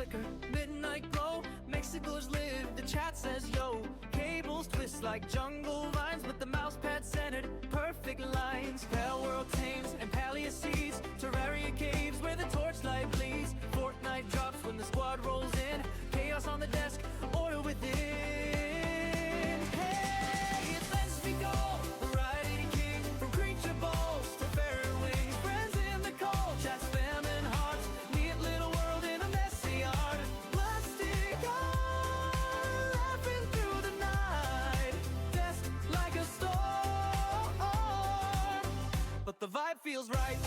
flicker, midnight glow, Mexicals live, the chat says yo. Cables twist like jungle vines, with the mouse pad centered, perfect lines. Pale world tames and paleo seeds, Terraria caves where the torchlight bleeds. Fortnite drops when the squad rolls in, chaos on the desk, order within. Hey, it's Mystical, variety king, from creature balls to fairy wings. Friends in the cold, chat spam and hearts, neat little world in a messy art. Mystical, laughing through the night, desk like a storm, but the vibe feels right.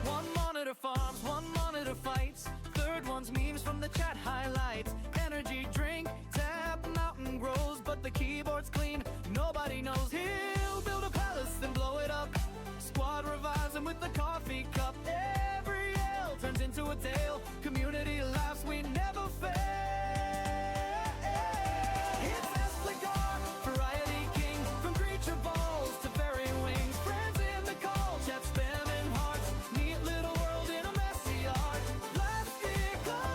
One monitor farms, one monitor fights, third one's memes from the chat highlights. Energy drink, tap, mountain grows, but the keyboard's clean, nobody knows. He'll build a palace, then blow it up. Squad revives him with the coffee cup. Every yell turns into a tale, community laughs, we never fail. It's Espligar, variety king, from creature balls to fairy wings. Friends in the call, chat spam and hearts, neat little world in a messy art. Mystical,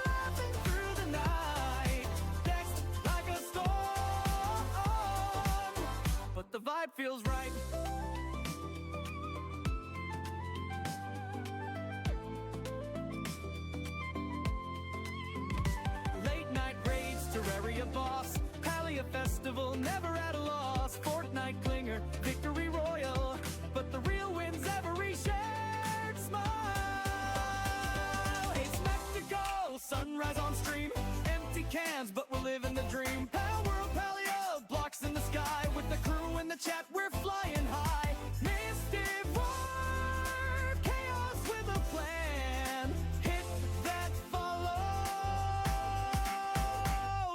laughing through the night, next like a storm, but the vibe feels right. Terraria boss, Palia festival, never at a loss. Fortnite clinger, victory royal, but the real win's every shared smile. Hey, spectacle, sunrise on stream, empty cans, but we're living the dream. Power world, Palia, blocks in the sky, with the crew in the chat, we're flying high. Mystic war, chaos with a plan, hit that follow,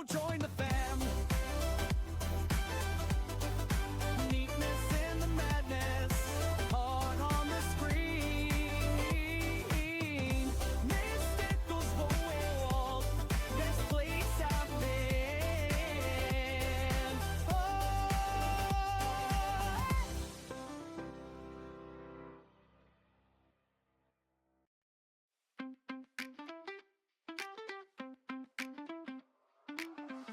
join the fam. Neatness in the madness, heart on the screen. Mystical's world, best place I've been. Oh.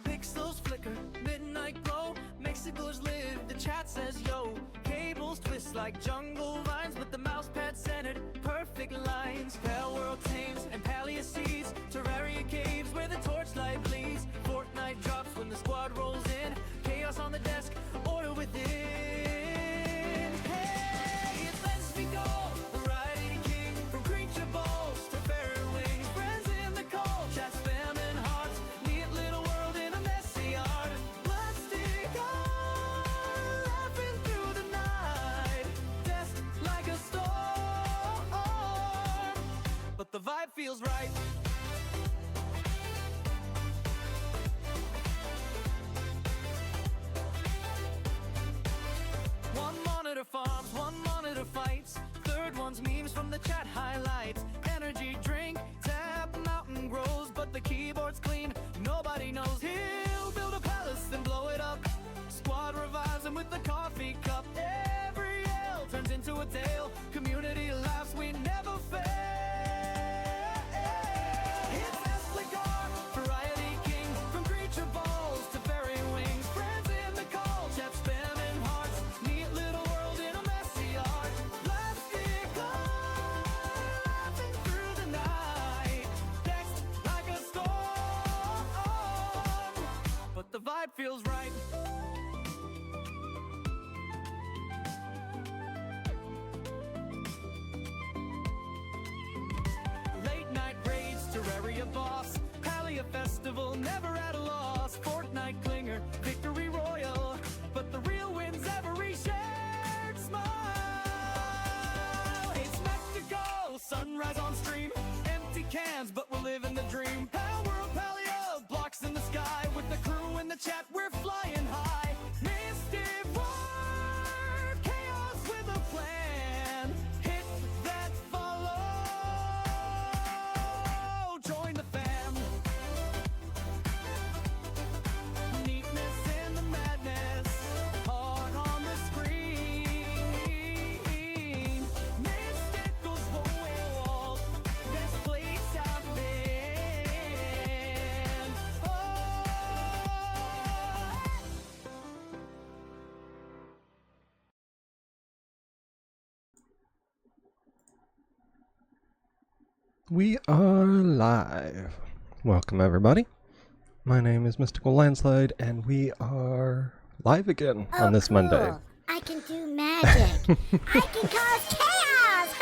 Pixels flicker, midnight glow, Mexicals live, the chat says yo. Cables twist like jungle vines, with the mouse pad centered, perfect lines. Pale world tames and paleo seeds, Terraria caves where the torchlight bleeds. Fortnite drops when the squad rolls in, chaos on the desk, order within. Hey, it's Mystical, variety king, from creature balls to fairy wings. Friends in the cold, chat spam and hearts, neat little world in a messy art. Mystical, laughing through the night, desk like a storm, but the vibe feels right. One monitor farms, one monitor fights, third one's memes from the chat highlights. Energy drink, tap, mountain grows, but the keyboard's clean, nobody knows. He'll build a palace, then blow it up. Squad revives him with the coffee cup. Every yell turns into a tale, community laughs, we never fail. It's Espligar, variety king, from creature balls to fairy wings. Friends in the call, chat spam and hearts, neat little world in a messy art. Mystical, laughing through the night, next like a storm, but the vibe feels right. Late night raids, Terraria boss, Palia festival, never at a loss. Fortnite clinger, victory royal, but the real win's every shared smile. Hey, spectacle, sunrise on stream, empty cans, but we're living the dream. Power world, Palia, blocks in the sky, with the crew in the chat, we're flying high. Mystic war, chaos with a plan, hit that follow, join the fam. Neatness in the madness, heart on the We are live. Welcome everybody. My name is MysticalLandSlide and we are live again on this cool. Monday. I can do magic. I can cause chaos.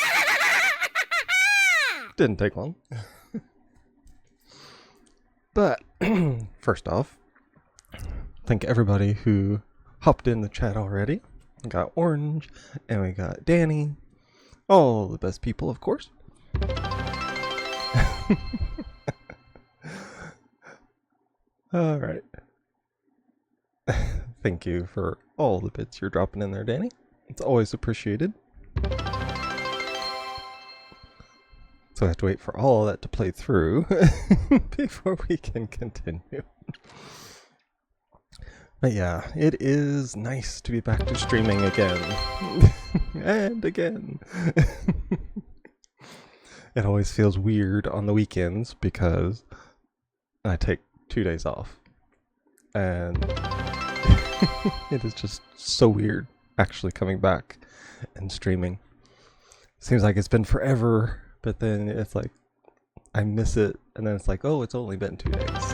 Didn't take long. But first off, thank everybody who hopped in the chat already. We got Orange and we got Danny. All the best people, of course. All right. Thank you for all the bits you're dropping in there, Danny. It's always appreciated. So I have to wait for all of that to play through before we can continue. But yeah, it is nice to be back to streaming again. And again. It always feels weird on the weekends because I take 2 days off. And it is just so weird actually coming back and streaming. Seems like it's been forever, but then it's like I miss it, and then it's like, oh, it's only been 2 days.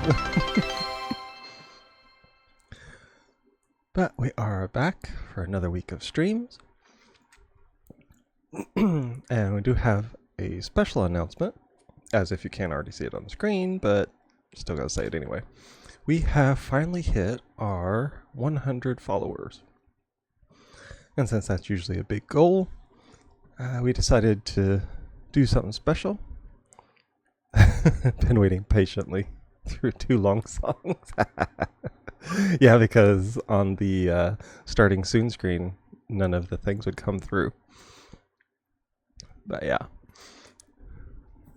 But we are back for another week of streams. And we do have a special announcement, as if you can't already see it on the screen, but still gotta say it anyway. We have finally hit our 100 followers. And since that's usually a big goal, we decided to do something special. Been waiting patiently through 2 long songs. Yeah, because on the starting soon screen, none of the things would come through. But yeah,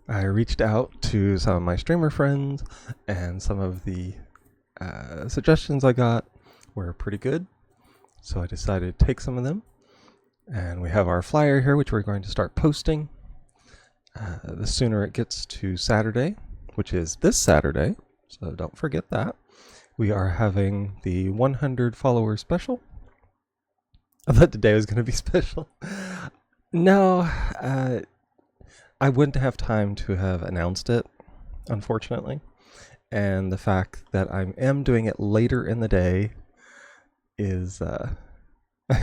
I reached out to some of my streamer friends, and some of the suggestions I got were pretty good. So I decided to take some of them. And we have our flyer here, which we're going to start posting. The sooner it gets to Saturday, which is this Saturday, so don't forget that, we are having the 100 follower special. I thought today was going to be special. No, I wouldn't have time to have announced it, unfortunately. And the fact that I am doing it later in the day is, I've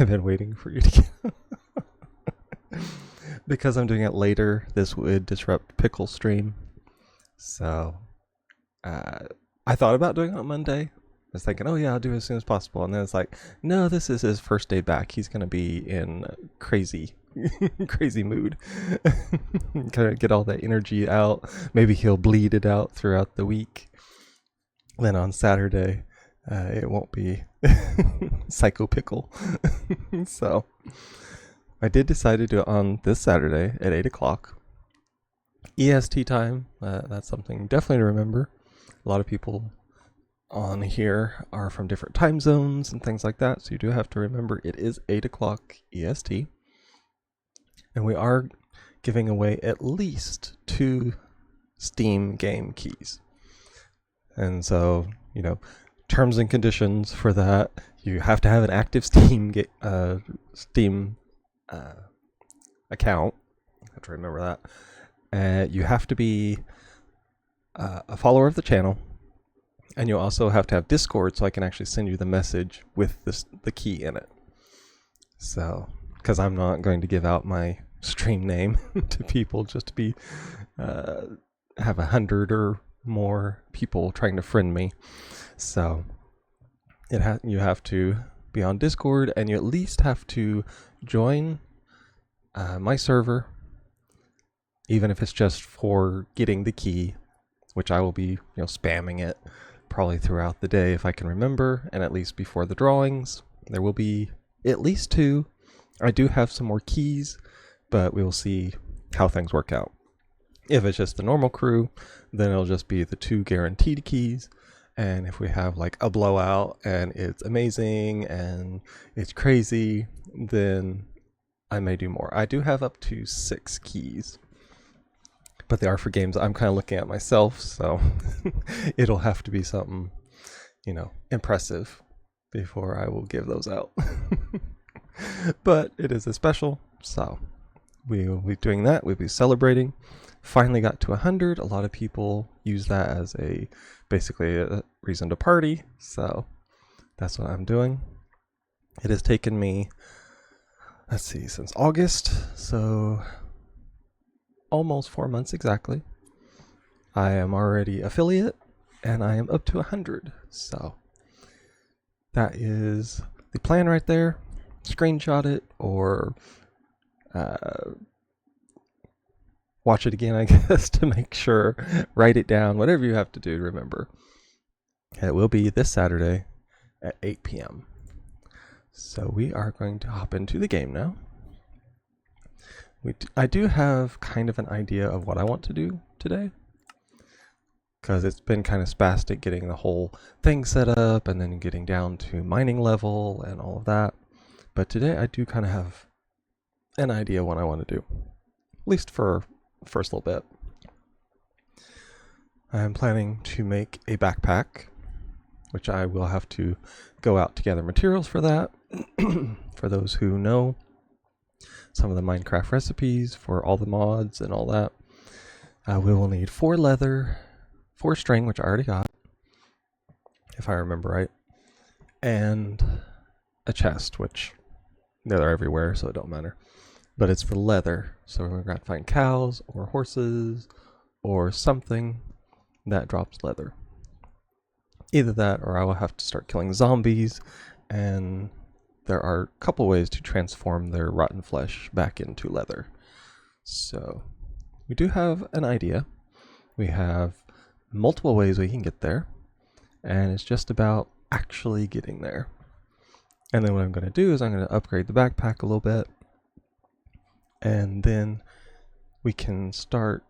been waiting for you to get because I'm doing it later, this would disrupt Pickle's stream. So, I thought about doing it on Monday. I was thinking, oh yeah, I'll do it as soon as possible. And then it's like, no, this is his first day back. He's going to be in crazy mood. Kind of get all that energy out. Maybe he'll bleed it out throughout the week. Then on Saturday, it won't be Psycho Pickle. So I did decide to do it on this Saturday at 8 o'clock. EST time. That's something definitely to remember. A lot of people on here are from different time zones and things like that, so you do have to remember it is 8 o'clock EST. And we are giving away at least 2 Steam game keys. And so, you know, terms and conditions for that, you have to have an active Steam account. I have to remember that. You have to be a follower of the channel, and you also have to have Discord, so I can actually send you the message with the key in it. So, because I'm not going to give out my stream name to people just to be have 100 or more people trying to friend me. So you have to be on Discord, and you at least have to join my server, even if it's just for getting the key, which I will be, spamming it probably throughout the day if I can remember, and at least before the drawings. There will be at least 2. I do have some more keys, but we will see how things work out. If it's just the normal crew, then it'll just be the 2 guaranteed keys. And if we have like a blowout and it's amazing and it's crazy, then I may do more. I do have up to 6 keys, but they are for games I'm kind of looking at myself, so it'll have to be something, impressive before I will give those out. But it is a special, so we will be doing that. We'll be celebrating. finally got to 100. A lot of people use that as basically a reason to party, so that's what I'm doing. It has taken me, let's see, since August, so almost 4 months exactly. I am already affiliate, and I am up to 100, so that is the plan right there. Screenshot it, or watch it again, I guess, to make sure. Write it down, whatever you have to do to remember. It will be this Saturday at 8 p.m. So we are going to hop into the game now. I do have kind of an idea of what I want to do today, because it's been kind of spastic getting the whole thing set up and then getting down to mining level and all of that. But today I do kind of have an idea what I want to do, at least for the first little bit. I'm planning to make a backpack, which I will have to go out to gather materials for that. For those who know some of the Minecraft recipes for all the mods and all that, we will need 4 leather, 4 string, which I already got, if I remember right, and a chest, which they're everywhere, so it don't matter. But it's for leather, so we're going to have to find cows or horses or something that drops leather. Either that, or I will have to start killing zombies, and there are a couple ways to transform their rotten flesh back into leather. So we do have an idea. We have multiple ways we can get there, and it's just about actually getting there. And then what I'm going to do is I'm going to upgrade the backpack a little bit, and then we can start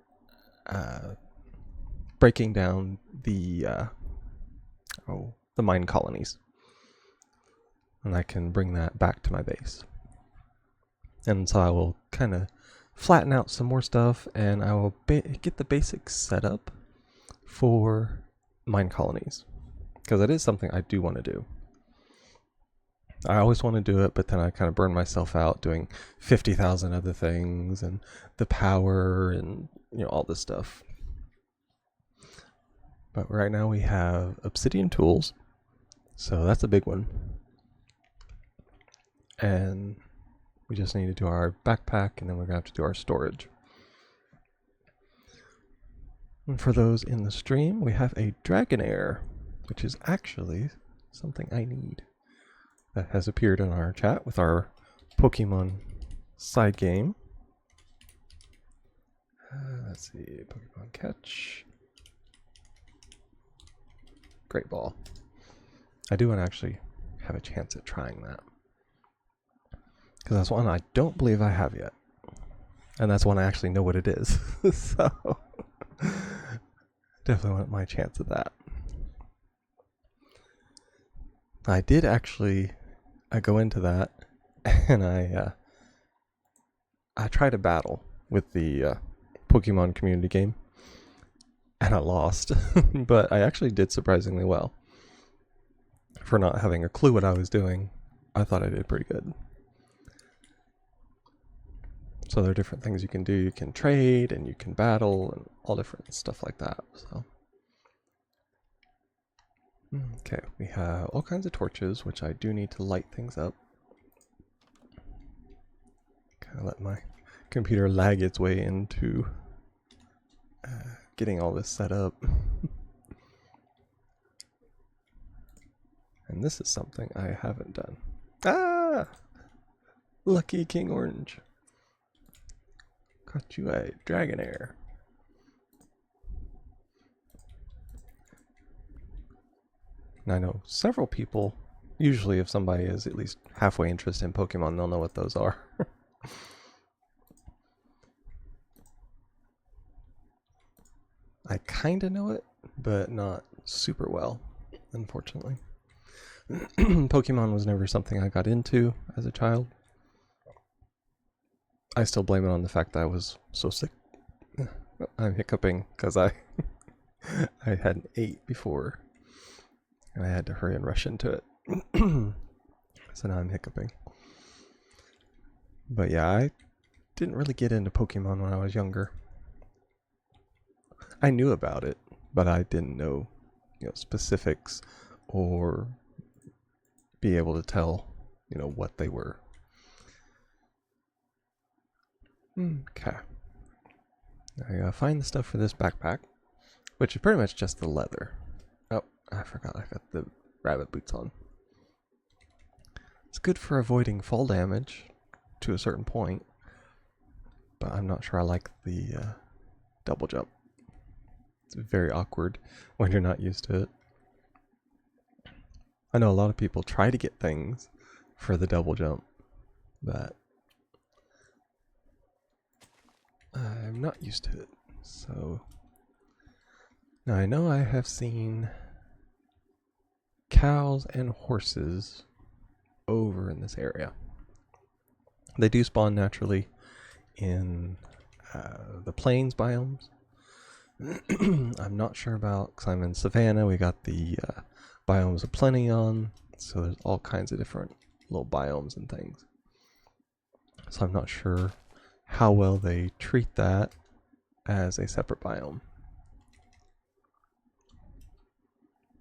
breaking down the mine colonies, and I can bring that back to my base. And so I will kind of flatten out some more stuff, and I will get the basics set up for mine colonies, because it is something I do want to do. I always want to do it, but then I kind of burn myself out doing 50,000 other things and the power and all this stuff. But right now we have obsidian tools, so that's a big one. And we just need to do our backpack, and then we're going to have to do our storage. And for those in the stream, we have a Dragonair, which is actually something I need. That has appeared in our chat with our Pokemon side game. Let's see, Pokemon Catch. Great Ball. I do want to actually have a chance at trying that, because that's one I don't believe I have yet, and that's one I actually know what it is. So definitely want my chance at that. I did actually go into that, and I tried a battle with the Pokemon community game, and I lost. But I actually did surprisingly well. For not having a clue what I was doing, I thought I did pretty good. So there are different things you can do. You can trade, and you can battle, and all different stuff like that. So okay, we have all kinds of torches, which I do need to light things up. Kind of let my computer lag its way into getting all this set up. And this is something I haven't done. Ah! Lucky King Orange. Caught you a Dragonair. And I know several people, usually if somebody is at least halfway interested in Pokemon, they'll know what those are. I kind of know it, but not super well, unfortunately. Pokemon was never something I got into as a child. I still blame it on the fact that I was so sick. I'm hiccuping because I hadn't ate before, and I had to hurry and rush into it. So now I'm hiccuping. But yeah, I didn't really get into Pokemon when I was younger. I knew about it, but I didn't know, specifics or be able to tell, what they were. Okay. I gotta find the stuff for this backpack, which is pretty much just the leather. Oh, I forgot I got the rabbit boots on. It's good for avoiding fall damage to a certain point, but I'm not sure I like the double jump. It's very awkward when you're not used to it. I know a lot of people try to get things for the double jump, but I'm not used to it. So now I know I have seen cows and horses over in this area. They do spawn naturally in the plains biomes. I'm not sure about, because I'm in Savannah, we got the biomes of plenty on, so there's all kinds of different little biomes and things. So I'm not sure how well they treat that as a separate biome.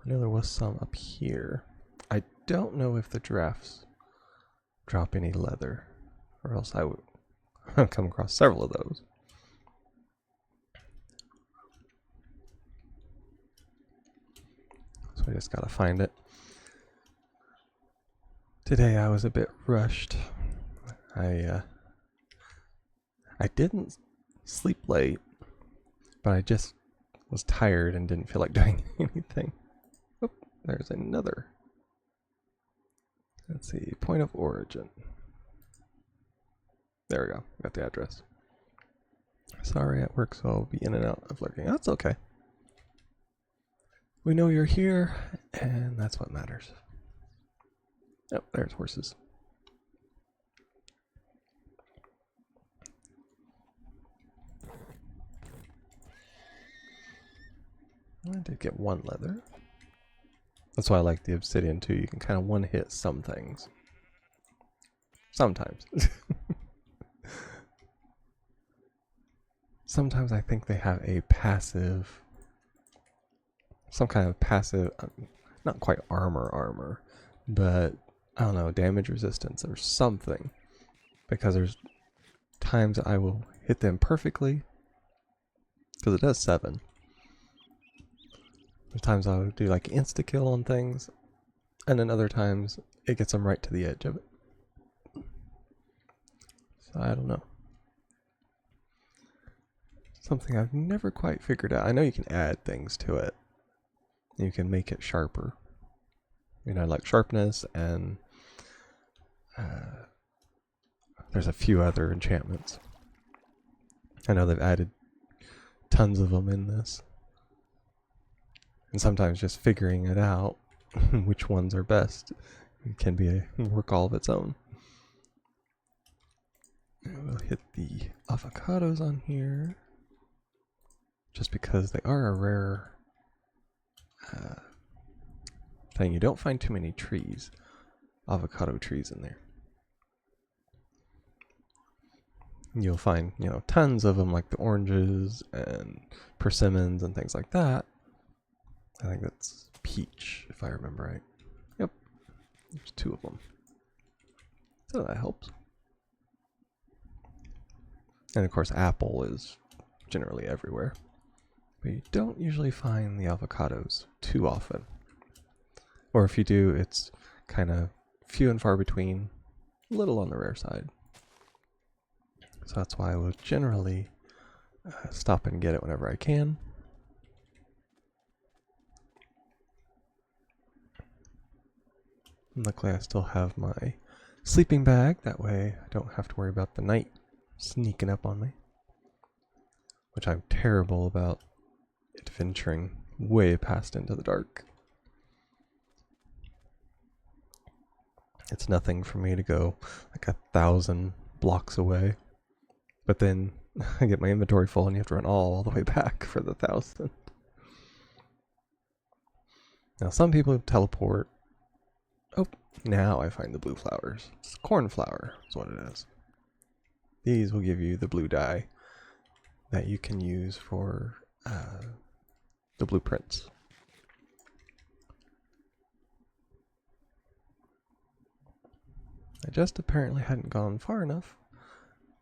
I know there was some up here. I don't know if the giraffes drop any leather, or else I would come across several of those. So I just gotta find it. Today I was a bit rushed. I didn't sleep late, but I just was tired and didn't feel like doing anything. Oh, there's another. Let's see, point of origin. There we go, got the address. Sorry, at work, so I'll be in and out of lurking. That's okay. We know you're here, and that's what matters. Yep, there's horses. I did get one leather. That's why I like the obsidian too. You can kind of one-hit some things. Sometimes. Sometimes I think they have a passive, some kind of passive, not quite armor, but I don't know, damage resistance or something. Because there's times I will hit them perfectly, because it does 7. There's times I'll do like insta-kill on things, and then other times it gets them right to the edge of it. So I don't know. Something I've never quite figured out. I know you can add things to it. You can make it sharper. Like sharpness, and there's a few other enchantments. I know they've added tons of them in this. And sometimes just figuring it out, which ones are best, can be a work all of its own. We'll hit the avocados on here, just because they are a rare thing. You don't find too many trees, avocado trees in there. You'll find, tons of them, like the oranges and persimmons and things like that. I think that's peach, if I remember right. Yep, there's 2 of them. So that helps. And of course, apple is generally everywhere. But you don't usually find the avocados too often. Or if you do, it's kind of few and far between, a little on the rare side. So that's why I will generally stop and get it whenever I can. And luckily I still have my sleeping bag, that way I don't have to worry about the night sneaking up on me. Which I'm terrible about adventuring way past into the dark. It's nothing for me to go like 1,000 blocks away. But then I get my inventory full and you have to run all the way back for the 1,000. Now some people teleport. Oh, now I find the blue flowers. It's cornflower is what it is. These will give you the blue dye that you can use for the blueprints. I just apparently hadn't gone far enough,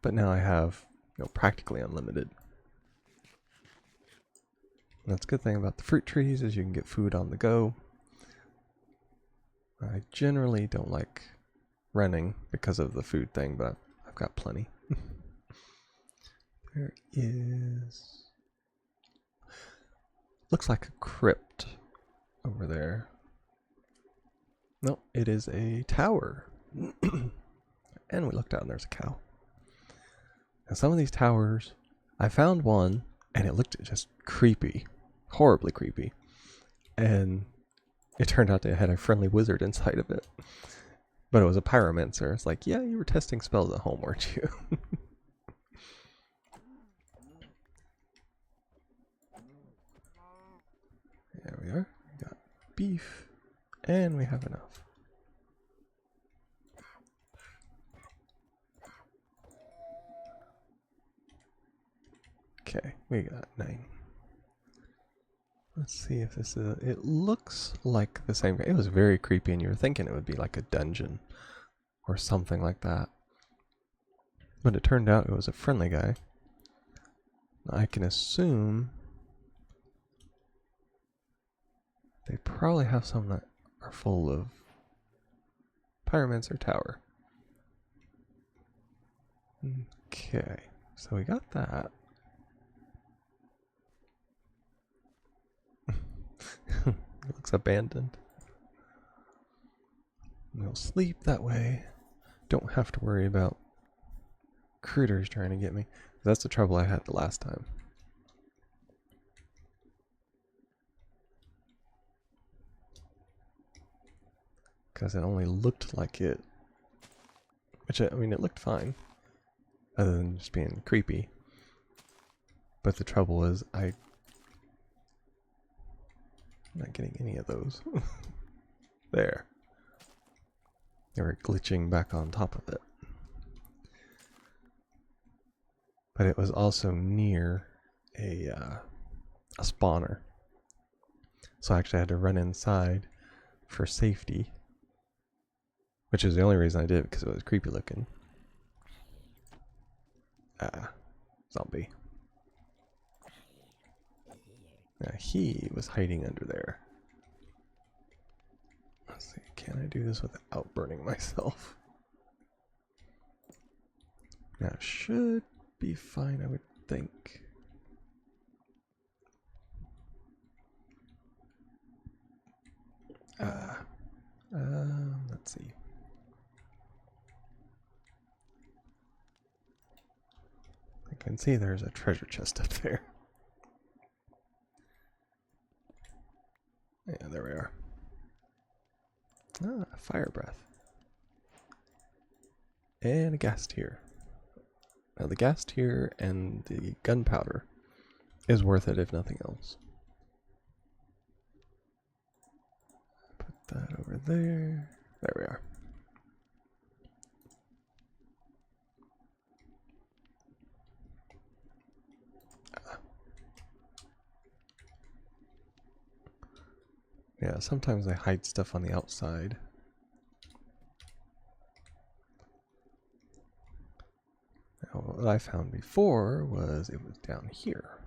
but now I have, practically unlimited. And that's a good thing about the fruit trees is you can get food on the go. I generally don't like running because of the food thing, but I've got plenty. There is... looks like a crypt over there. No, it is a tower. And we looked out and there's a cow. Now some of these towers, I found one and it looked just creepy. Horribly creepy. And it turned out it had a friendly wizard inside of it. But it was a pyromancer. It's like, yeah, you were testing spells at home, weren't you? There we are. We got beef. And we have enough. Okay, we got 9. Let's see if this is... it looks like the same guy. It was very creepy and you were thinking it would be like a dungeon or something like that. But it turned out it was a friendly guy. I can assume they probably have some that are full of Pyromancer Tower. Okay, so we got that. It looks abandoned. We'll sleep that way. Don't have to worry about critters trying to get me. That's the trouble I had the last time. Because it only looked like it. Which, I mean, it looked fine. Other than just being creepy. But the trouble was, I'm not getting any of those. There. They were glitching back on top of it. But it was also near a spawner. So I actually had to run inside for safety. Which is the only reason I did it, because it was creepy looking. Zombie. Now he was hiding under there. Let's see, can I do this without burning myself? Now it should be fine, I would think. Let's see. I can see there's a treasure chest up there. Yeah, there we are. Ah, fire breath. And a gas tier. Now the gas tier and the gunpowder is worth it if nothing else. Put that over there. There we are. Yeah, sometimes I hide stuff on the outside. Now, what I found before was it was down here.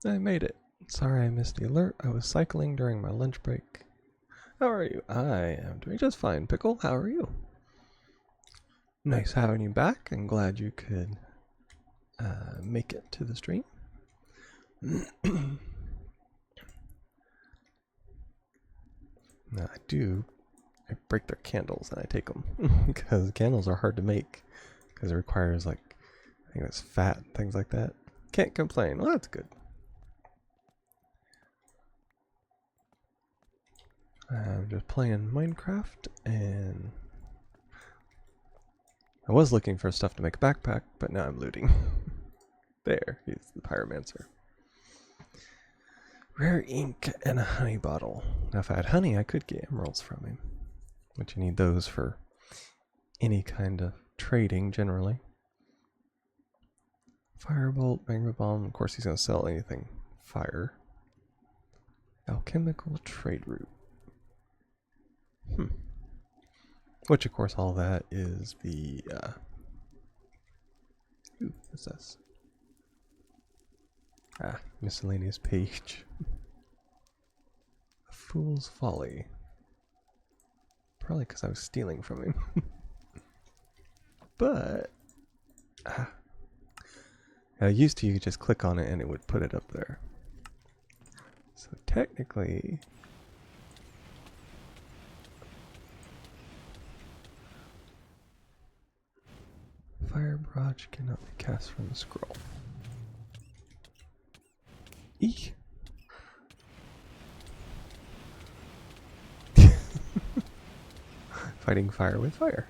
I made it. Sorry I missed the alert. I was cycling during my lunch break. How are you? I am doing just fine, Pickle. How are you? Nice having you back. I'm glad you could make it to the stream. Now I break their candles and I take them because candles are hard to make because it requires, like, I think it's fat and things like that. Can't complain. Well, that's good. I'm just playing Minecraft and I was looking for stuff to make a backpack, but now I'm looting. There, he's the pyromancer. Rare ink and a honey bottle. Now if I had honey, I could get emeralds from him. But you need those for any kind of trading, generally. Firebolt, magma bomb. Of course, he's gonna sell anything. Fire. Alchemical trade route. Which, of course, all that is the. Ooh, what's this? Ah, miscellaneous page. A fool's folly. Probably because I was stealing from him. But I used to, you could just click on it and it would put it up there. So technically, fire barrage cannot be cast from the scroll. Eek. Fighting fire with fire.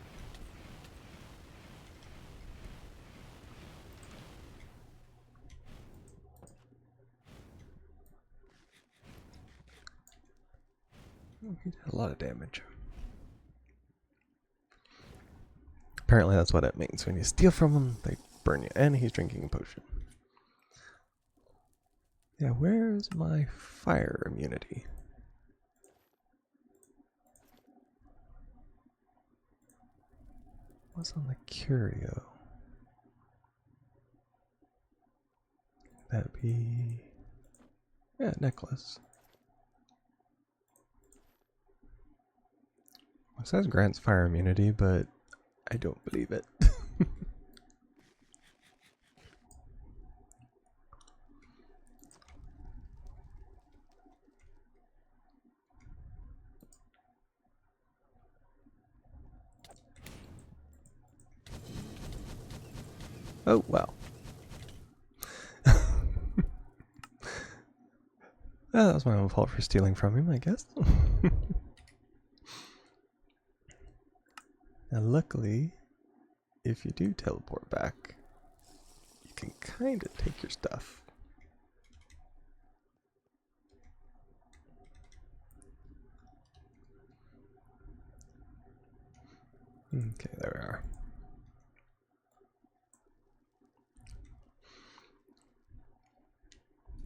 Oh, he did a lot of damage. Apparently that's what it means. When you steal from them, they burn you. And he's drinking a potion. Yeah, where's my fire immunity? What's on the curio? That'd be... yeah, necklace. It says grants fire immunity, but I don't believe it. Oh, wow. Well, that was my own fault for stealing from him, I guess. Now, luckily, if you do teleport back, you can kind of take your stuff. Okay, there we are.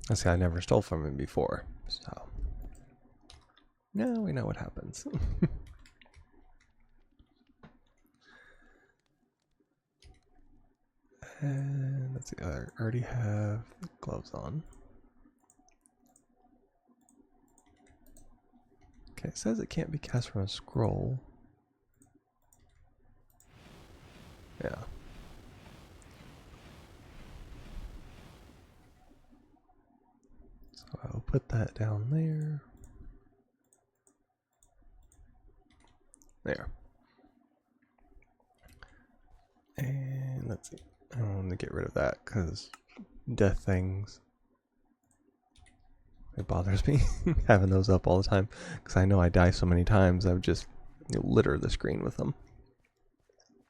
I see, I never stole from him before, so now we know what happens. And let's see, I already have gloves on. Okay, it says it can't be cast from a scroll. Yeah. So I'll put that down there. There. And let's see. I want to get rid of that because death things. It bothers me having those up all the time because I know I die so many times I would just litter the screen with them.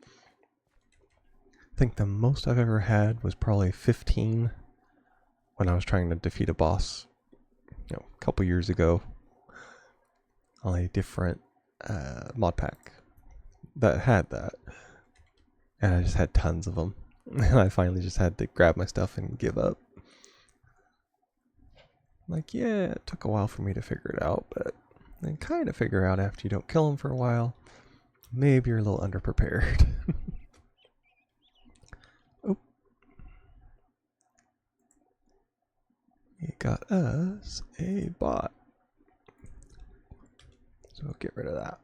I think the most I've ever had was probably 15 when I was trying to defeat a boss, a couple years ago on a different mod pack that had that, and I just had tons of them, and I finally just had to grab my stuff and give up. Like, yeah, it took a while for me to figure it out, but then kind of figure out after you don't kill them for a while, maybe you're a little underprepared. Oh. We got us a bot. So we'll get rid of that.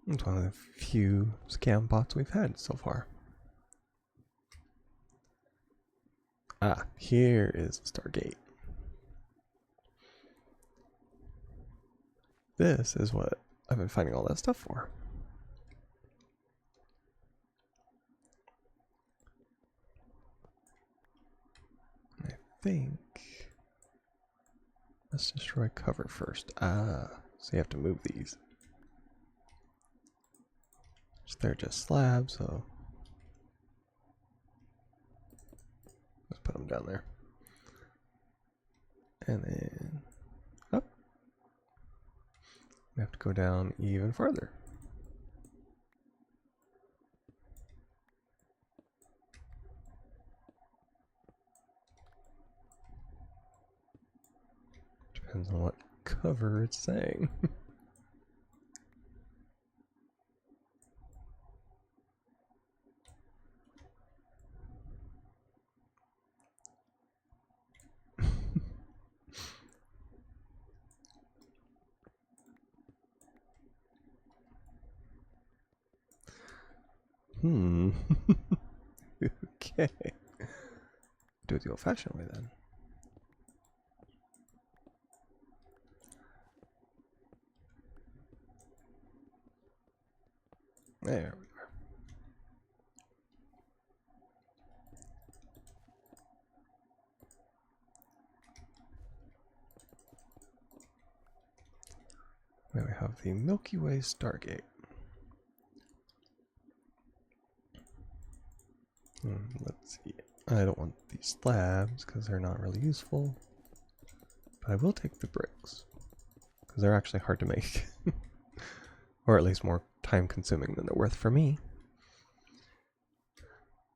It's one of the few scam bots we've had so far. Ah, here is the Stargate. This is what I've been finding all that stuff for. I think let's destroy cover first. Ah, so you have to move these. So they're just slabs, so let's put them down there. And then up. We have to go down even further. Depends on what cover it's saying. Okay. Do it the old-fashioned way then. There we are. Then we have the Milky Way Stargate. Let's see. I don't want these slabs because they're not really useful. But I will take the bricks because they're actually hard to make. Or at least more time consuming than they're worth for me.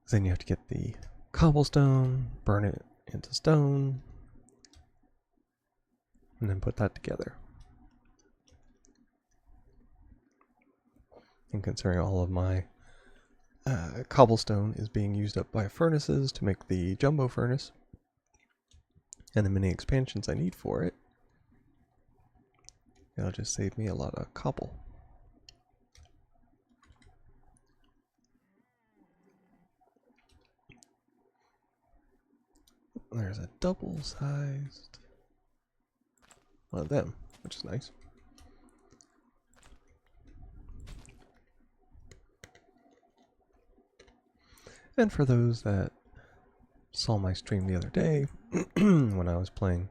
Then you have to get the cobblestone, burn it into stone, and then put that together. And considering all of my cobblestone is being used up by furnaces to make the jumbo furnace, and the mini expansions I need for it, it'll just save me a lot of cobble. There's a double-sized one of them, which is nice. And for those that saw my stream the other day, when I was playing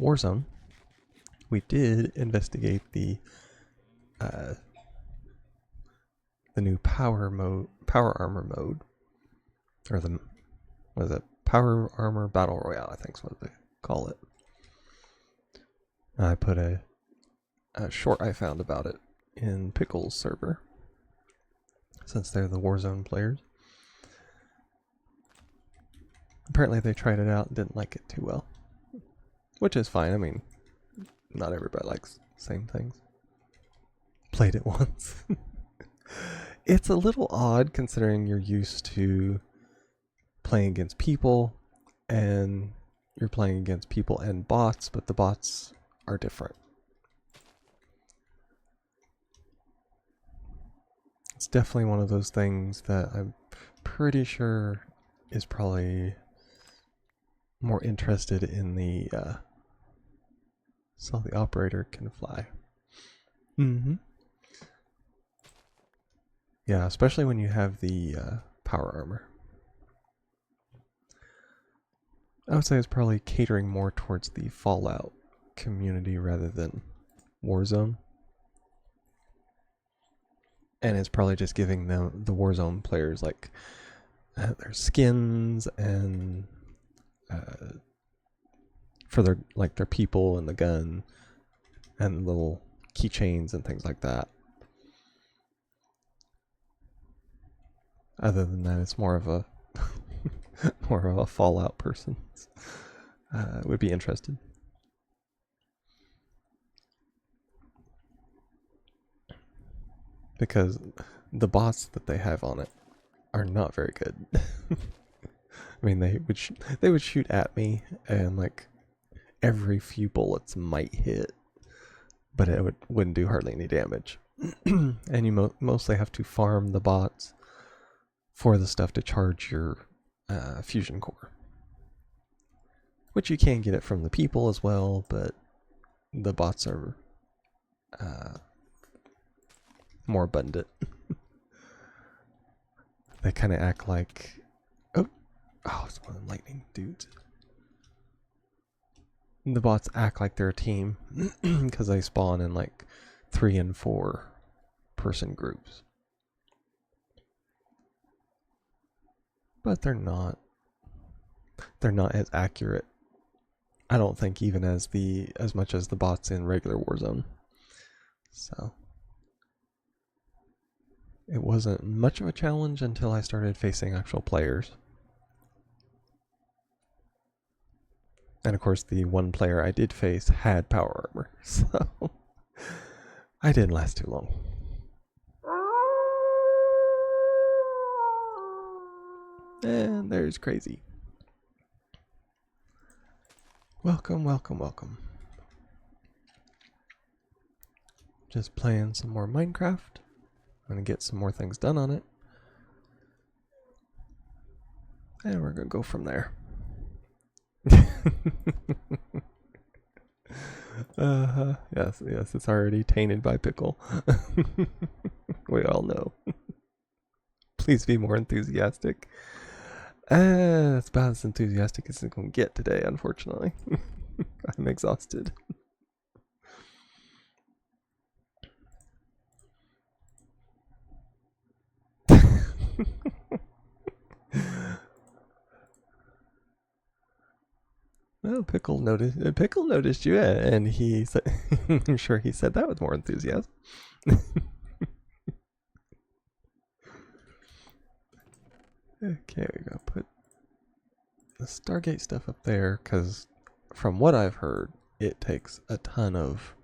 Warzone, we did investigate the new power armor mode, or the what is it? Power armor battle royale, I think is what they call it. I put a short I found about it in Pickle's server, since they're the Warzone players. Apparently they tried it out and didn't like it too well. Which is fine, I mean, not everybody likes the same things. Played it once. It's a little odd considering you're used to playing against people, and you're playing against people and bots, but the bots are different. It's definitely one of those things that I'm pretty sure is probably more interested in the so the operator can fly. Yeah, especially when you have the power armor. I would say it's probably catering more towards the Fallout community rather than Warzone. And it's probably just giving them, the Warzone players, like their skins and for their people and the gun and little keychains and things like that. Other than that, it's more of a more of a Fallout person would be interested. Because the bots that they have on it are not very good. I mean, they would shoot at me, and like every few bullets might hit, but it wouldn't do hardly any damage. And you mostly have to farm the bots for the stuff to charge your fusion core, which you can get it from the people as well, but the bots are more abundant. They kind of act like it's one of the lightning dudes. The bots act like they're a team because they spawn in like 3 and 4 person groups. But they're not as accurate, I don't think, even as much as the bots in regular Warzone. So it wasn't much of a challenge until I started facing actual players. And of course, the one player I did face had power armor, so I didn't last too long. And there's Crazy. Welcome, welcome, welcome. Just playing some more Minecraft. I'm gonna get some more things done on it. And we're gonna go from there. Yes, it's already tainted by pickle. We all know. Please be more enthusiastic. That's about as enthusiastic as it's gonna get today, unfortunately. I'm exhausted. Well, Pickle noticed you, and he said, I'm sure he said that with more enthusiasm. Okay, we gotta put the Stargate stuff up there, because from what I've heard, it takes a ton of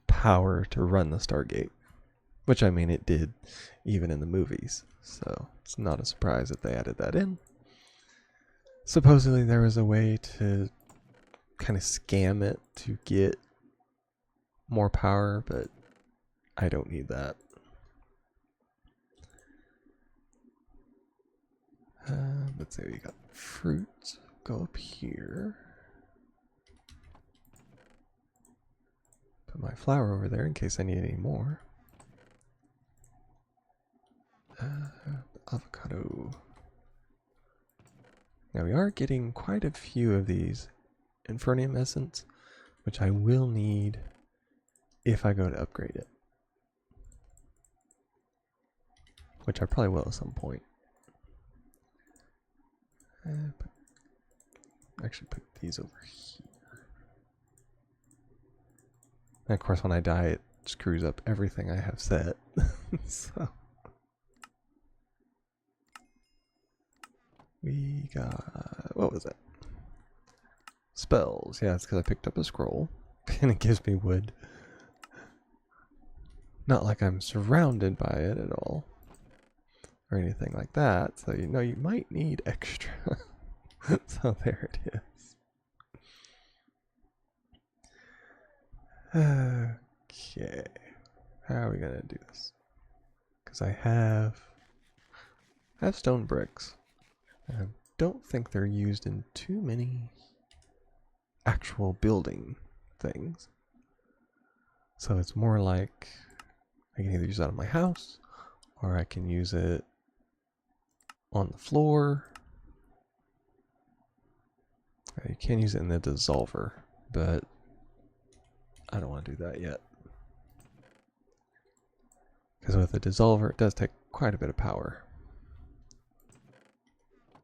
power to run the Stargate. Which, I mean, it did even in the movies, so it's not a surprise that they added that in. Supposedly there was a way to kind of scam it to get more power, but I don't need that. Let's say we got fruit. Go up here. Put my flour over there in case I need any more. Avocado. Now we are getting quite a few of these Infernium Essence, which I will need if I go to upgrade it. Which I probably will at some point. Actually put these over here. And of course when I die it screws up everything I have set. So we got, what was it? Spells. Yeah, it's because I picked up a scroll and it gives me wood. Not like I'm surrounded by it at all or anything like that, so you know you might need extra. So there it is. Okay, how are we gonna do this? Because I have stone bricks. I don't think they're used in too many actual building things. So it's more like I can either use that on my house or I can use it on the floor. You can use it in the dissolver, but I don't want to do that yet. Because with the dissolver, it does take quite a bit of power.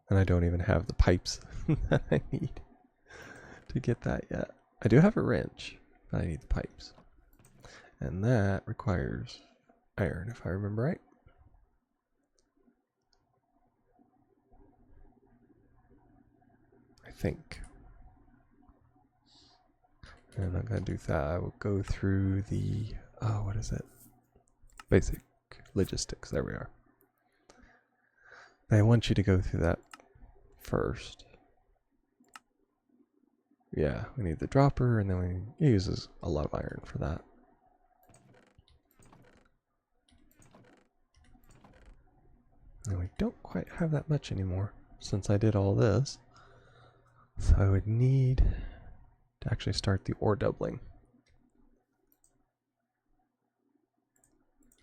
And I don't even have the pipes that I need to get that yet. I do have a wrench, but I need the pipes. And that requires iron, if I remember right. I think. And I'm not going to do that. I will go through the, what is it? Basic logistics. There we are. They want you to go through that first. Yeah, we need the dropper, and then it uses a lot of iron for that. And we don't quite have that much anymore since I did all this. So I would need to actually start the ore doubling.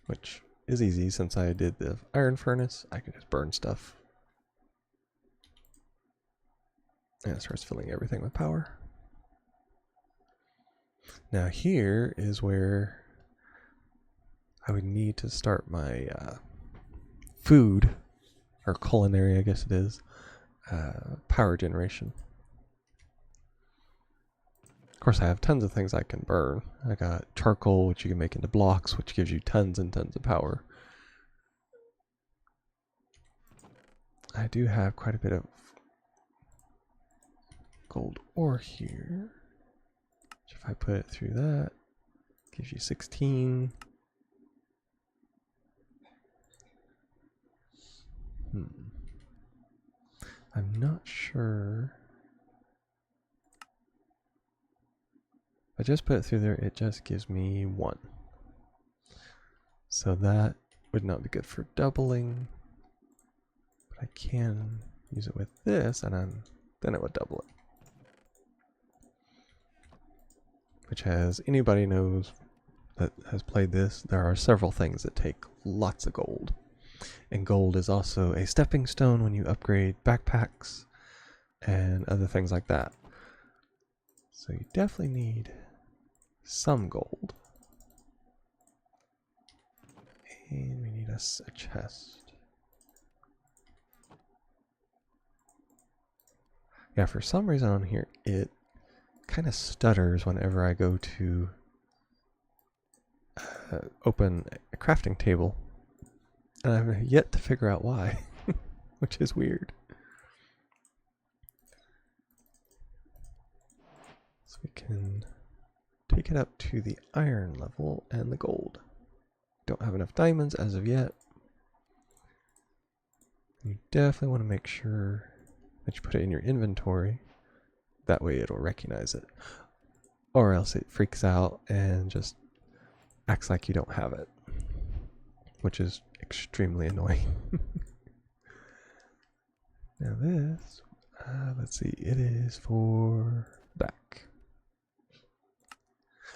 Which is easy since I did the iron furnace. I can just burn stuff. And it starts filling everything with power. Now here is where I would need to start my food, or culinary I guess it is, power generation. Of course I have tons of things I can burn. I got charcoal, which you can make into blocks, which gives you tons and tons of power. I do have quite a bit of gold ore here. Which if I put it through that, gives you 16. I'm not sure. If I just put it through there, it just gives me 1. So that would not be good for doubling. But I can use it with this, and then it would double it. Which, as anybody knows that has played this, there are several things that take lots of gold. And gold is also a stepping stone when you upgrade backpacks and other things like that. So you definitely need some gold. And we need a chest. Yeah, for some reason on here, it kind of stutters whenever I go to open a crafting table. And I've yet to figure out why, which is weird. So we can take it up to the iron level and the gold. Don't have enough diamonds as of yet. You definitely want to make sure that you put it in your inventory. That way it'll recognize it. Or else it freaks out and just acts like you don't have it, which is extremely annoying. Now this, let's see, it is for back.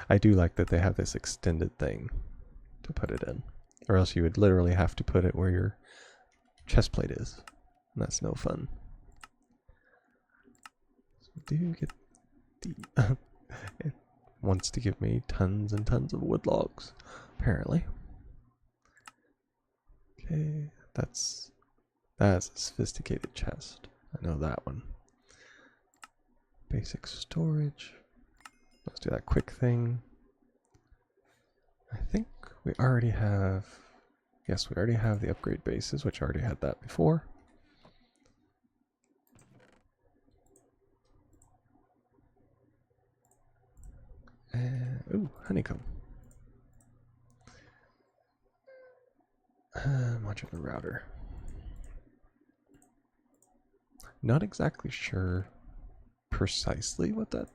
I do like that they have this extended thing to put it in, or else you would literally have to put it where your chest plate is, and that's no fun. So we do get the it wants to give me tons and tons of wood logs, apparently. Okay, that's a sophisticated chest. I know that one. Basic storage. Let's do that quick thing. I think we already have, yes, we already have the upgrade bases, which I already had that before. And, ooh, honeycomb. Modular router. Not exactly sure precisely what the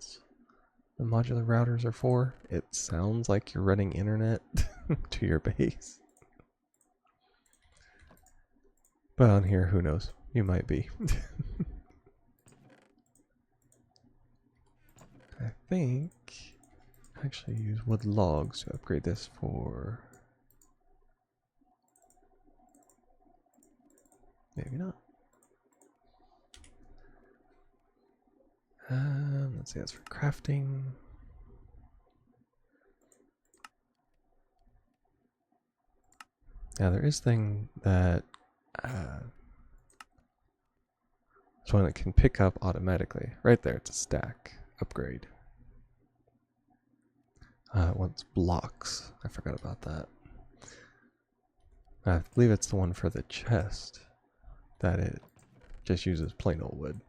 modular routers are for. It sounds like you're running internet to your base. But on here, who knows? You might be. I think I actually use wood logs to upgrade this for... Maybe not. Let's see, that's for crafting. Now there is thing that it's one that can pick up automatically. Right there, it's a stack upgrade. It wants blocks. I forgot about that. I believe it's the one for the chest that it just uses plain old wood.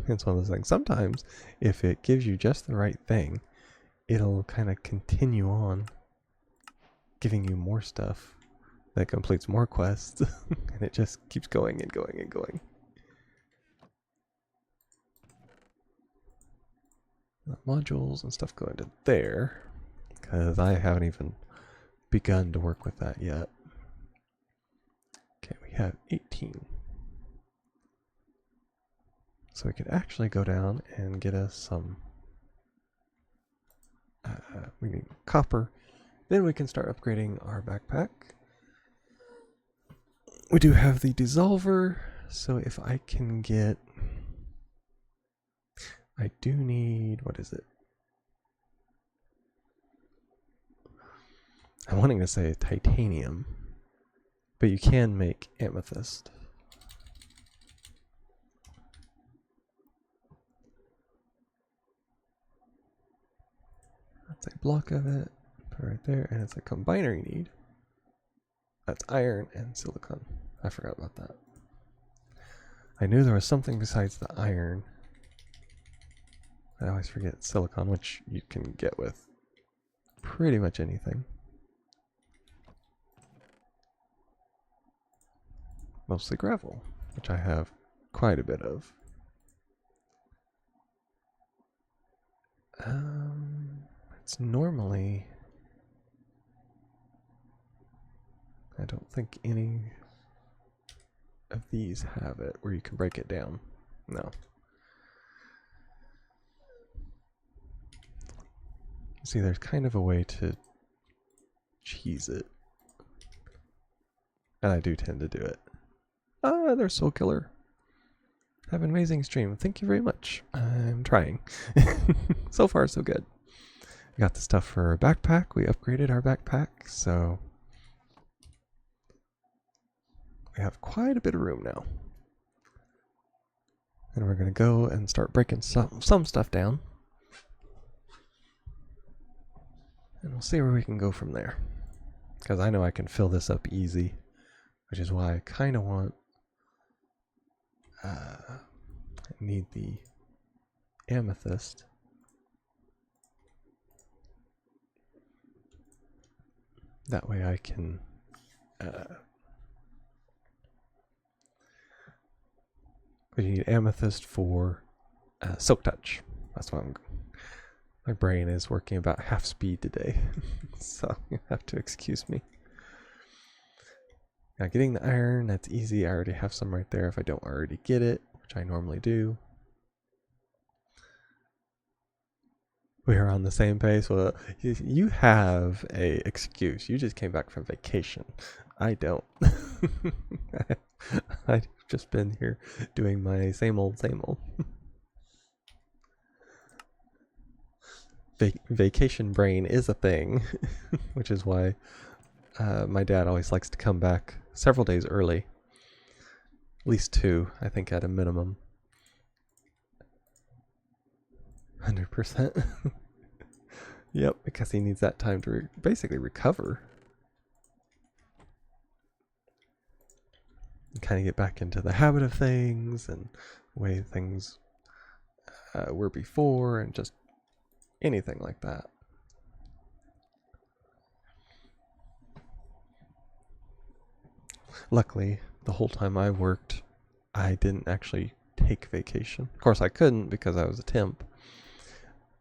It's one of those things. Sometimes, if it gives you just the right thing, it'll kind of continue on giving you more stuff that completes more quests, and it just keeps going and going and going. The modules and stuff go into there, because I haven't even begun to work with that yet. Okay, we have 18. So we could actually go down and get us some, we need copper. Then we can start upgrading our backpack. We do have the dissolver, so if I can get, I do need, what is it? I'm wanting to say titanium, but you can make amethyst. That's a block of it, put it right there, and it's a combiner you need. That's iron and silicon. I forgot about that. I knew there was something besides the iron. I always forget silicon, which you can get with pretty much anything. Mostly gravel, which I have quite a bit of. It's normally... I don't think any of these have it where you can break it down. No. See, there's kind of a way to cheese it. And I do tend to do it. Ah, there's Soul Killer. Have an amazing stream. Thank you very much. I'm trying. So far, so good. We got the stuff for our backpack. We upgraded our backpack, so we have quite a bit of room now. And we're going to go and start breaking some stuff down. And we'll see where we can go from there. Because I know I can fill this up easy, which is why I kind of want... I need the amethyst. That way I can but you need amethyst for silk touch. That's what my brain is working about half speed today. So you have to excuse me. Now getting the iron, that's easy. I already have some right there if I don't already get it, which I normally do. We are on the same pace. Well, you have a excuse. You just came back from vacation. I don't. I've just been here doing my same old, same old. Vacation brain is a thing, which is why my dad always likes to come back several days early. At least 2, I think, at a minimum. 100%. Yep, because he needs that time to basically recover. And kind of get back into the habit of things and the way things were before and just anything like that. Luckily, the whole time I worked, I didn't actually take vacation. Of course, I couldn't because I was a temp,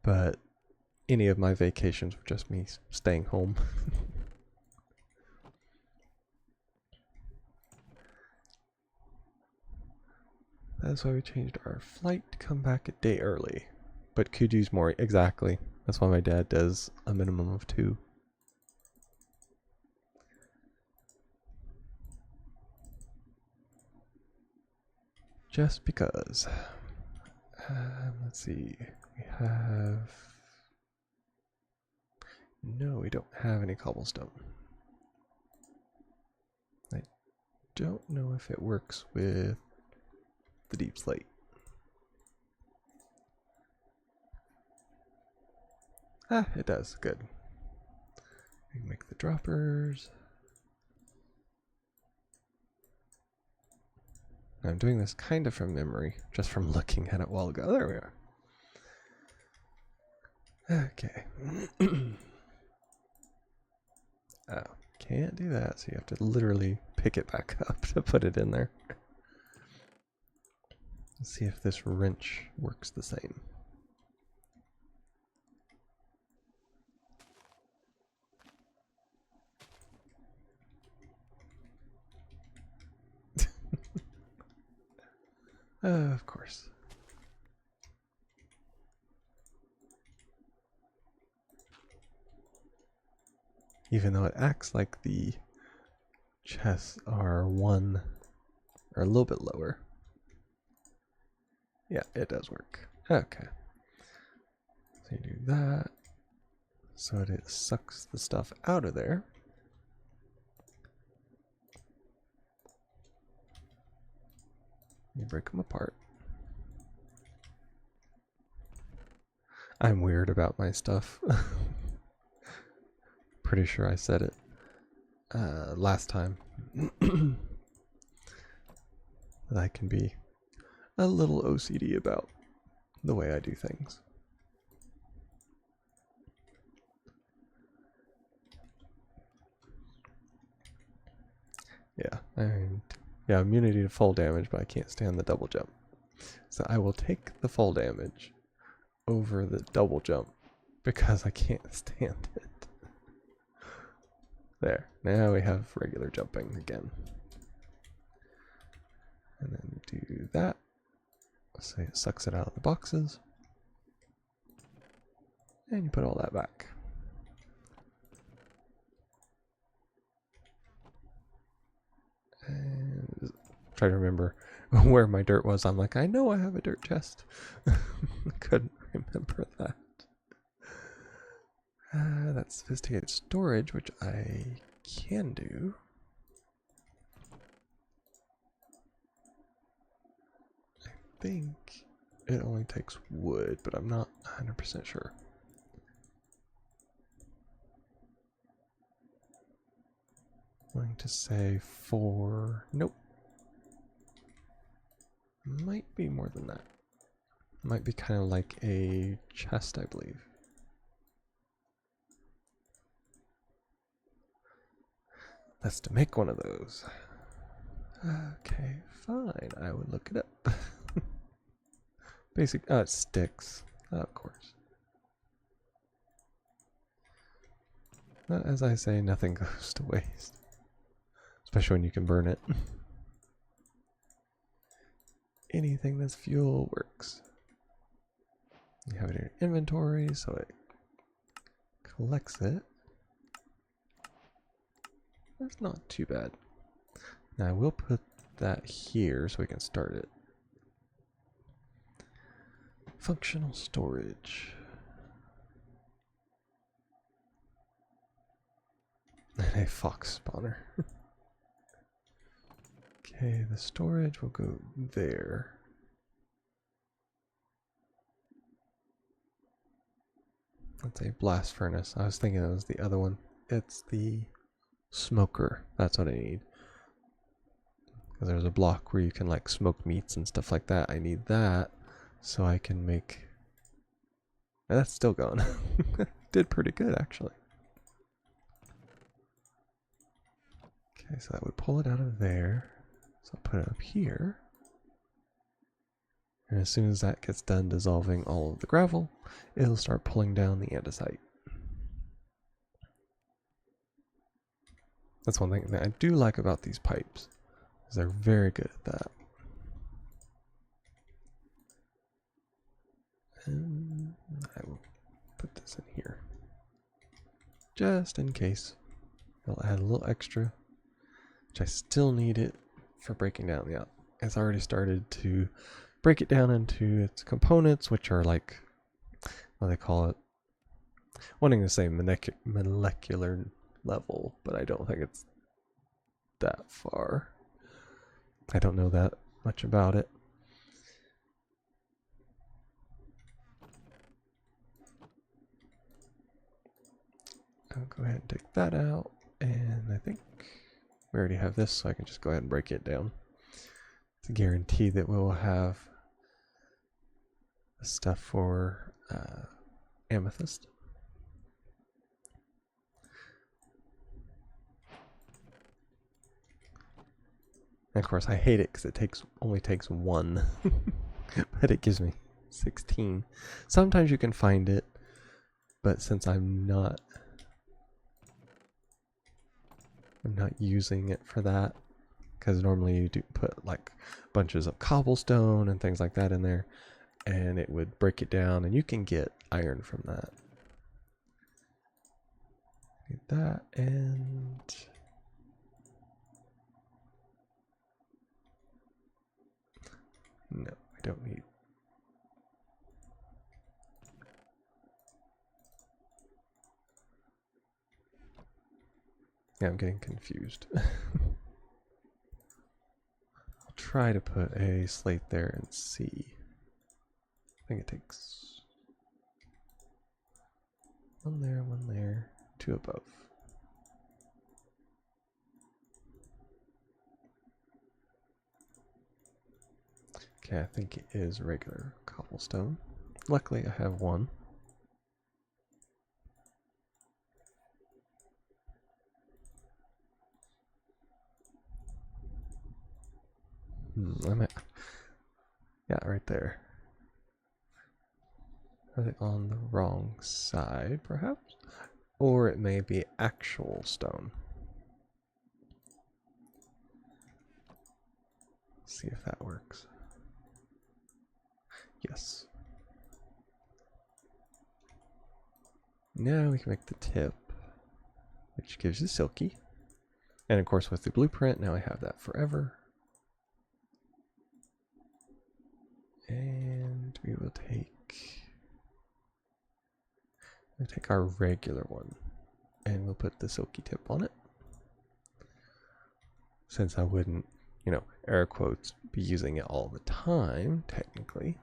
but any of my vacations were just me staying home. That's why we changed our flight to come back a day early. But could use more, exactly. That's why my dad does a minimum of 2. Just because. Let's see. We have... No, we don't have any cobblestone. I don't know if it works with the deep slate. Ah, it does. Good. We can make the droppers. I'm doing this kind of from memory, just from looking at it a while ago. There we are. Okay. Oh, can't do that, so you have to literally pick it back up to put it in there. Let's see if this wrench works the same. Of course. Even though it acts like the chests are one or a little bit lower. Yeah, it does work. Okay. So you do that so that it sucks the stuff out of there. You break them apart. I'm weird about my stuff. Pretty sure I said it last time that I can be a little OCD about the way I do things. Yeah, and yeah, immunity to fall damage, but I can't stand the double jump. So I will take the fall damage over the double jump because I can't stand it. There, now we have regular jumping again. And then do that. Say it sucks it out of the boxes. And you put all that back. And try to remember where my dirt was. I'm like, I know I have a dirt chest. Couldn't remember that. That's sophisticated storage, which I can do. I think it only takes wood, but I'm not 100% sure. I'm going to say 4. Nope. Might be more than that. Might be kind of like a chest, I believe. That's to make one of those. Okay, fine. I would look it up. Basic, it sticks. Of course. As I say, nothing goes to waste. Especially when you can burn it. Anything that's fuel works. You have it in your inventory, so it collects it. That's not too bad. Now I will put that here so we can start it. Functional storage. And a fox spawner. Okay, the storage will go there. That's a blast furnace. I was thinking it was the other one. It's the smoker. That's what I need. Because there's a block where you can like smoke meats and stuff like that. I need that so I can make... That's still going. Did pretty good actually. Okay, so that would pull it out of there. So I'll put it up here. And as soon as that gets done dissolving all of the gravel, it'll start pulling down the andesite. That's one thing that I do like about these pipes, is they're very good at that. And I will put this in here. Just in case. I'll add a little extra, which I still need it for breaking down. Yeah, it's already started to break it down into its components, which are like, what do they call it? Wanting to say molecular level, but I don't think it's that far. I don't know that much about it. I'll go ahead and take that out, and I think we already have this, so I can just go ahead and break it down to guarantee that we'll have the stuff for amethyst. And of course, I hate it because it only takes 1, but it gives me 16. Sometimes you can find it, but since I'm not using it for that, because normally you do put like bunches of cobblestone and things like that in there, and it would break it down, and you can get iron from that. Need that, and no, I don't need. Yeah, I'm getting confused. I'll try to put a slate there and see. I think it takes 1 there, 2 above. Okay, I think it is regular cobblestone. Luckily, I have one. I'm at, yeah, right there. Are they on the wrong side, perhaps? Or it may be actual stone. Let's see if that works. Yes. Now we can make the tip, which gives you silky. And of course with the blueprint, now I have that forever. And we will take our regular one and we'll put the silky tip on it. Since I wouldn't, you know, air quotes, be using it all the time, technically.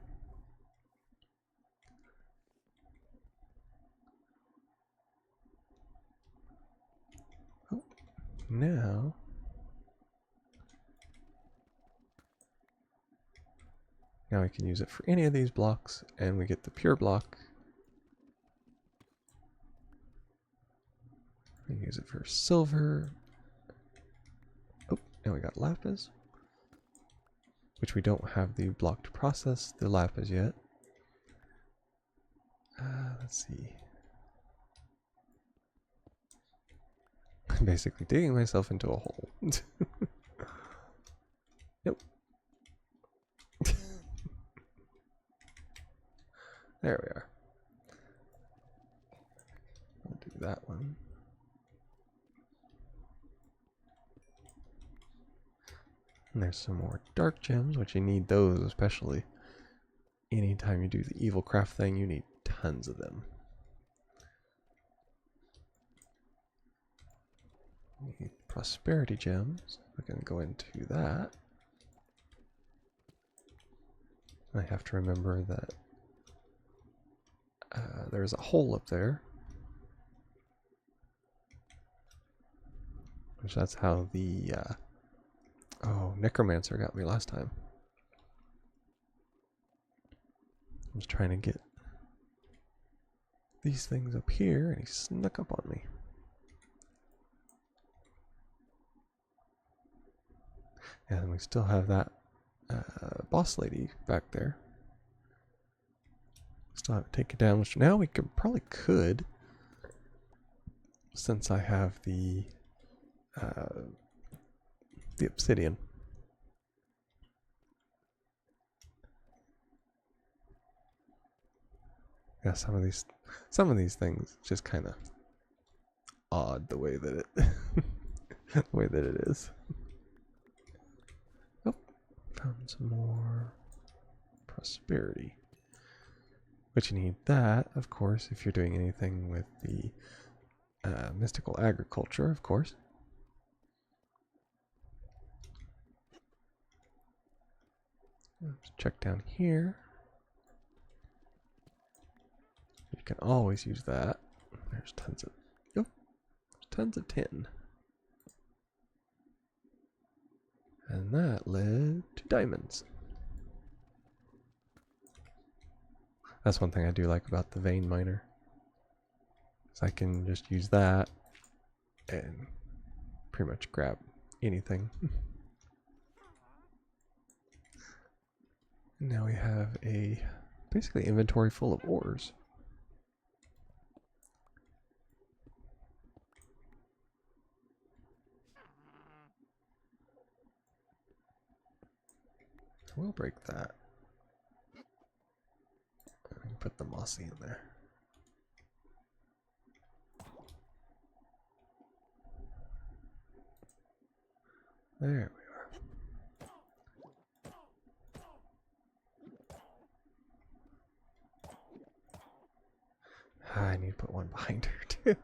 Oh, now we can use it for any of these blocks, and we get the pure block. We use it for silver. Oh, now we got lapis, which we don't have the block to process the lapis yet. Let's see. I'm basically digging myself into a hole. Nope. There we are. I'll do that one. And there's some more dark gems, which you need those especially. Anytime you do the evil craft thing, you need tons of them. We need prosperity gems. We're going to go into that. I have to remember that there's a hole up there. Which that's how the necromancer got me last time. I was trying to get these things up here and he snuck up on me. And we still have that boss lady back there. Still have to take it down, which now we could, since I have the obsidian. Yeah, some of these things just kind of odd the way that it is. Oh, found some more prosperity. But you need that, of course, if you're doing anything with the mystical agriculture, of course. Let's check down here. You can always use that. There's tons of tin. And that led to diamonds. That's one thing I do like about the vein miner. Is I can just use that and pretty much grab anything. Now we have a basically inventory full of ores. So we'll break that. And put the mossy in there. There we are. I need to put one behind her too.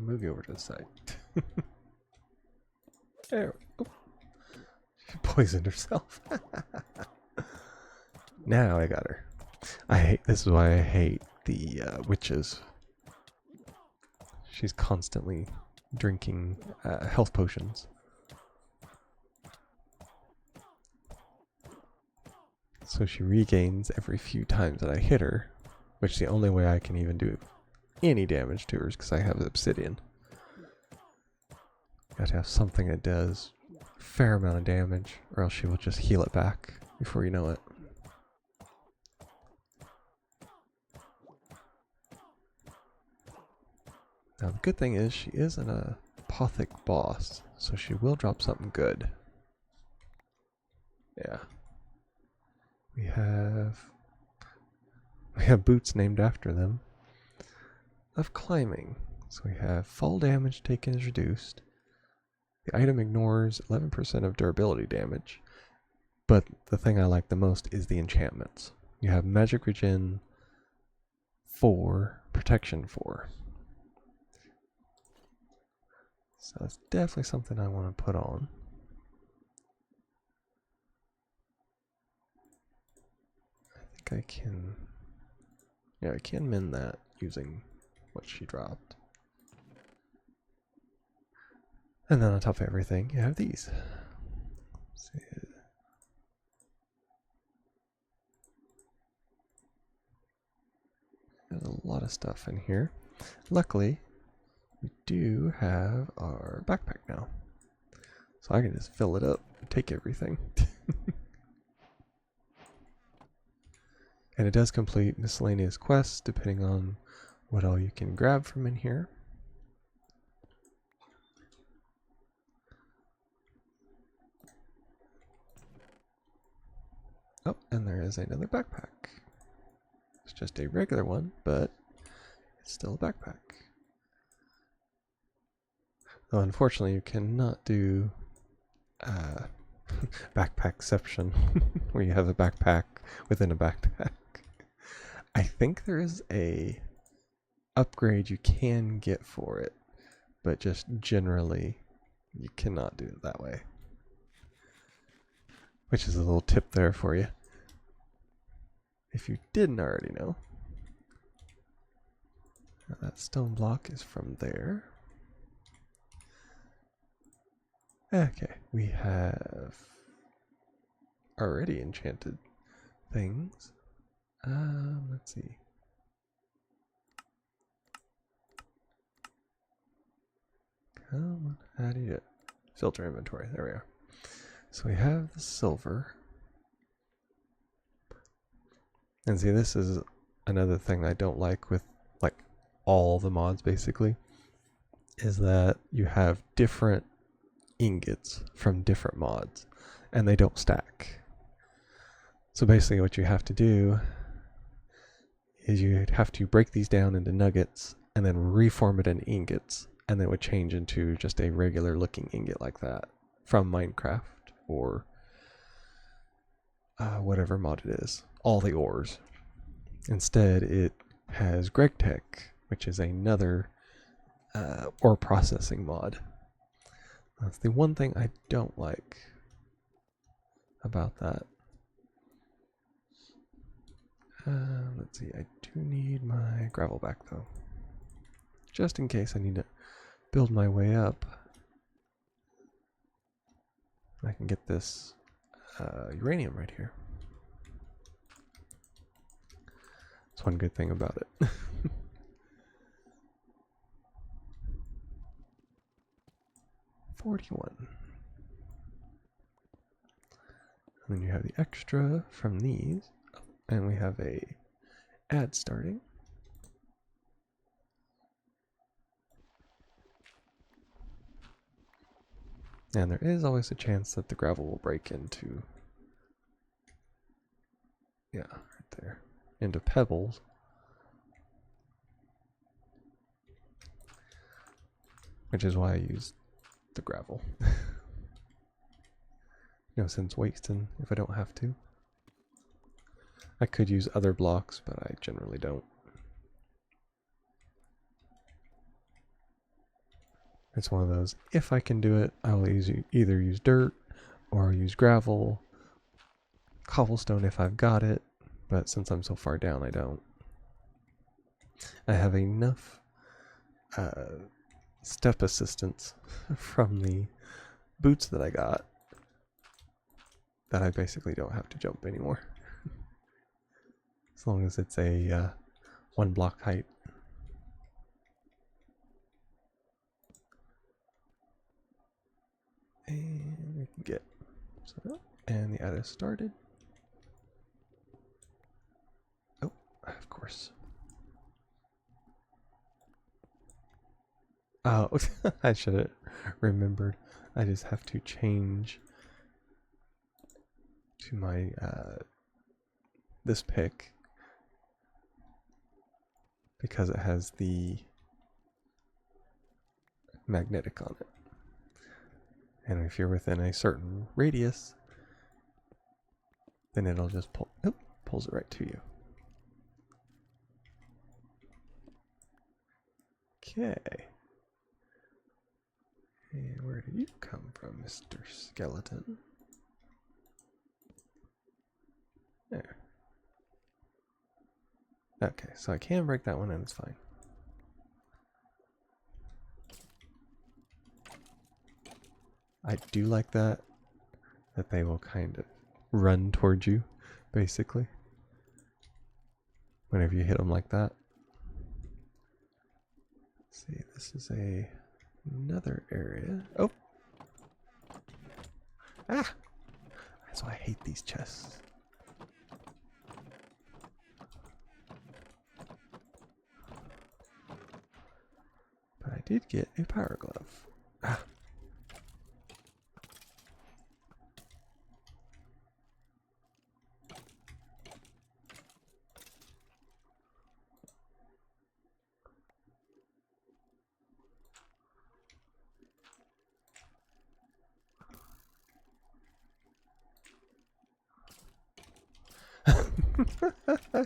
Move you over to the side. There. Oh. She poisoned herself. Now I got her. This is why I hate the witches. She's constantly drinking health potions. So she regains every few times that I hit her, which the only way I can even do any damage to her is because I have obsidian. Got to have something that does a fair amount of damage, or else she will just heal it back before you know it. Now the good thing is she is an apothic boss, so she will drop something good. Yeah. We have boots named after them. Of climbing. So we have fall damage taken is reduced. The item ignores 11% of durability damage. But the thing I like the most is the enchantments. You have magic regen 4, protection 4. So that's definitely something I want to put on. I think I can... Yeah, I can mend that using what she dropped. And then on top of everything, you have these. Let's see. There's a lot of stuff in here. Luckily, we do have our backpack now. So I can just fill it up and take everything. And it does complete miscellaneous quests depending on what all you can grab from in here. Oh, and there is another backpack. It's just a regular one, but it's still a backpack. Though unfortunately you cannot do backpackception, where you have a backpack within a backpack. I think there is a upgrade you can get for it, but just generally you cannot do it that way. Which is a little tip there for you. If you didn't already know. Now that stone block is from there. Okay, we have already enchanted things. Let's see. Come on, how do you do it? Filter inventory, there we are. So we have the silver. And see, this is another thing I don't like with like all the mods basically, is that you have different ingots from different mods and they don't stack. So basically what you have to do is you have to break these down into nuggets and then reform it in ingots, and then it would change into just a regular looking ingot like that from Minecraft or whatever mod it is, all the ores. Instead it has GregTech, which is another ore processing mod. That's the one thing I don't like about that. Let's see, I do need my gravel back though. Just in case I need to build my way up. I can get this uranium right here. That's one good thing about it. $41. And then you have the extra from these. And we have a ad starting. And there is always a chance that the gravel will break into, yeah, right there, into pebbles. Which is why I use the gravel. No sense wasting if I don't have to. I could use other blocks, but I generally don't. It's one of those, if I can do it, I will either use dirt or use gravel, cobblestone if I've got it, but since I'm so far down, I don't. I have enough step assistance from the boots that I got, that I basically don't have to jump anymore. As long as it's a 1 block height. And we can get so, and the edit started. Oh, of course. Oh, I should have remembered. I just have to change to my this pick because it has the magnetic on it. And if you're within a certain radius, then it'll just pulls it right to you. Okay. And where did you come from, Mr. Skeleton? There. Okay, so I can break that one and it's fine. I do like that they will kind of run towards you, basically, whenever you hit them like that. Let's see, this is another area. Oh! Ah! That's why I hate these chests. But I did get a power glove. Ah!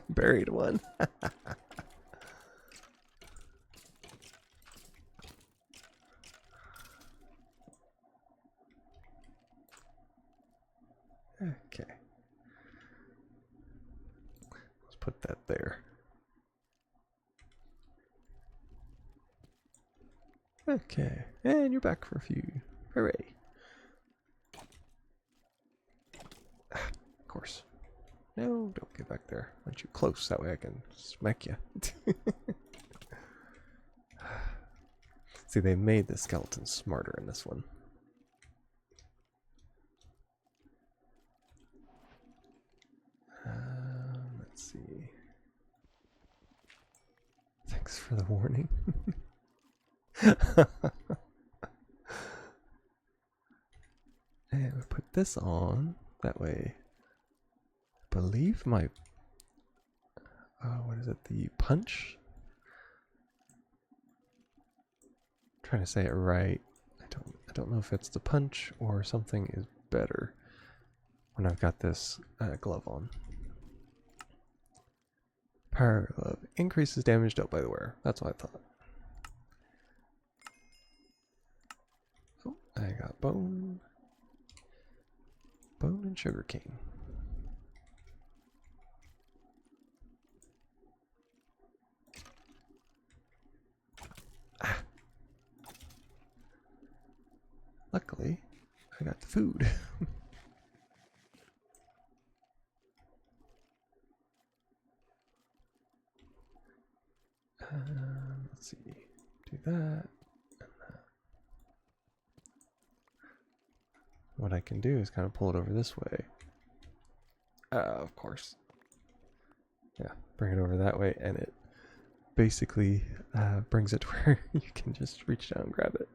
Buried one. Okay. Let's put that there. Okay, and you're back for a few. Hooray. Ah, of course. No, don't get back there. Aren't you close? That way I can smack you. See, they made the skeleton smarter in this one. Let's see. Thanks for the warning. And we put this on. That way, I believe my what is it? The punch? I'm trying to say it right. I don't know if it's the punch or something is better when I've got this glove on. Power glove increases damage dealt by the wearer. That's what I thought. Oh, I got bone and sugar cane. Luckily, I got the food. Let's see. Do that and that. What I can do is kind of pull it over this way. Of course. Yeah, bring it over that way, and it basically brings it to where you can just reach down and grab it.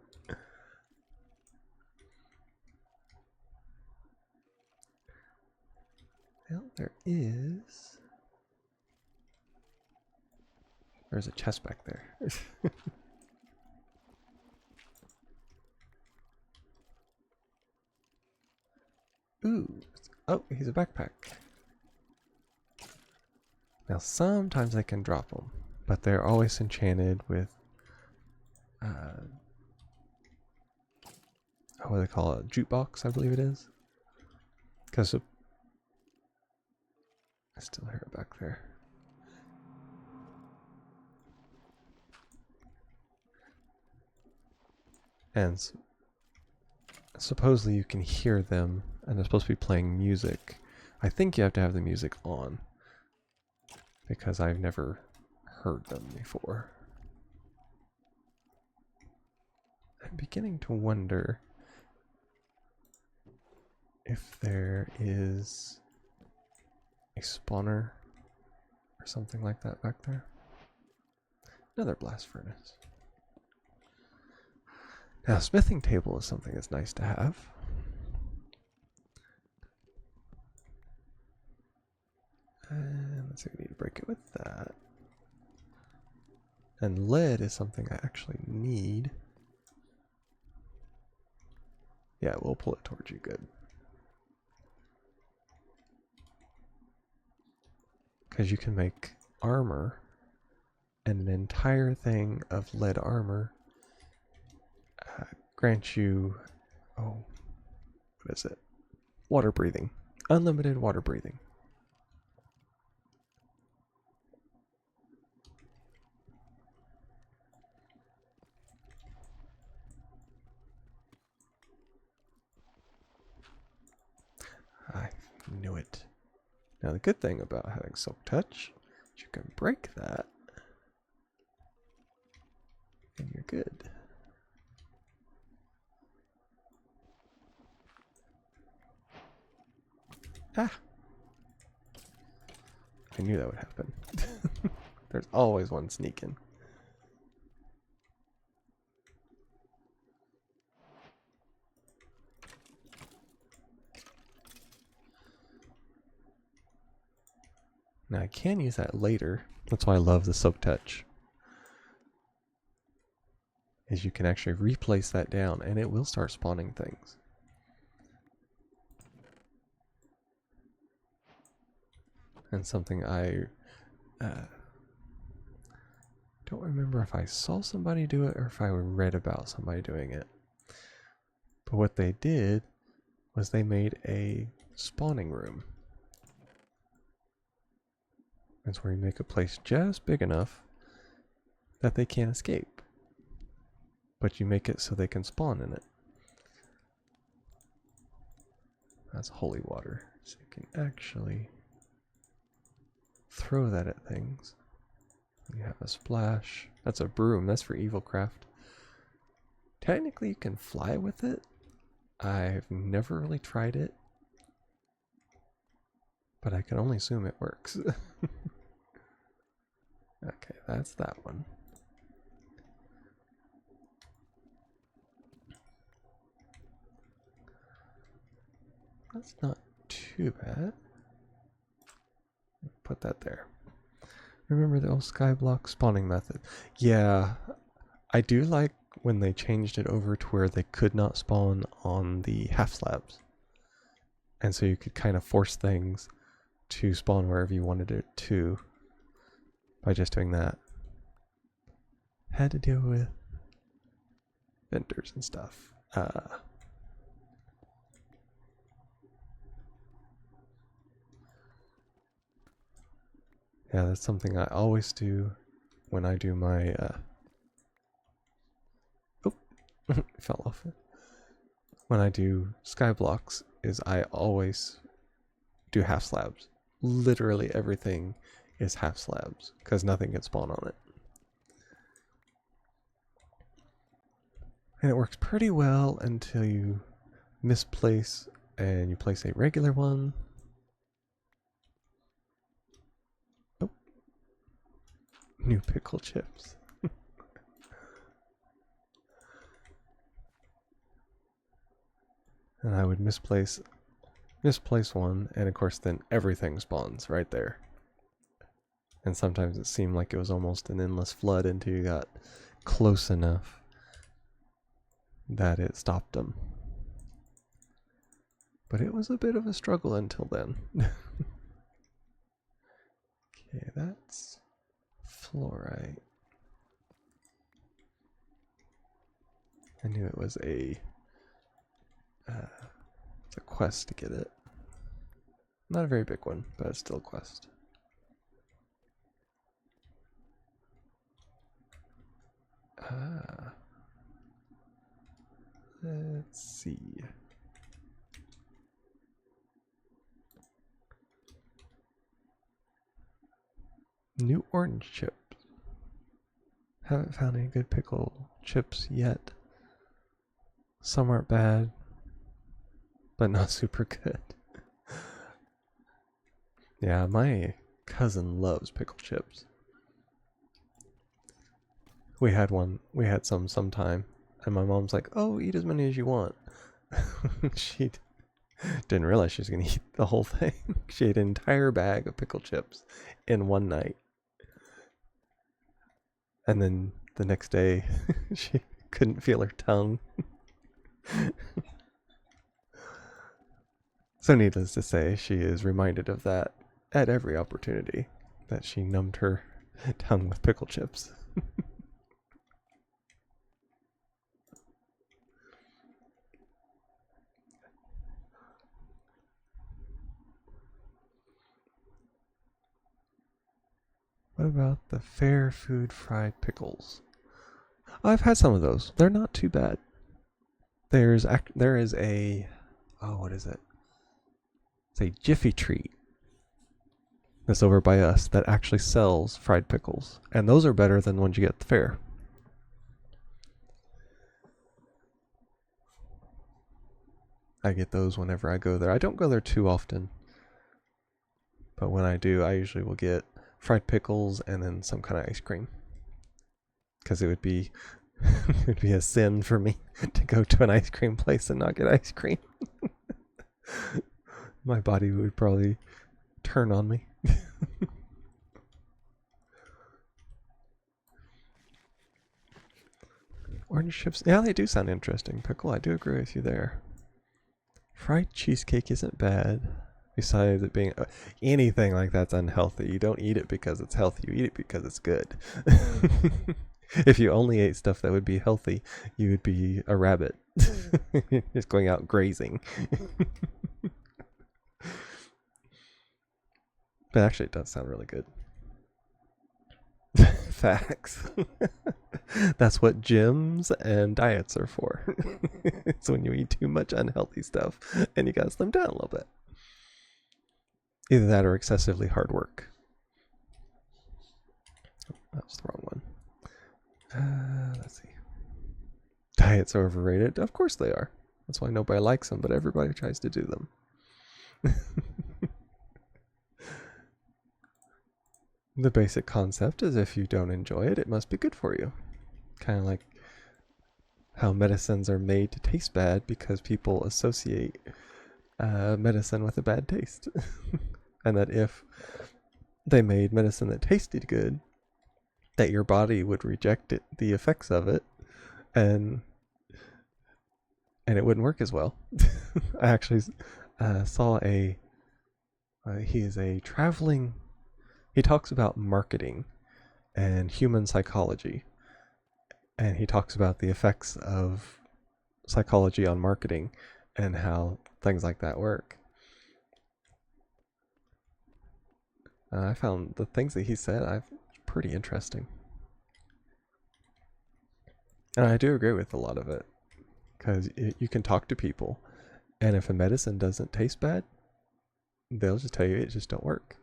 Well, there's a chest back there. Ooh. Oh, he's a backpack. Now, sometimes I can drop them, but they're always enchanted with, what do they call it? Jukebox, I believe it is. Because I still hear it back there. And supposedly you can hear them, and they're supposed to be playing music. I think you have to have the music on, because I've never heard them before. I'm beginning to wonder if there is a spawner or something like that back there. Another blast furnace. Now, smithing table is something that's nice to have. And let's see, we need to break it with that. And lead is something I actually need. Yeah, we'll pull it towards you, good. Because you can make armor, and an entire thing of lead armor grants you, oh, what is it? Water breathing. Unlimited water breathing. I knew it. Now the good thing about having Silk Touch is you can break that and you're good. Ah! I knew that would happen. There's always one sneaking. Now I can use that later. That's why I love the Silk Touch. Is you can actually replace that down and it will start spawning things. And something I don't remember if I saw somebody do it or if I read about somebody doing it. But what they did was they made a spawning room. That's where you make a place just big enough that they can't escape. But you make it so they can spawn in it. That's holy water. So you can actually throw that at things. You have a splash. That's a broom. That's for Evilcraft. Technically you can fly with it. I've never really tried it. But I can only assume it works. Okay, that's that one. That's not too bad. Put that there. Remember the old skyblock spawning method? Yeah, I do like when they changed it over to where they could not spawn on the half slabs. And so you could kind of force things to spawn wherever you wanted it to by just doing that. Had to deal with vendors and stuff. Yeah, that's something I always do when I do my oh, fell off. When I do skyblocks is I always do half slabs. Literally everything is half slabs because nothing can spawn on it. And it works pretty well until you misplace and you place a regular one. Oh. New pickle chips. And I would misplace one, and of course then everything spawns right there. And sometimes it seemed like it was almost an endless flood until you got close enough that it stopped them. But it was a bit of a struggle until then. Okay, that's fluorite. I knew it was it's a quest to get it. Not a very big one, but it's still a quest. Let's see. New orange chips. Haven't found any good pickle chips yet. Some aren't bad, but not super good. Yeah, my cousin loves pickle chips. We had some sometime, and my mom's like, "Oh, eat as many as you want." She didn't realize she was gonna eat the whole thing. She ate an entire bag of pickle chips in one night. And then the next day, she couldn't feel her tongue. So needless to say, she is reminded of that at every opportunity, that she numbed her tongue with pickle chips. What about the Fair Food fried pickles? I've had some of those. They're not too bad. There is a, oh, what is it? It's a Jiffy Treat that's over by us that actually sells fried pickles, and those are better than ones you get at the fair. I get those whenever I go there. I don't go there too often, but when I do, I usually will get fried pickles and then some kind of ice cream, because it would be it would be a sin for me to go to an ice cream place and not get ice cream. My body would probably turn on me. Orange chips, yeah, they do sound interesting. Pickle, I do agree with you there. Fried cheesecake isn't bad. Besides it being anything like that's unhealthy, you don't eat it because it's healthy. You eat it because it's good. If you only ate stuff that would be healthy, you would be a rabbit, just going out grazing. But actually, it does sound really good. Facts. That's what gyms and diets are for. It's when you eat too much unhealthy stuff and you gotta slim down a little bit. Either that or excessively hard work. That was the wrong one. Let's see. Diets are overrated. Of course they are. That's why nobody likes them, but everybody tries to do them. The basic concept is if you don't enjoy it, it must be good for you. Kind of like how medicines are made to taste bad because people associate medicine with a bad taste. And that if they made medicine that tasted good, that your body would reject it, the effects of it, and it wouldn't work as well. I actually saw he is a traveling, he talks about marketing and human psychology, and he talks about the effects of psychology on marketing and how things like that work. I found the things that he said pretty interesting. And I do agree with a lot of it, because you can talk to people, and if a medicine doesn't taste bad, they'll just tell you it just don't work.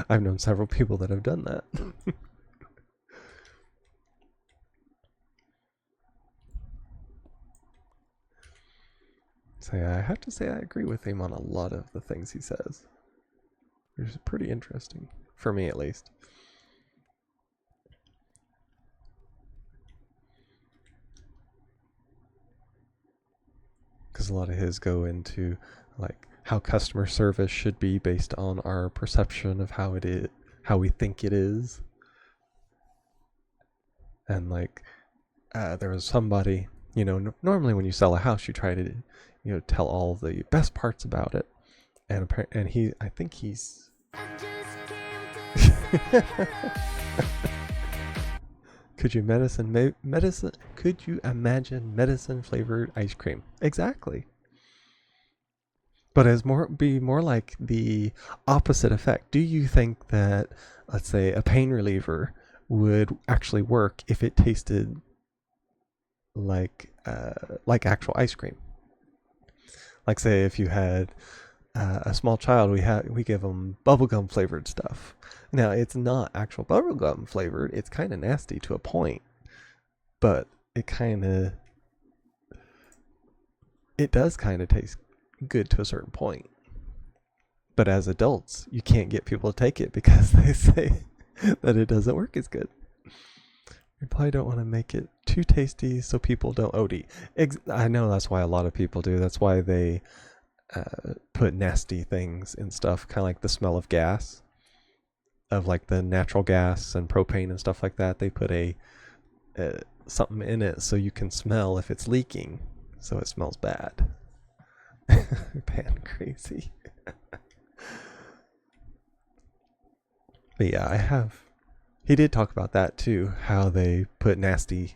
I've known several people that have done that. So yeah, I have to say I agree with him on a lot of the things he says. It's pretty interesting, for me at least. Because a lot of his go into like how customer service should be based on our perception of how it is, how we think it is. And like there was somebody, normally when you sell a house, you try to tell all the best parts about it, and I think he's Could you imagine medicine flavored ice cream? Exactly. But be more like the opposite effect. Do you think that, let's say, a pain reliever would actually work if it tasted like actual ice cream. Like say if you had a small child, we give them bubblegum flavored stuff. Now it's not actual bubblegum flavored. It's kind of nasty to a point, but it does kind of taste good to a certain point. But as adults, you can't get people to take it because they say that it doesn't work as good. You probably don't want to make it too tasty so people don't OD. I know that's why a lot of people do. That's why they put nasty things in stuff, kind of like the smell of gas, of like the natural gas and propane and stuff like that. They put something in it so you can smell if it's leaking, so it smells bad. Pan crazy. But yeah, he did talk about that too, how they put nasty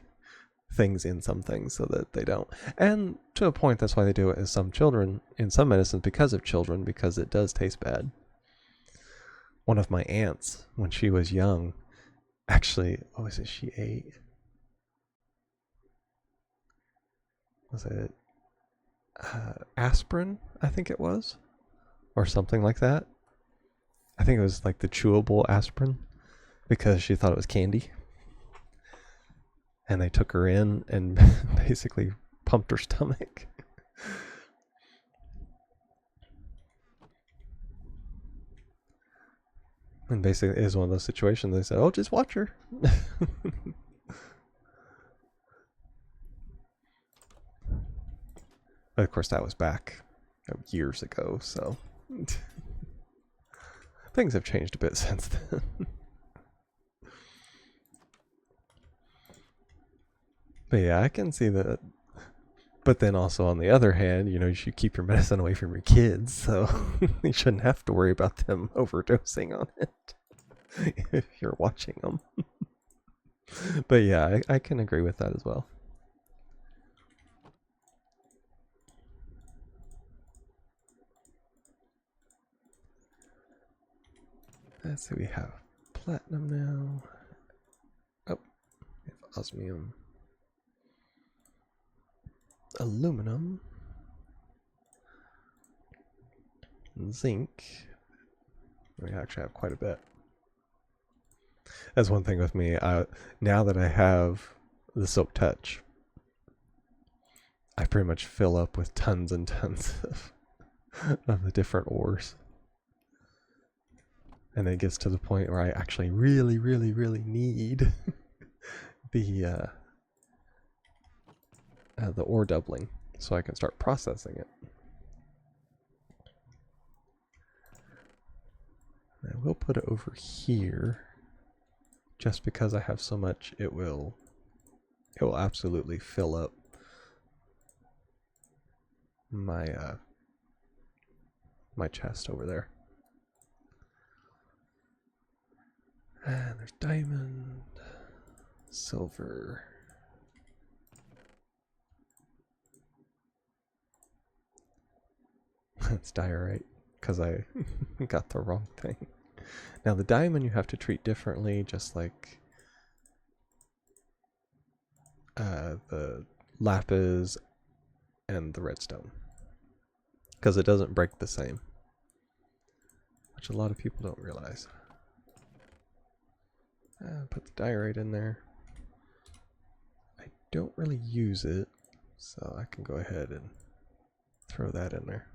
things in some things so that they don't. And to a point, that's why they do it in some medicines because of children, because it does taste bad. One of my aunts, when she was young, actually, what was it she ate? Was it aspirin, I think it was? Or something like that. I think it was like the chewable aspirin, because she thought it was candy. And they took her in and basically pumped her stomach. And basically it was one of those situations they said, oh, just watch her. But of course that was back years ago, so things have changed a bit since then. But yeah, I can see that. But then also on the other hand, you should keep your medicine away from your kids, so you shouldn't have to worry about them overdosing on it if you're watching them. But yeah, I can agree with that as well. Let's see, we have platinum now. Oh, we have osmium. Aluminum. Zinc. We actually have quite a bit. That's one thing with me. Now that I have the Silk Touch, I pretty much fill up with tons and tons of the different ores. And it gets to the point where I actually really, really, really need the ore doubling so I can start processing it. I will put it over here just because I have so much. It will absolutely fill up my my chest over there. And there's diamond, silver. That's diorite because I got the wrong thing. Now the diamond you have to treat differently, just like the lapis and the redstone, because it doesn't break the same, which a lot of people don't realize. Put the diorite in there. I don't really use it, so I can go ahead and throw that in there.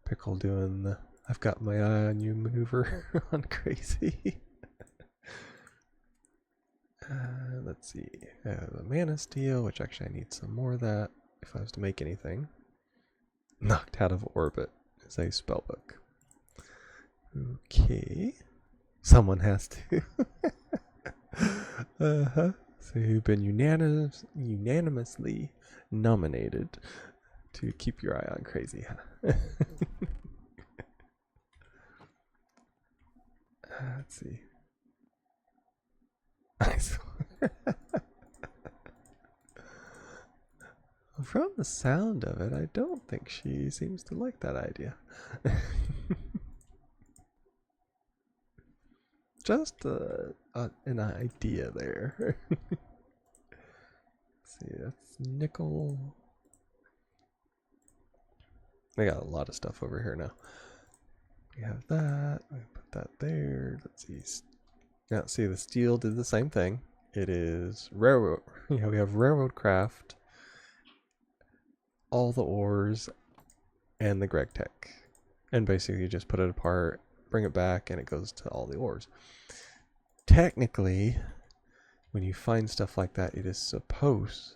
Pickle doing the I've got my eye on you mover on crazy. Let's see. The mana steel, which actually I need some more of that if I was to make anything. Knocked out of orbit is a spellbook. Okay. Someone has to. Uh-huh. So you've been unanimously nominated to keep your eye on crazy, huh? Let's see. I swear. From the sound of it, I don't think she seems to like that idea. Just an idea there. Let's see, that's nickel. We got a lot of stuff over here now. We have that. We put that there. Let's see. Now, see, the steel did the same thing. It is railroad. You know, we have railroad craft, all the ores, and the Greg Tech. And basically, you just put it apart, bring it back, and it goes to all the ores. Technically, when you find stuff like that, it is supposed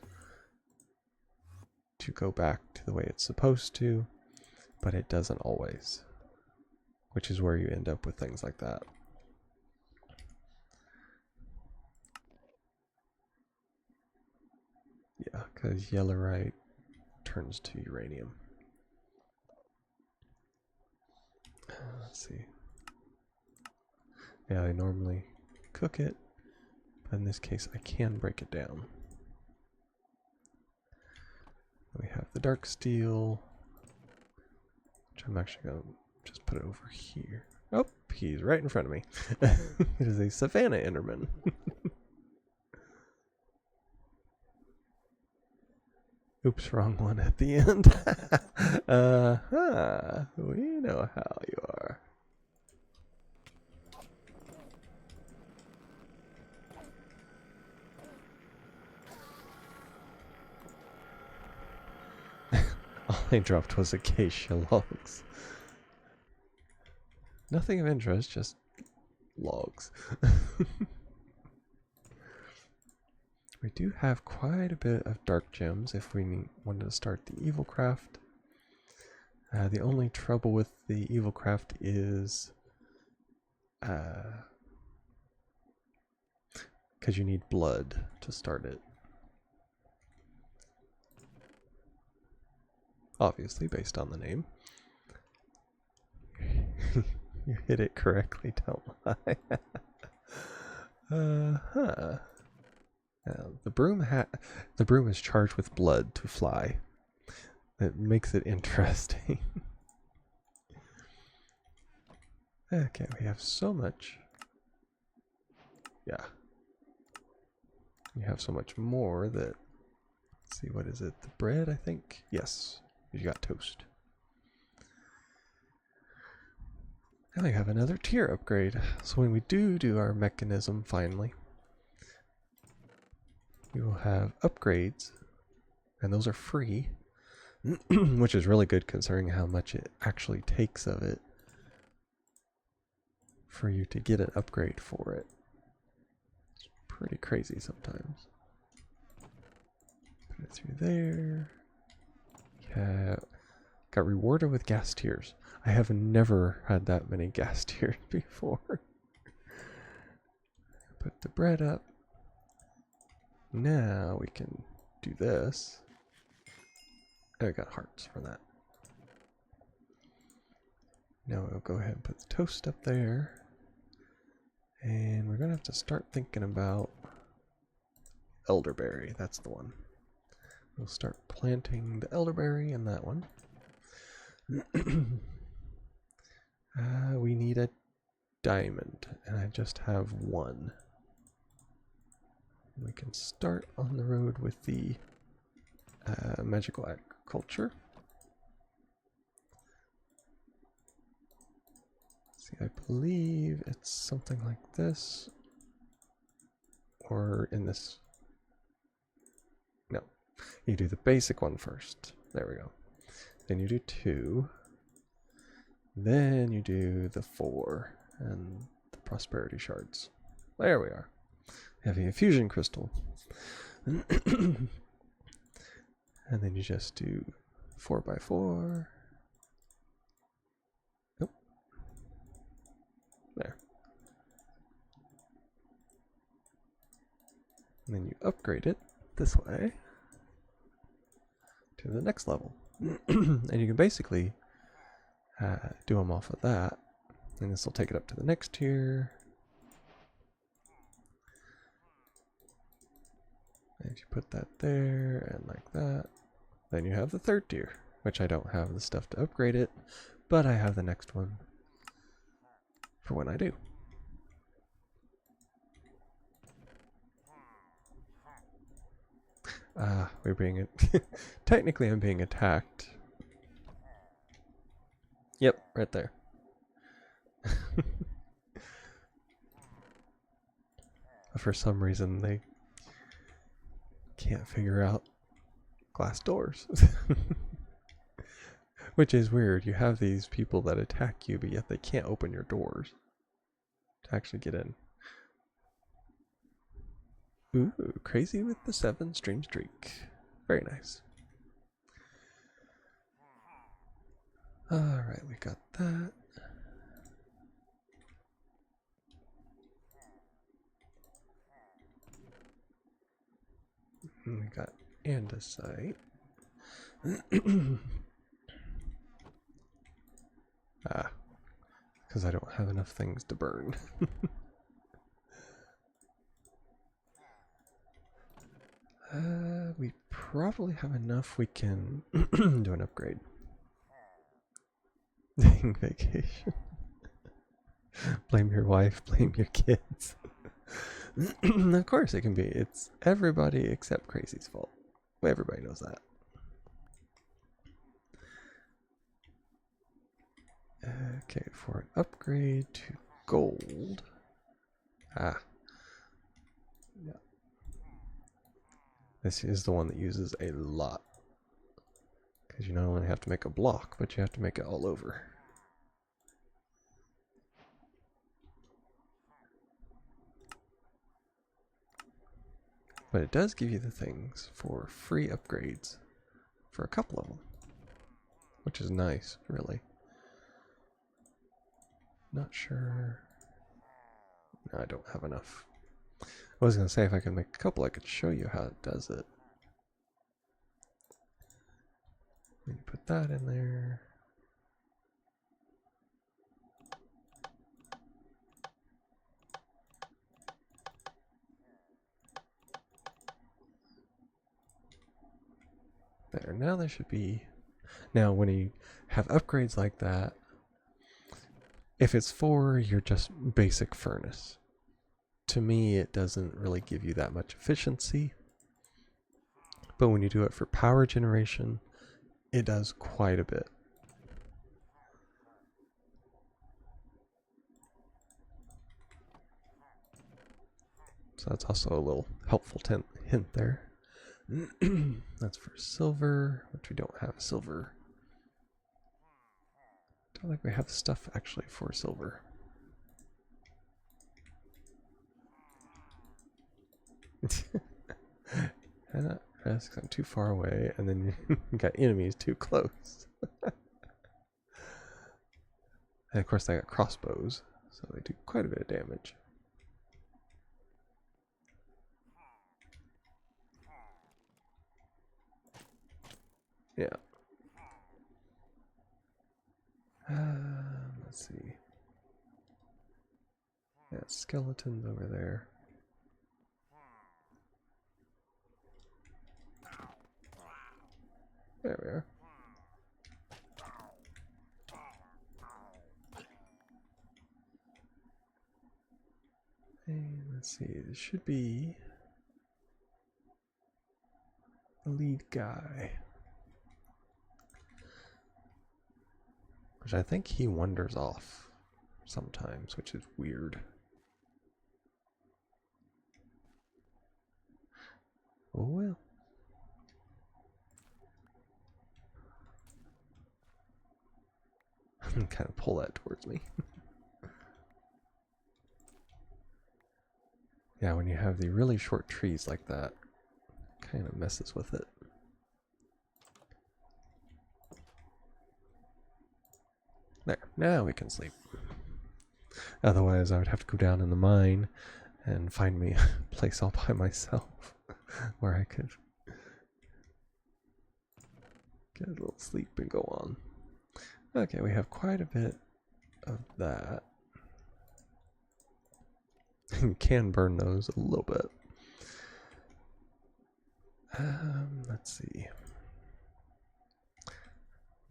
to go back to the way it's supposed to, but it doesn't always, which is where you end up with things like that. Yeah, because yellowite turns to uranium. Let's see. Yeah, I normally cook it, but in this case I can break it down. We have the dark steel, which I'm actually going to just put it over here. Oh, he's right in front of me. It is a Savannah Enderman. Oops, wrong one at the end. We know how you are. All I dropped was acacia logs. Nothing of interest, just logs. We do have quite a bit of dark gems if we wanted to start the evil craft. The only trouble with the evil craft is because you need blood to start it. Obviously, based on the name. You hit it correctly, don't lie. The broom is charged with blood to fly. That makes it interesting. Okay, we have so much. Yeah. We have so much more that, let's see, what is it? The bread, I think? Yes, you got toast. Now we have another tier upgrade. So when we do our mechanism finally, we will have upgrades, and those are free, which is really good considering how much it actually takes of it for you to get an upgrade for it. It's pretty crazy sometimes. Put it through there. Yeah, got rewarded with gas tiers. I have never had that many gas tiers before. Put the bread up. Now we can do this. Oh, we got hearts for that. Now we'll go ahead and put the toast up there. And we're going to have to start thinking about elderberry. That's the one. We'll start planting the elderberry in that one. We need a diamond, and I just have one. We can start on the road with the magical agriculture. See, I believe it's something like this, or in this. No, you do the basic one first. There we go. Then you do 2. Then you do the 4 and the prosperity shards. There we are. Having a fusion crystal. And then you just do 4x4. Nope. There. And then you upgrade it this way to the next level. And you can basically do them off of that. And this will take it up to the next tier. And you put that there and like that. Then you have the third tier, which I don't have the stuff to upgrade it, but I have the next one for when I do. We're being technically I'm being attacked. Yep, right there. For some reason they can't figure out glass doors. Which is weird. You have these people that attack you, but yet they can't open your doors to actually get in. Ooh, crazy with the 7 stream streak. Very nice. Alright, we got that. And we got andesite. Because I don't have enough things to burn. We probably have enough we can do an upgrade. Vacation. Blame your wife, blame your kids. Of course it can be. It's everybody except Crazy's fault. Everybody knows that. Okay, for an upgrade to gold. Yeah. This is the one that uses a lot. Because you not only have to make a block, but you have to make it all over. But it does give you the things for free upgrades for a couple of them. Which is nice, really. Not sure. No, I don't have enough. I was going to say if I could make a couple, I could show you how it does it. Let me put that in there. There, now there should be... Now when you have upgrades like that, if it's for your just basic furnace, to me it doesn't really give you that much efficiency. But when you do it for power generation, it does quite a bit. So that's also a little helpful hint there. That's for silver, which we don't have silver. Don't think we have stuff actually for silver. And risk, I'm too far away, and then you got enemies too close. And of course they got crossbows, so they do quite a bit of damage. Yeah. Let's see. Yeah, skeletons over there. There we are. And let's see, this should be the lead guy. Which I think he wanders off sometimes, which is weird. Oh well. Kind of pull that towards me. Yeah, when you have the really short trees like that, kind of messes with it. There, now we can sleep. Otherwise, I would have to go down in the mine and find me a place all by myself where I could get a little sleep and go on. Okay, we have quite a bit of that. You can burn those a little bit. Let's see.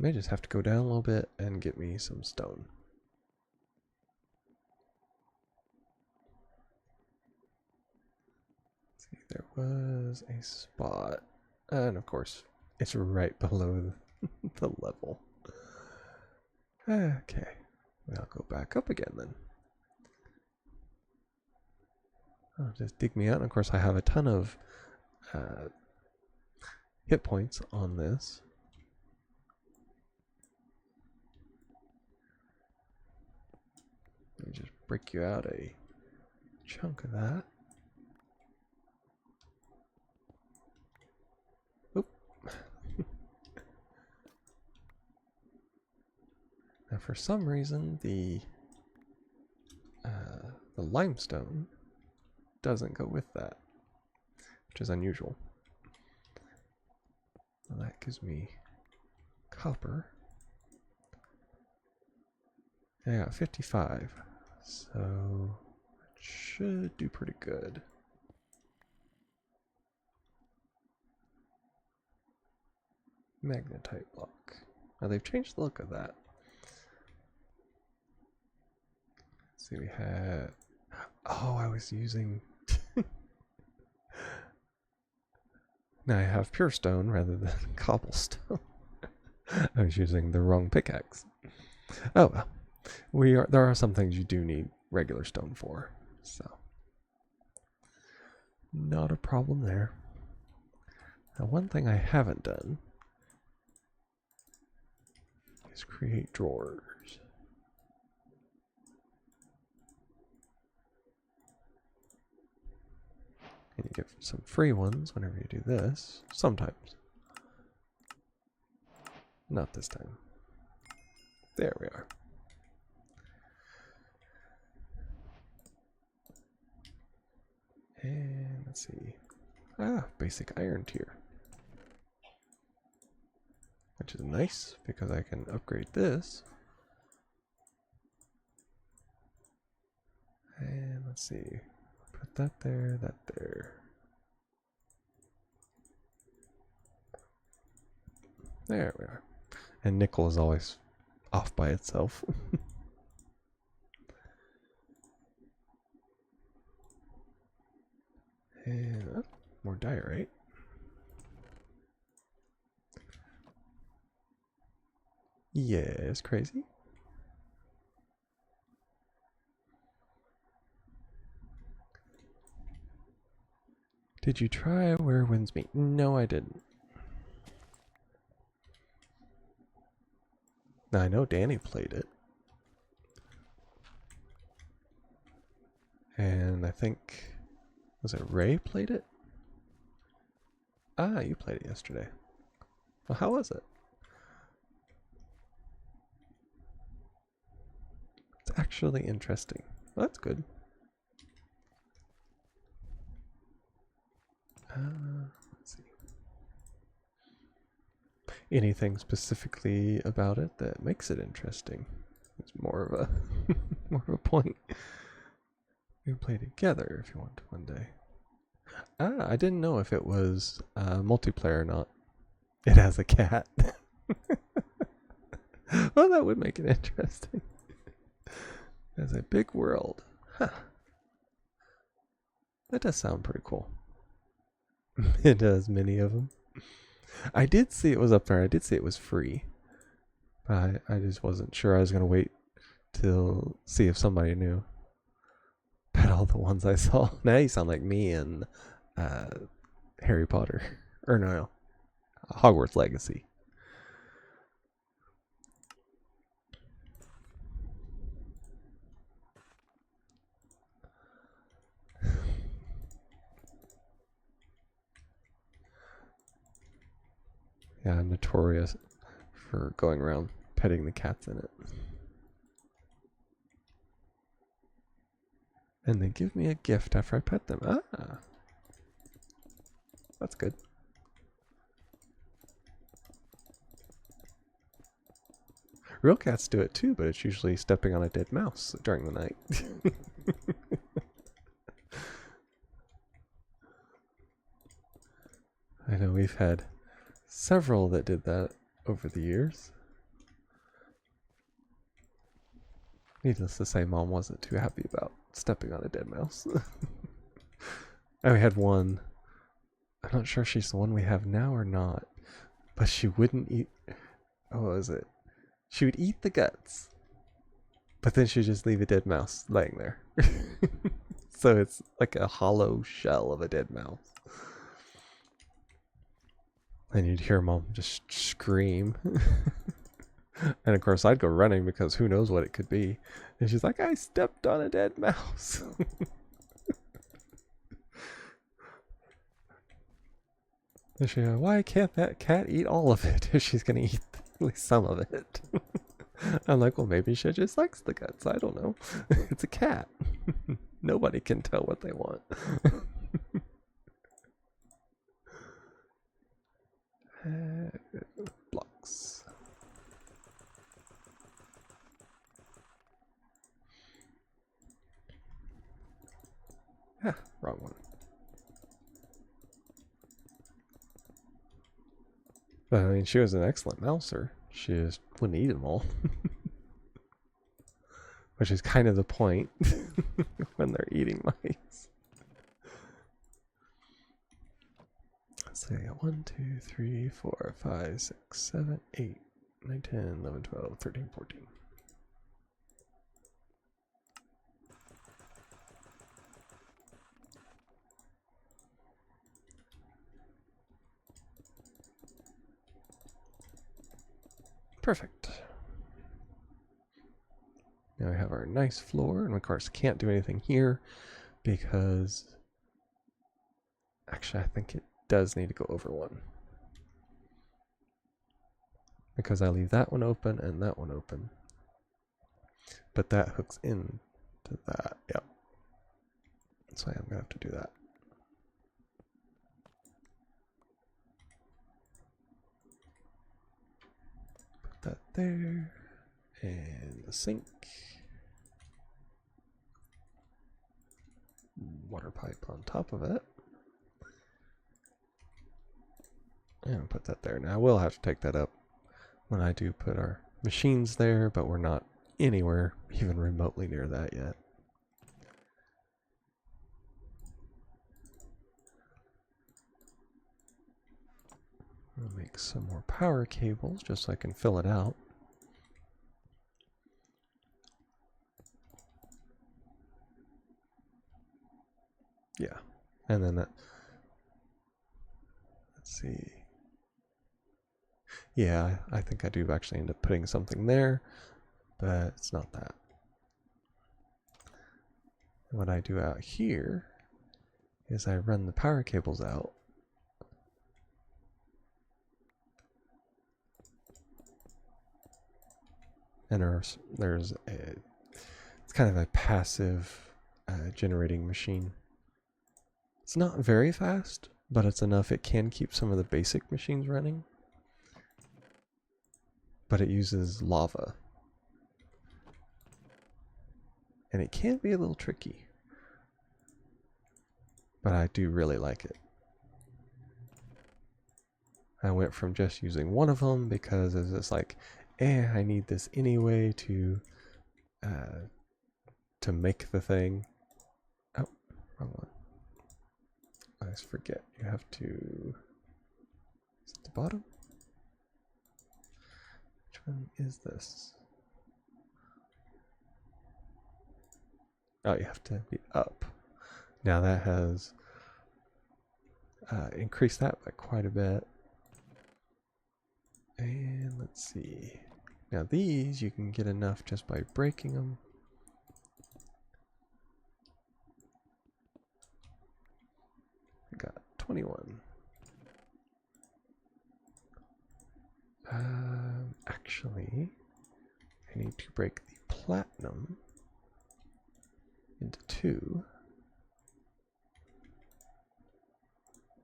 May just have to go down a little bit and get me some stone. Let's see, there was a spot. And of course, it's right below the level. Okay. I'll go back up again then. I'll just dig me out. And of course, I have a ton of hit points on this. Let me just break you out a chunk of that. Oop. Now, for some reason, the limestone doesn't go with that, which is unusual. Well, that gives me copper. And I got 55, so it should do pretty good. Magnetite block. Now they've changed the look of that. Let's see, we had... Oh, I was using... Now I have pure stone rather than cobblestone. I was using the wrong pickaxe. Oh well. There are some things you do need regular stone for, so not a problem there. Now one thing I haven't done is create drawers. And you get some free ones whenever you do this. Sometimes. Not this time. There we are. And let's see. Basic iron tier. Which is nice because I can upgrade this. And let's see. Put that there, that there. There we are. And nickel is always off by itself. And more diorite. Yes, crazy. Did you try Where Winds Meet? No, I didn't. Now, I know Danny played it. And I think... Was it Ray played it? Ah, you played it yesterday. Well, how was it? It's actually interesting. Well, that's good. Let's see. Anything specifically about it that makes it interesting? It's more of a more of a point. We can play together if you want to one day. I didn't know if it was multiplayer or not. It has a cat. Well, that would make it interesting. It has a big world. Huh. That does sound pretty cool. It does, many of them. I did see it was up there. I did see it was free. But I just wasn't sure. I was going to wait till see if somebody knew. But all the ones I saw. Now you sound like me and Harry Potter. Or no, Hogwarts Legacy. Yeah, I'm notorious for going around petting the cats in it. And they give me a gift after I pet them. Ah, that's good. Real cats do it too, but it's usually stepping on a dead mouse during the night. I know we've had several that did that over the years. Needless to say, Mom wasn't too happy about stepping on a dead mouse. And we had one. I'm not sure if she's the one we have now or not, but she wouldn't eat. Oh, what was it? She would eat the guts, but then she'd just leave a dead mouse laying there. So it's like a hollow shell of a dead mouse. And you'd hear Mom just scream. And of course I'd go running because who knows what it could be. And she's like, I stepped on a dead mouse. And she goes, why can't that cat eat all of it if she's going to eat at least some of it? I'm like, well, maybe she just likes the guts. I don't know. It's a cat. Nobody can tell what they want. Blocks. Ah, wrong one. But I mean, she was an excellent mouser. She just wouldn't eat them all. Which is kind of the point when they're eating mice. Let's see, I got 1, 2, 3, 4, 5, 6, 7, 8, 9, 10, 11, 12, 13, 14. Perfect. Now we have our nice floor, and of course can't do anything here because actually I think it does need to go over one. Because I leave that one open and that one open. But that hooks in to that. Yep. So I'm gonna have to do that. Put that there. And the sink. Water pipe on top of it. And put that there. Now I will have to take that up when I do put our machines there, but we're not anywhere even remotely near that yet. I'll make some more power cables just so I can fill it out. Yeah, and then that, let's see. Yeah, I think I do actually end up putting something there, but it's not that. What I do out here is I run the power cables out. And there's a, it's kind of a passive generating machine. It's not very fast, but it's enough it can keep some of the basic machines running. But it uses lava. And it can be a little tricky. But I do really like it. I went from just using one of them because it's just like, I need this anyway to make the thing. Oh, wrong one. I always forget. You have to. Is it the bottom? Which one is this? Oh, you have to be up. Now that has increased that by quite a bit. And let's see. Now these you can get enough just by breaking them. I got 21. Actually, I need to break the platinum into 2.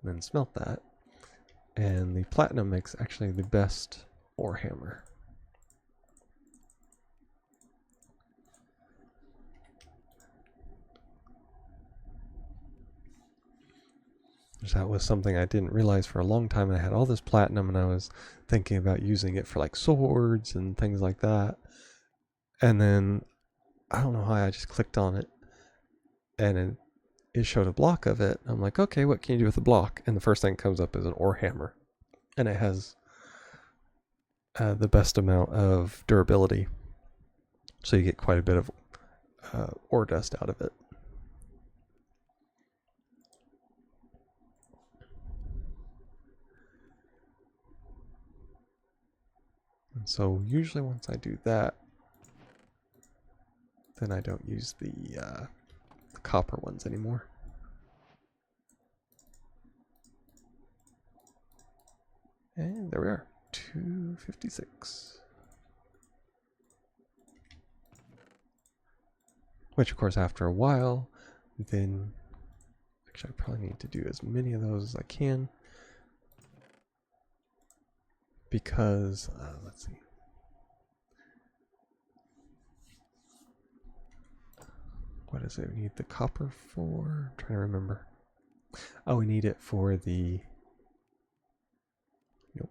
Then smelt that. And the platinum makes actually the best ore hammer. That was something I didn't realize for a long time. I had all this platinum and I was thinking about using it for like swords and things like that. And then I don't know why I just clicked on it and it showed a block of it. I'm like, okay, what can you do with a block? And the first thing that comes up is an ore hammer. And it has the best amount of durability. So you get quite a bit of ore dust out of it. And so usually once I do that, then I don't use the copper ones anymore. And there we are, 256. Which of course after a while, then, actually I probably need to do as many of those as I can. Because, let's see. What is it we need the copper for? I'm trying to remember. Oh, we need it for the... Nope.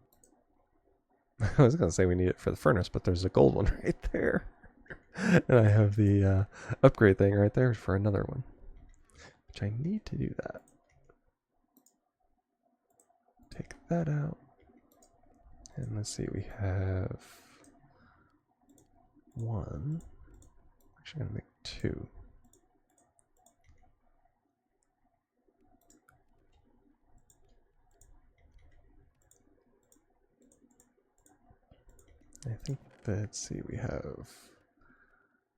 I was going to say we need it for the furnace, but there's a gold one right there. And I have the upgrade thing right there for another one. Which I need to do that. Take that out. And let's see, we have one. Actually, I'm going to make two. I think that, let's see, we have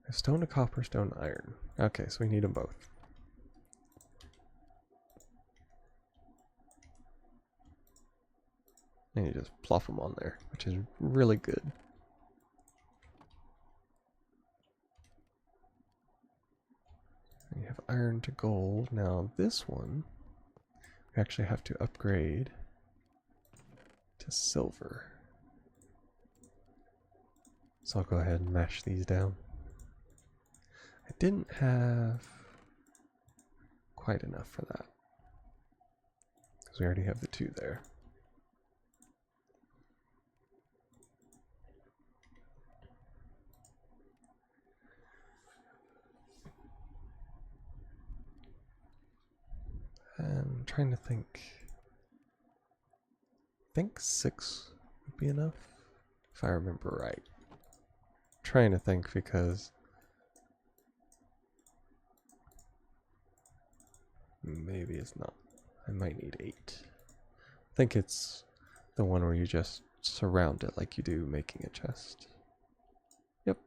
a stone, a copper, stone, iron. Okay, so we need them both. And you just plop them on there, which is really good. And you have iron to gold. Now this one, we actually have to upgrade to silver. So I'll go ahead and mash these down. I didn't have quite enough for that, because we already have the two there. I'm trying to think. I think 6 would be enough, if I remember right. Trying to think because maybe it's not. I might need 8. I think it's the one where you just surround it like you do making a chest. Yep.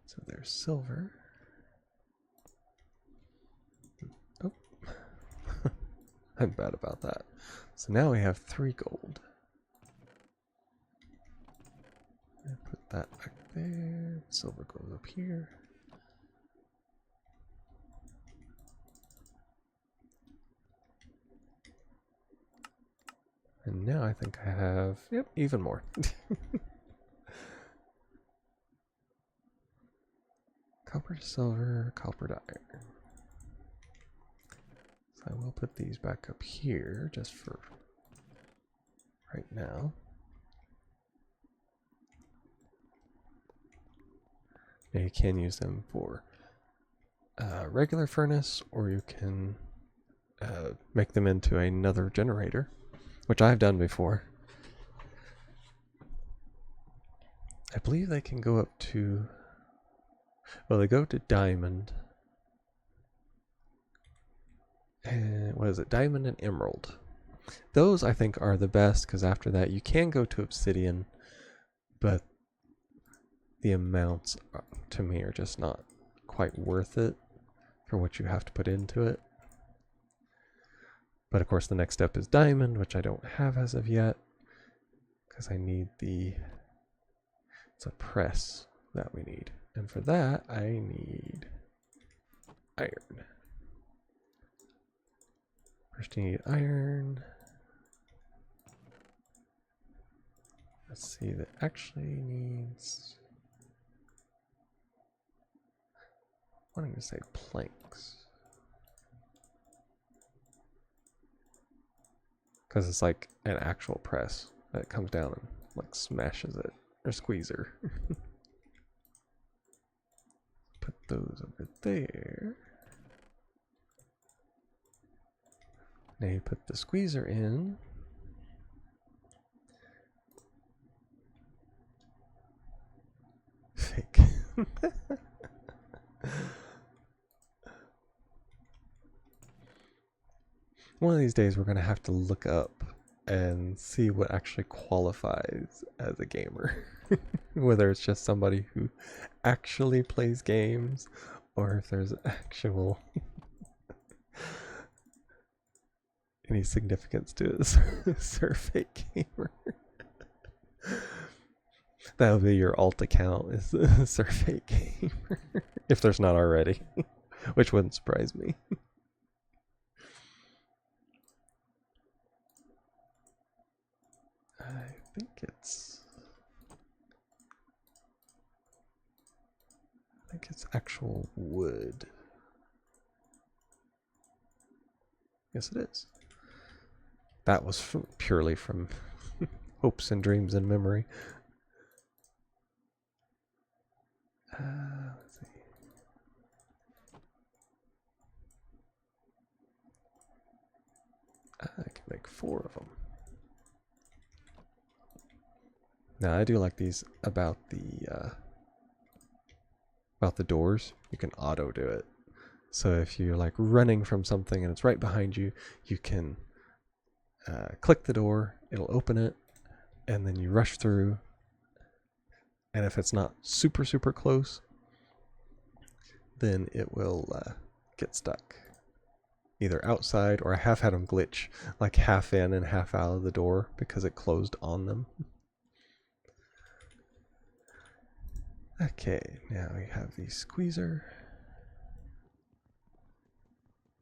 So there's silver. Oh. I'm bad about that. So now we have 3 gold. Put that back there. Silver goes up here. And now I think I have, yep, even more. Copper to silver, copper to iron. So I will put these back up here just for right now. Now you can use them for regular furnace, or you can make them into another generator, which I've done before. I believe they can go up to, well, they go to diamond. And what is it? Diamond and emerald. Those I think are the best, because after that you can go to obsidian, but the amounts to me are just not quite worth it for what you have to put into it. But of course the next step is diamond, which I don't have as of yet, because I need it's a press that we need. And for that I need iron. First you need iron. Let's see, that actually needs, I'm going to say planks, because it's like an actual press that comes down and like smashes it, or squeezer. those over there. Now you put the squeezer in. Fake. One of these days we're going to have to look up and see what actually qualifies as a gamer. Whether it's just somebody who actually plays games or if there's actual any significance to it. Survey gamer. That would be your alt account, is Survey gamer. If there's not already. Which wouldn't surprise me. I think it's actual wood. Yes, it is. That was purely from hopes and dreams and memory. Let's see. I can make 4 of them. Now I do like these about the doors. You can auto do it. So if you're like running from something and it's right behind you, you can click the door, it'll open it, and then you rush through. And if it's not super, super close, then it will get stuck. Either outside, or I have had them glitch, like half in and half out of the door because it closed on them. Okay, now we have the squeezer.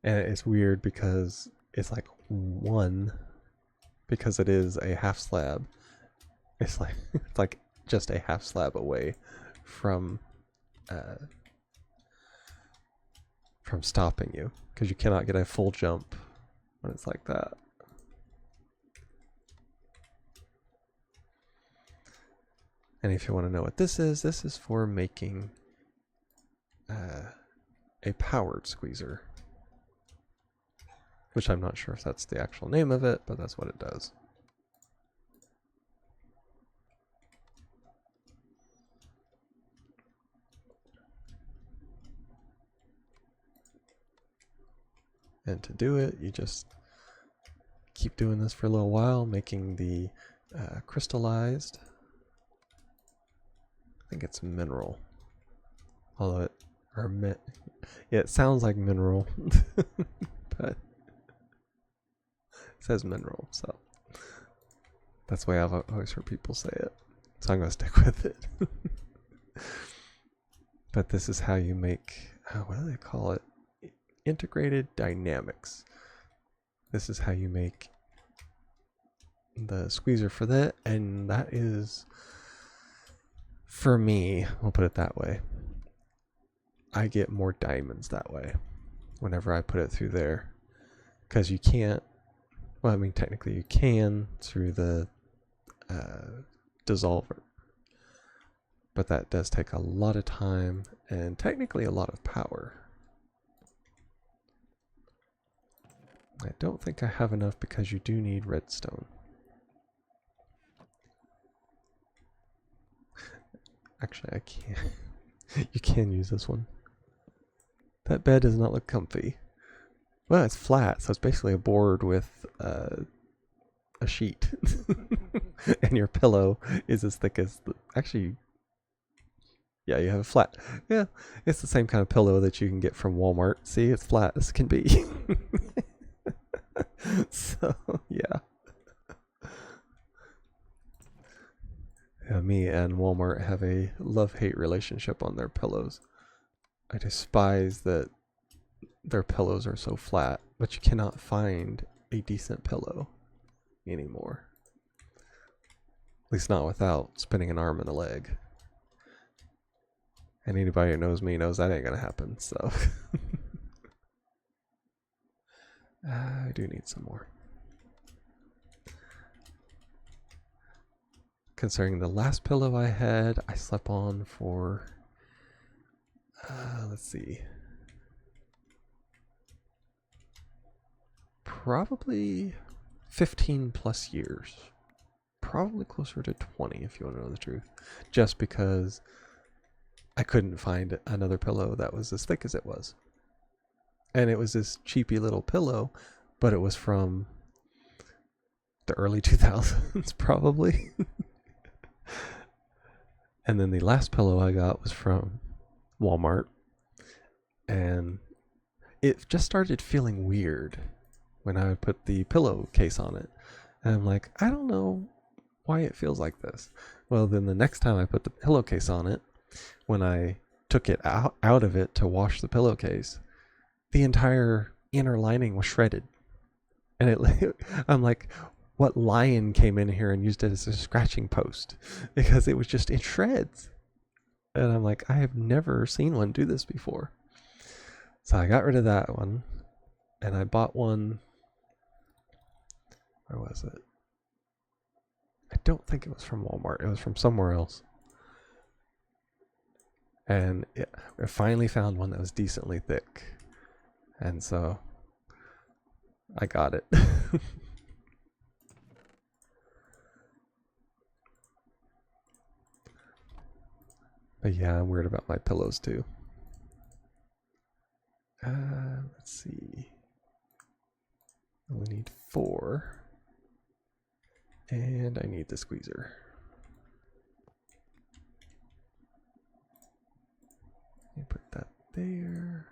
And it's weird because it's like 1, because it is a half slab. It's like just a half slab away from stopping you, because you cannot get a full jump when it's like that. And if you want to know what this is for making a powered squeezer. Which I'm not sure if that's the actual name of it, but that's what it does. And to do it, you just keep doing this for a little while, making the crystallized. I think it's mineral. Although it sounds like mineral, but it says mineral, so that's the way I've always heard people say it. So I'm going to stick with it. But this is how you make, what do they call it? Integrated dynamics. This is how you make the squeezer for that, and that is, for me, I'll put it that way, I get more diamonds that way whenever I put it through there, because you can't, well, I mean technically you can through the dissolver, but that does take a lot of time and technically a lot of power. I don't think I have enough because you do need redstone. Actually, I can't. You can use this one. That bed does not look comfy. Well, it's flat, so it's basically a board with a sheet. And your pillow is as thick as actually, yeah, you have a flat. Yeah, it's the same kind of pillow that you can get from Walmart. See, it's flat as can be. So, yeah. Me and Walmart have a love-hate relationship on their pillows. I despise that their pillows are so flat, but you cannot find a decent pillow anymore. At least not without spinning an arm and a leg. And anybody who knows me knows that ain't gonna happen, so. I do need some more. Considering the last pillow I had, I slept on for Let's see. Probably 15 plus years. Probably closer to 20 if you want to know the truth. Just because I couldn't find another pillow that was as thick as it was. And it was this cheapy little pillow, but it was from the early 2000s probably. And then the last pillow I got was from Walmart. And it just started feeling weird when I would put the pillowcase on it. And I'm like, I don't know why it feels like this. Well, then the next time I put the pillowcase on it, when I took it out of it to wash the pillowcase, the entire inner lining was shredded. And I'm like, what lion came in here and used it as a scratching post? Because it was just in shreds. And I'm like, I have never seen one do this before. So I got rid of that one. And I bought one. Where was it? I don't think it was from Walmart. It was from somewhere else. And I finally found one that was decently thick. And so I got it. But yeah, I'm weird about my pillows too. Let's see. We need 4. And I need the squeezer. Let me put that there.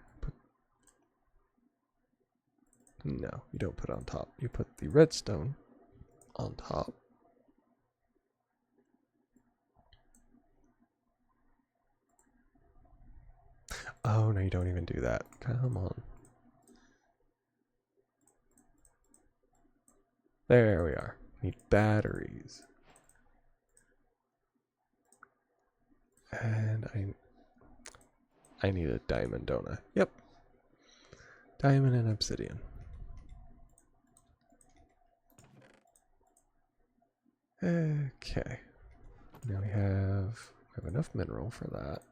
No, you don't put on top. You put the redstone on top. Oh, no, you don't even do that. Come on. There we are. Need batteries. And I need a diamond, don't I? Yep. Diamond and obsidian. Okay. Now we have enough mineral for that.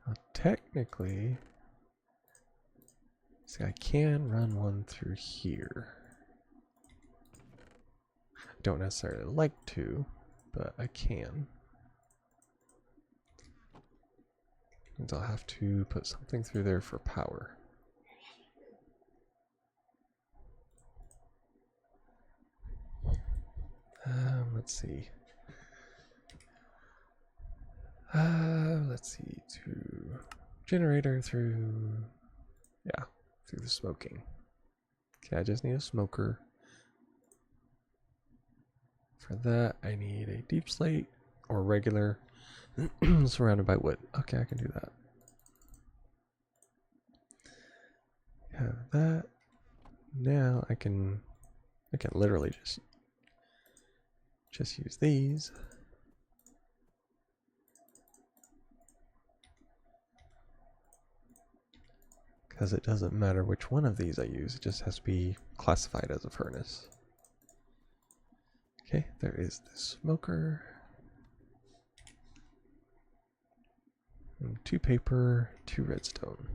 Well, technically, see, I can run one through here. I don't necessarily like to, but I can. Means I'll have to put something through there for power. Let's see. Let's see, to generator through, yeah, through the smoking. Okay, I just need a smoker. For that, I need a deep slate or regular surrounded by wood. Okay, I can do that. Have that. Now I can literally just use these. Because it doesn't matter which one of these I use, it just has to be classified as a furnace. Okay, there is the smoker. And 2 paper, 2 redstone.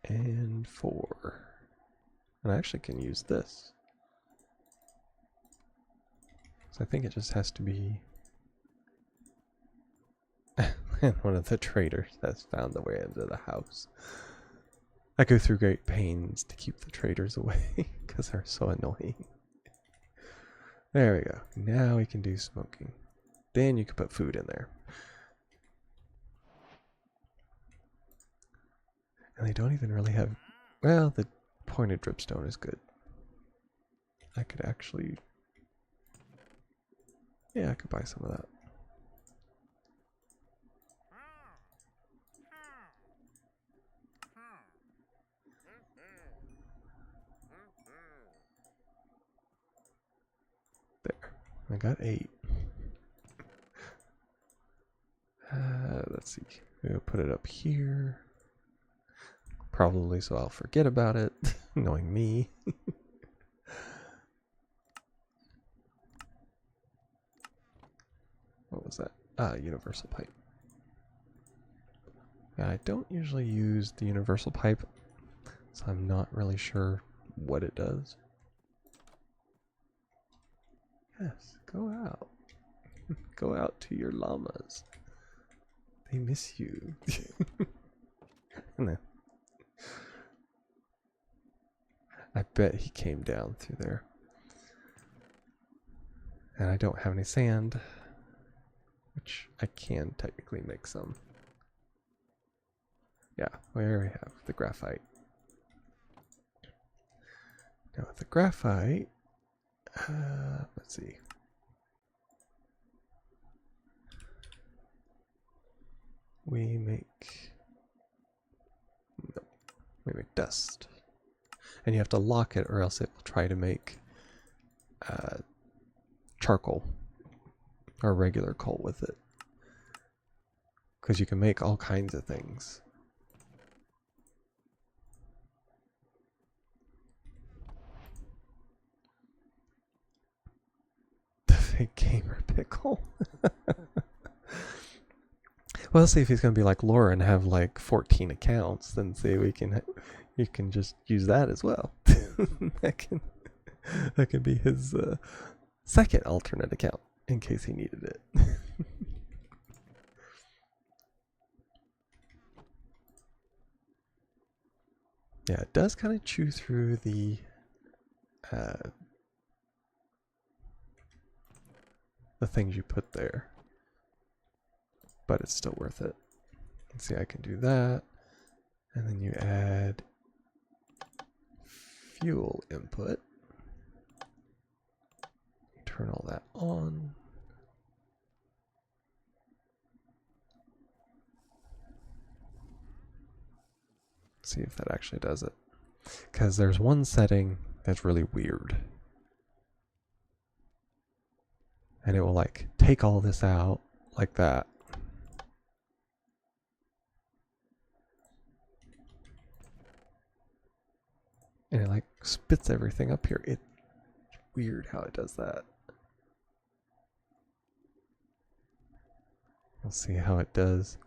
And 4. And I actually can use this. So I think it just has to be and one of the traders has found the way into the house. I go through great pains to keep the traders away because they're so annoying. There we go. Now we can do smoking. Then you can put food in there. And they don't even really have... Well, the pointed dripstone is good. I could actually... Yeah, I could buy some of that. There. I got 8. let's see. We'll put it up here. Probably so I'll forget about it, knowing me. What was that? Ah, universal pipe. Yeah, I don't usually use the universal pipe, so I'm not really sure what it does. Yes, go out. Go out to your llamas. They miss you. No. I bet he came down through there. And I don't have any sand, which I can technically make some. Yeah, where we have the graphite. Now with the graphite, let's see. We make dust. And you have to lock it or else it will try to make charcoal or regular coal with it. Because you can make all kinds of things. The fake gamer pickle. Well, see if he's going to be like Laura and have like 14 accounts, then see you can just use that as well. that can be his second alternate account in case he needed it. Yeah, it does kind of chew through the things you put there, but it's still worth it. Let's see, I can do that, and then you add fuel input. Turn all that on. See if that actually does it. Because there's one setting that's really weird. And it will like take all this out like that. And it like spits everything up here. It's weird how it does that. We'll see how it does.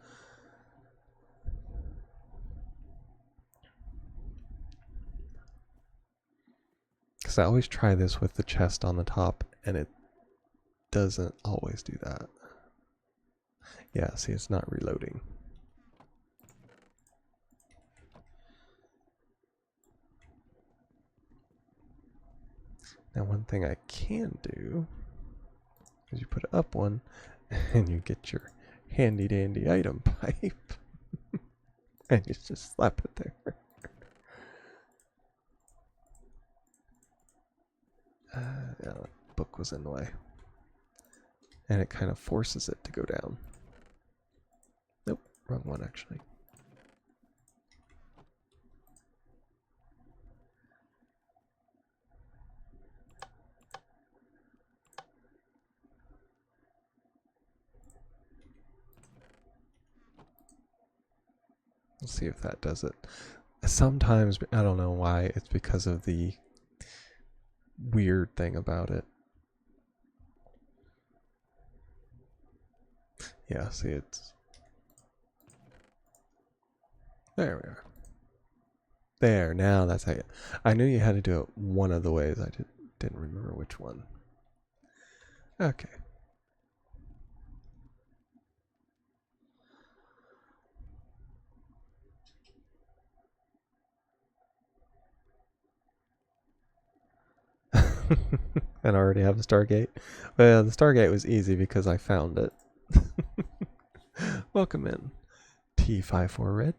Because I always try this with the chest on the top, and it doesn't always do that. Yeah, see, it's not reloading. Now, one thing I can do is you put up one, and you get your handy dandy item pipe, and you just slap it there. Yeah, the book was in the way. And it kind of forces it to go down. Nope, wrong one actually. Let's see if that does it. Sometimes, I don't know why, it's because of the weird thing about it. Yeah, see, it's... There we are. There, now that's how you... I knew you had to do it one of the ways. I didn't remember which one. Okay. And I already have a Stargate. Well, the Stargate was easy because I found it. Welcome in, T54 Red.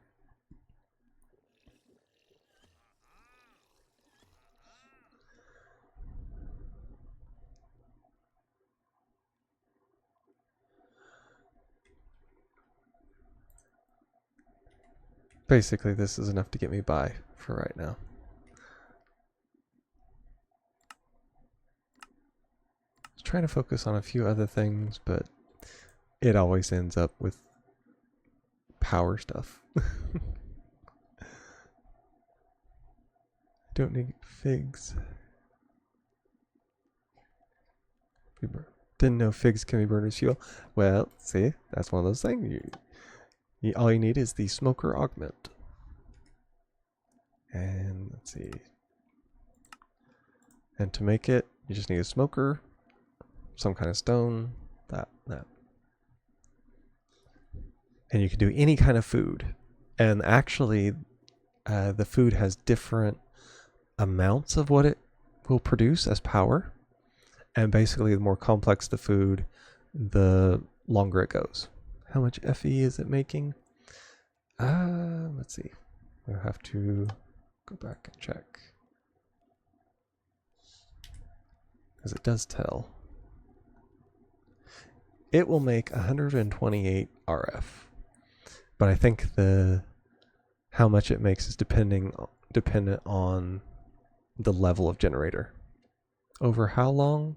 Basically, this is enough to get me by for right now. Trying to focus on a few other things, but it always ends up with power stuff. Don't need figs. Didn't know figs can be burned as fuel. Well, see, that's one of those things. All you need is the smoker augment. And let's see. And to make it, you just need a smoker, some kind of stone, that. And you can do any kind of food. And actually, the food has different amounts of what it will produce as power. And basically, the more complex the food, the longer it goes. How much FE is it making? Let's see. We'll have to go back and check. Because it does tell. It will make 128 RF. But I think how much it makes is dependent on the level of generator. Over how long?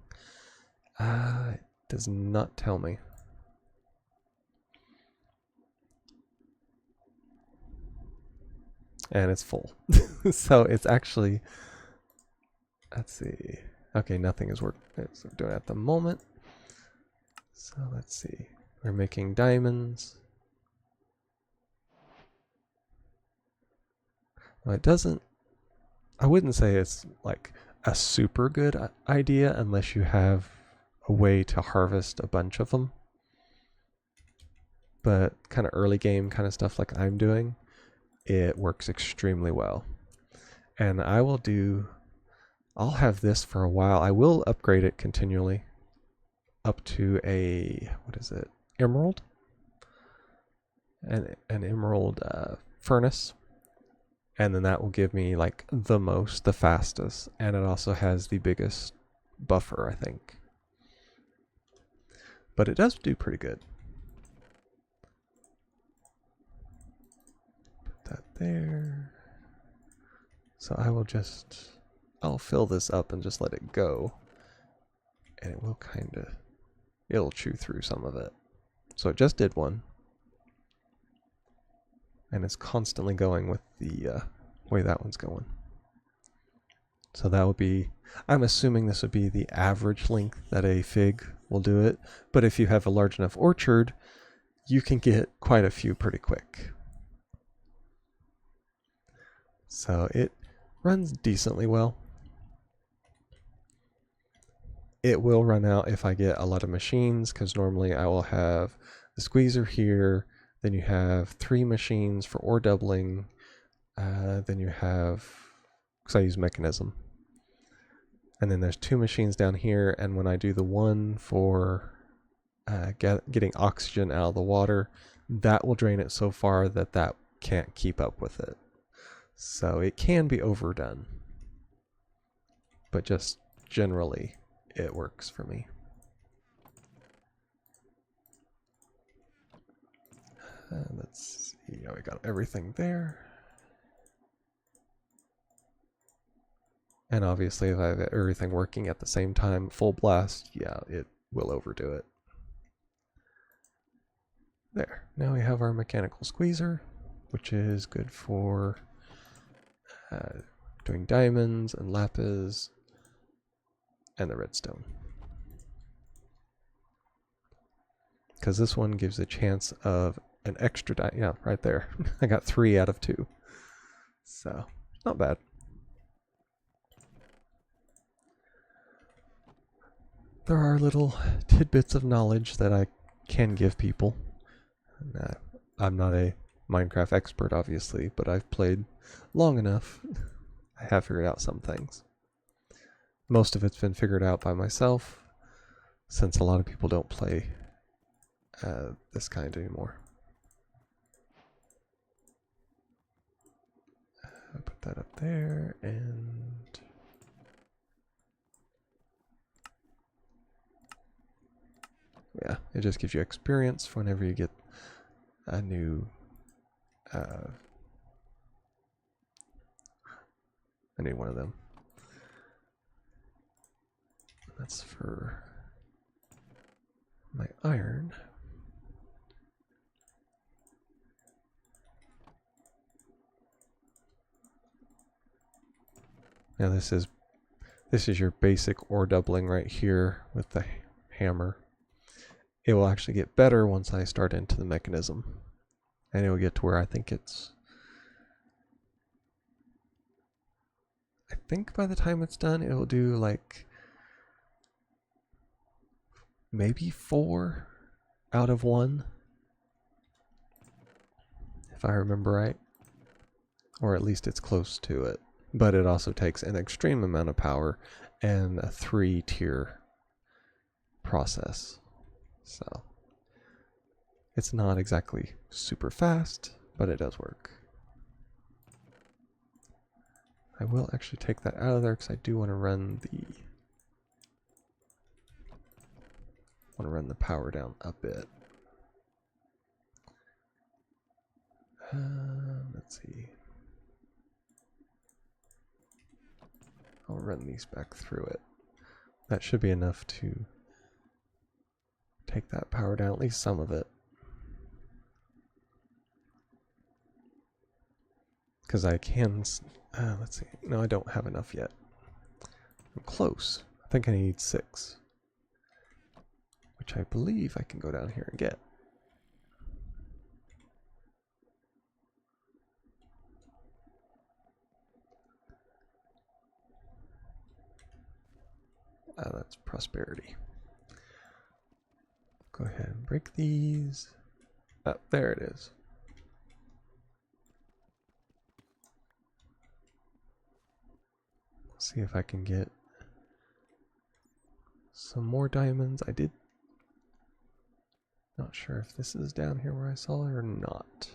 It does not tell me. And it's full. So it's actually, let's see. Okay, nothing is working. It's doing it at the moment. So let's see. We're making diamonds. Well, it doesn't, I wouldn't say it's like a super good idea unless you have a way to harvest a bunch of them. But kind of early game kind of stuff like I'm doing, it works extremely well. And I'll have this for a while. I will upgrade it continually up to a, what is it? Emerald? An emerald furnace. And then that will give me like the fastest. And it also has the biggest buffer, I think. But it does do pretty good. Put that there. So I'll fill this up and just let it go. And it will it'll chew through some of it. So it just did one. And it's constantly going with the way that one's going. So that would be, I'm assuming this would be the average length that a fig will do it. But if you have a large enough orchard, you can get quite a few pretty quick. So it runs decently well. It will run out if I get a lot of machines, because normally I will have the squeezer here. Then you have 3 machines for ore doubling. Then you have, because I use mechanism. And then there's 2 machines down here. And when I do the one for getting oxygen out of the water, that will drain it so far that can't keep up with it. So it can be overdone. But just generally, it works for me. Let's see, we got everything there. And obviously if I have everything working at the same time, full blast, yeah, it will overdo it. There, now we have our mechanical squeezer, which is good for doing diamonds and lapis and the redstone. Because this one gives a chance of an extra yeah, right there. I got 3 out of 2. So, not bad. There are little tidbits of knowledge that I can give people. And, I'm not a Minecraft expert, obviously, but I've played long enough. I have figured out some things. Most of it's been figured out by myself, since a lot of people don't play this kind anymore. I'll put that up there, and yeah, it just gives you experience whenever you get a new one of them. That's for my iron. Now this is your basic ore doubling right here with the hammer. It will actually get better once I start into the mechanism. And it will get to where I think by the time it's done, it will do like maybe 4 out of 1. If I remember right. Or at least it's close to it. But it also takes an extreme amount of power and a 3-tier process. So it's not exactly super fast, but it does work. I will actually take that out of there because I do want to run the power down a bit. Let's see. I'll run these back through it. That should be enough to take that power down, at least some of it. Because I can, let's see, no, I don't have enough yet. I'm close. I think I need 6. Which I believe I can go down here and get. That's prosperity. Go ahead and break these. Oh, there it is. See if I can get some more diamonds. I did. Not sure if this is down here where I saw it or not.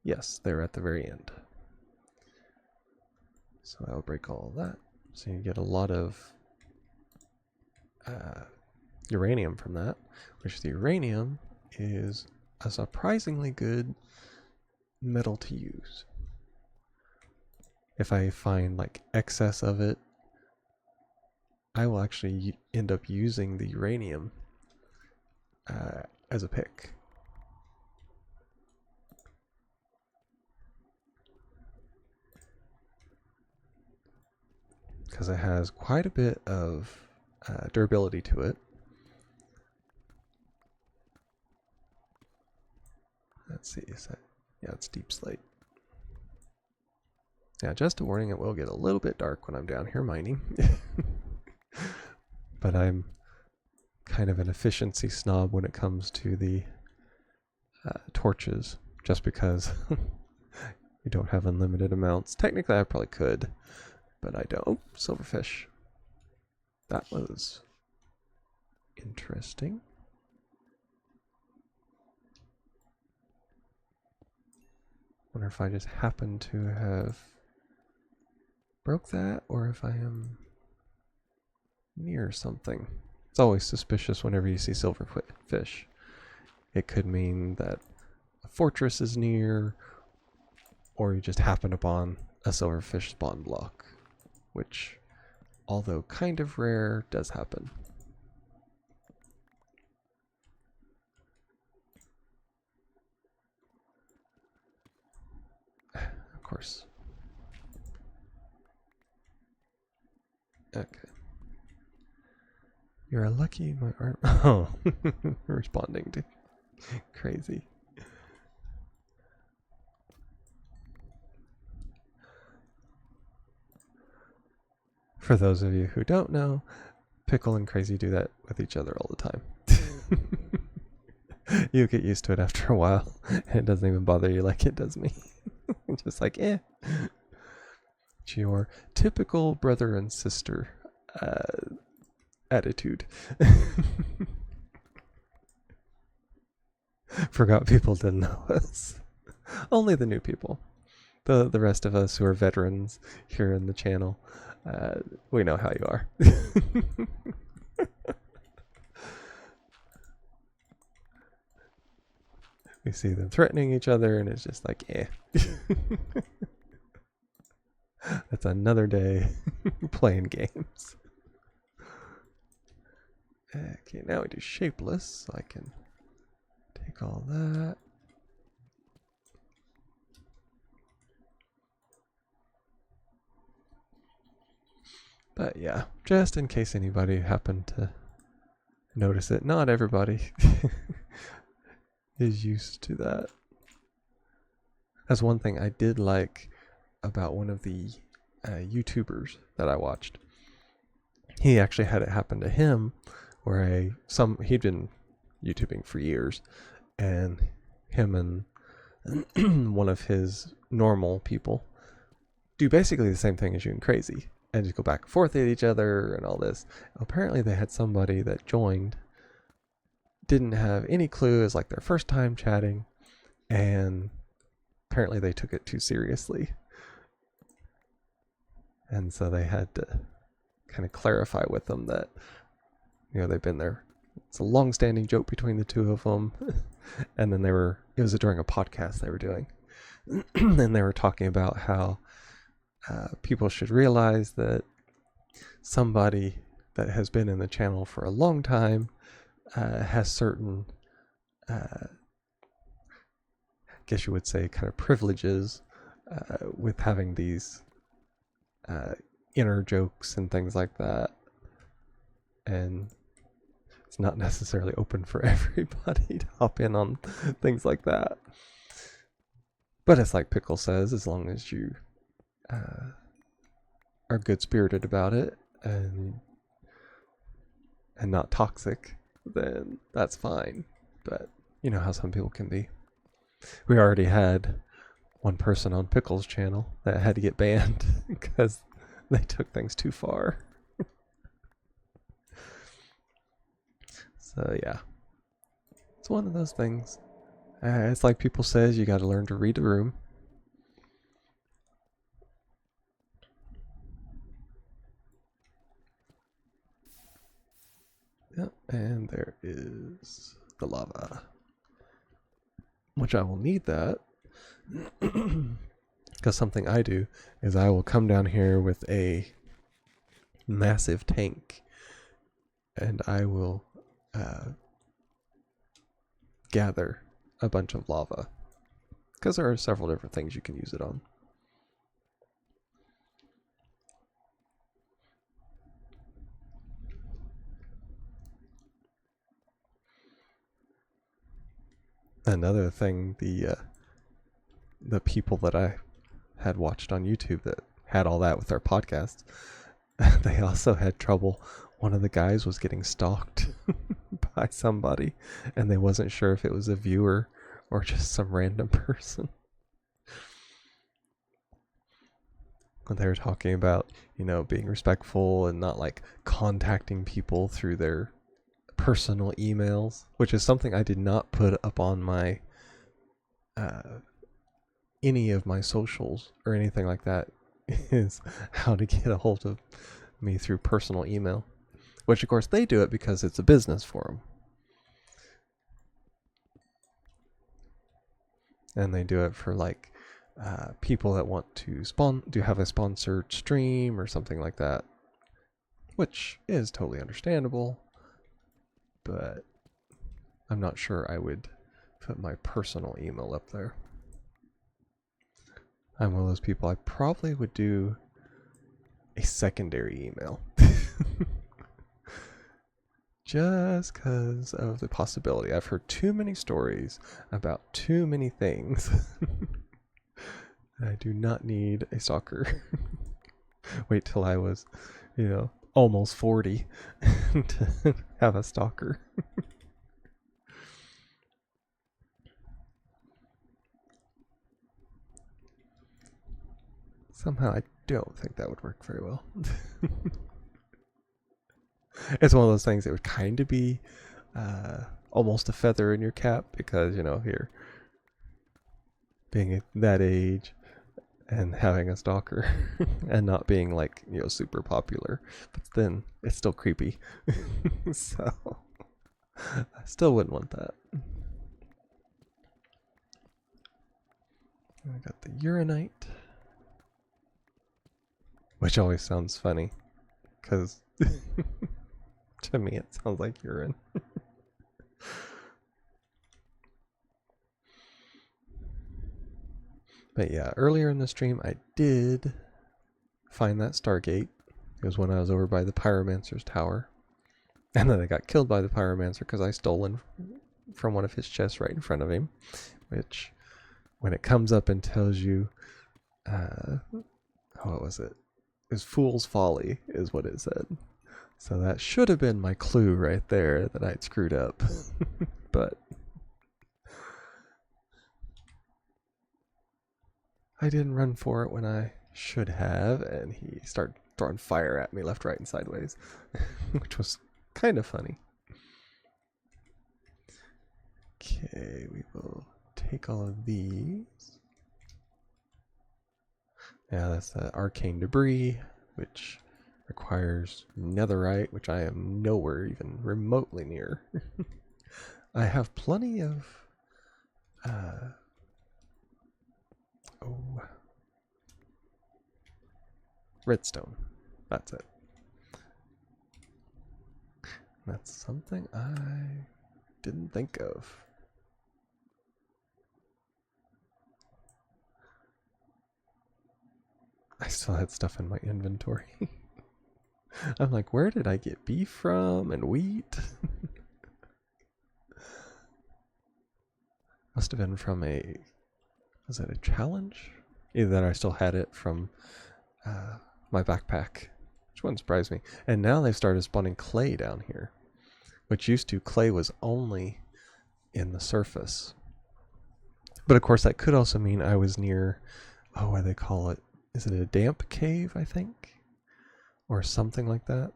Yes, they're at the very end. So I'll break all of that. So you get a lot of uranium from that, which the uranium is a surprisingly good metal to use. If I find like excess of it, I will actually end up using the uranium as a pick. Because it has quite a bit of durability to it. Let's see, is that, yeah, it's deep slate. Yeah, just a warning, it will get a little bit dark when I'm down here mining. But I'm kind of an efficiency snob when it comes to the torches, just because you don't have unlimited amounts. Technically, I probably could, but I don't. Oh, silverfish. That was interesting. Wonder if I just happen to have broke that, or if I am near something. It's always suspicious whenever you see silverfish. It could mean that a fortress is near, or you just happen upon a silverfish spawn block, which, although kind of rare, does happen. Of course. Okay. You're lucky my arm. Oh, responding to crazy. For those of you who don't know, Pickle and Crazy do that with each other all the time. You get used to it after a while, and it doesn't even bother you like it does me. Just like, eh. It's your typical brother and sister attitude. Forgot people didn't know us. Only the new people. The rest of us who are veterans here in the channel, we know how you are. We see them threatening each other, and it's just like, eh. That's another day playing games. Okay, now we do shapeless, so I can take all that. But yeah, just in case anybody happened to notice it, not everybody is used to that. That's one thing I did like about one of the YouTubers that I watched. He actually had it happen to him where he'd been YouTubing for years, and him and one of his normal people do basically the same thing as you and Crazy, and just go back and forth at each other and all this. Apparently they had somebody that joined, didn't have any clue, it was like their first time chatting, and apparently they took it too seriously. And so they had to kind of clarify with them that, you know, they've been there. It's a long-standing joke between the two of them. And then it was during a podcast they were doing. And they were talking about how people should realize that somebody that has been in the channel for a long time has certain, I guess you would say, kind of privileges with having these inner jokes and things like that. And it's not necessarily open for everybody to hop in on things like that. But it's like Pickle says, as long as you are good-spirited about it and not toxic, then that's fine. But you know how some people can be. We already had one person on Pickle's channel that had to get banned because they took things too far. So yeah, it's one of those things. It's like people says, you got to learn to read the room. Yep, and there is the lava, which I will need that because something I do is I will come down here with a massive tank and I will gather a bunch of lava because there are several different things you can use it on. Another thing, the people that I had watched on YouTube that had all that with their podcasts, they also had trouble. One of the guys was getting stalked by somebody, and they wasn't sure if it was a viewer or just some random person. And they were talking about, you know, being respectful and not like contacting people through their personal emails, which is something I did not put up on my any of my socials or anything like that, is how to get a hold of me through personal email, which of course they do it because it's a business for them, and they do it for like people that want to have a sponsored stream or something like that, which is totally understandable. But I'm not sure I would put my personal email up there. I'm one of those people, I probably would do a secondary email. Just because of the possibility. I've heard too many stories about too many things. I do not need a stalker. Wait till I was, you know, almost 40 to have a stalker. Somehow I don't think that would work very well. It's one of those things that would kind of be almost a feather in your cap because, you know, here, being at that age and having a stalker and not being like, you know, super popular, but then it's still creepy. So I still wouldn't want that. I got the uranite, which always sounds funny because to me it sounds like urine. But yeah, earlier in the stream I did find that Stargate. It was when I was over by the pyromancer's tower. And then I got killed by the pyromancer because I stole from one of his chests right in front of him. Which, when it comes up and tells you, what was it? It was Fool's Folly, is what it said. So that should have been my clue right there that I'd screwed up. But I didn't run for it when I should have, and he started throwing fire at me left, right, and sideways, which was kind of funny. Okay, we will take all of these. Yeah, that's the arcane debris, which requires netherite, which I am nowhere even remotely near. I have plenty of redstone. That's it. That's something I didn't think of. I still had stuff in my inventory. I'm like, where did I get beef from and wheat? Must have been from was it a challenge? Either that or I still had it from my backpack, which wouldn't surprise me. And now they've started spawning clay down here, which used to, clay was only in the surface. But of course that could also mean I was near, what do they call it? Is it a damp cave, I think? Or something like that.